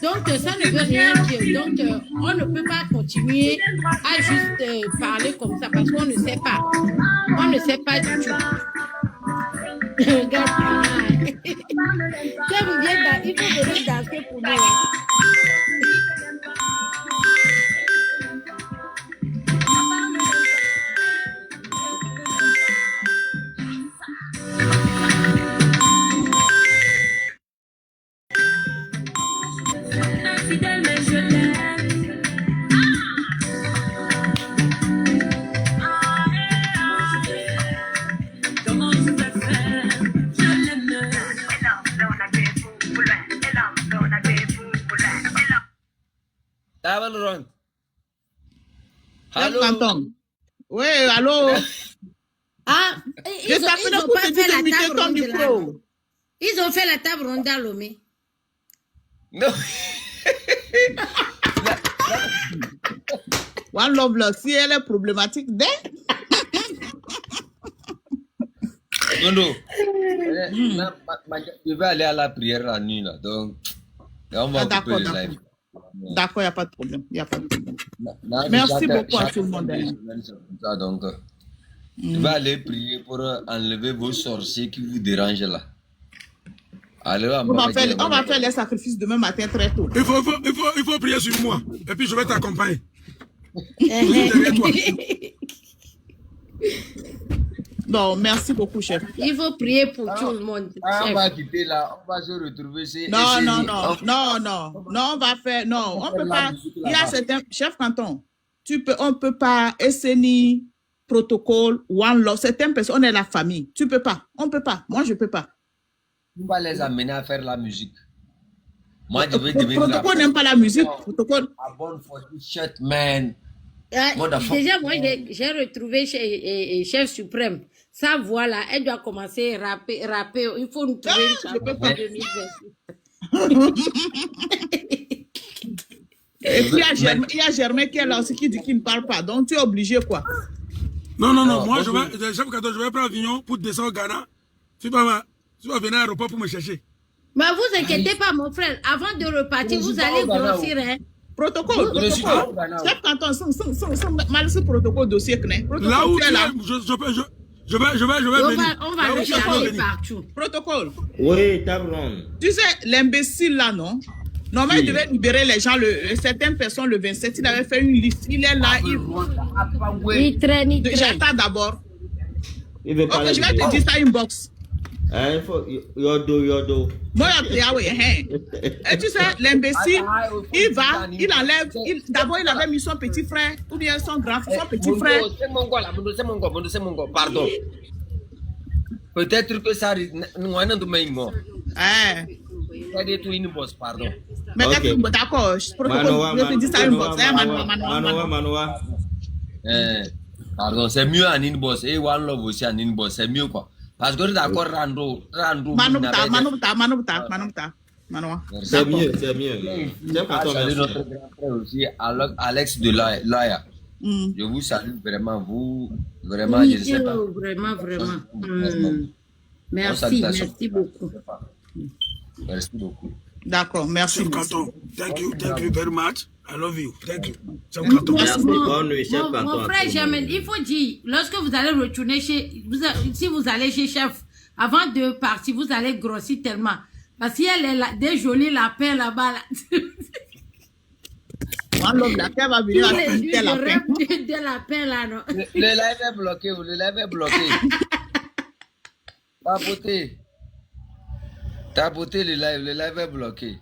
Donc, ça ne veut rien dire. Donc, on ne peut pas continuer à juste parler comme ça parce qu'on ne sait pas. On ne sait pas du tout. Regarde. Ça vous vient il faut venir danser pour nous. Table Ronde. Chef Allô? Canton. Oui, allô? Ah, Je t'appelle pour te dire de muter ton micro. Ils ont fait la table ronde à Lomé. Non. One Love là, si elle est problématique, Non. Je vais aller à la prière la nuit, là. Donc, là, on va couper le live. D'accord, il n'y a pas de problème. Merci beaucoup à tout le monde. Donc, je vais aller prier pour enlever vos sorciers qui vous dérangent là. Allez, on va faire les sacrifices demain matin très tôt. Il faut prier sur moi. Et puis je vais t'accompagner. Derrière toi. Bon, merci beaucoup, chef. Il faut prier pour tout le monde. On va quitter là, on va se retrouver. Non, on va faire, non, on peut pas. Il y a certains, chef Canton, on peut pas, SNI, protocole, One Love, certaines personnes, on est la famille. Tu peux pas, on peut pas, moi je peux pas. On va les amener à faire la musique. Moi, je vais devenir protocole n'aime pas la musique. Protocole. Abonne for this shit, man. Déjà, moi, j'ai retrouvé Chef Suprême. Sa voix là, elle doit commencer à rapper. Il faut nous trouver une chanson pour 2020. Et puis il y a Germain qui est là aussi qui dit qu'il ne parle pas. Donc tu es obligé quoi. Non. Moi, je vais prendre l'avion pour descendre au Ghana. Tu vas venir à l'aéroport pour me chercher. Mais vous inquiétez pas, mon frère. Avant de repartir, vous allez grossir. Hein. Protocole. Chef Canton, mal ce protocole dossier. Là où tu es là, je vais venir. On va le chercher partout. Protocole. Oui, table ronde. Tu sais, l'imbécile là, non? Normalement, il devait libérer les gens, certaines personnes le 27. Il avait fait une liste. Il est là. Il traîne. J'attends d'abord. Ok, je vais te dire ça inbox. Il faut yodo. Moi, et tu sais, l'imbécile, il enlève, d'abord il avait mis son petit frère, ou bien son grand frère, son petit frère. C'est mon gars, pardon. Peut-être que ça nous a donné une mort. Pardon. Mais d'accord, je te dis ça inbox. Manoa. Pardon, c'est mieux en inbox. Et One Love aussi en inbox, c'est mieux quoi. Parce que d'accord, Rando. Manouta. C'est mieux. Salut notre grand frère aussi, Alex de Laya. Je vous salue vraiment, vraiment, oui, je sais pas. Vraiment. Merci beaucoup. Merci beaucoup. D'accord, merci. Thank you very much. I love you. Thank you. Mon frère Germain, il faut dire, lorsque vous allez retourner si vous allez chez chef, avant de partir, vous allez grossir tellement. Parce qu'il y a des jolis lapins là-bas. La terre va venir à des lapins là, non? Le live est bloqué, Tapoter le live est bloqué.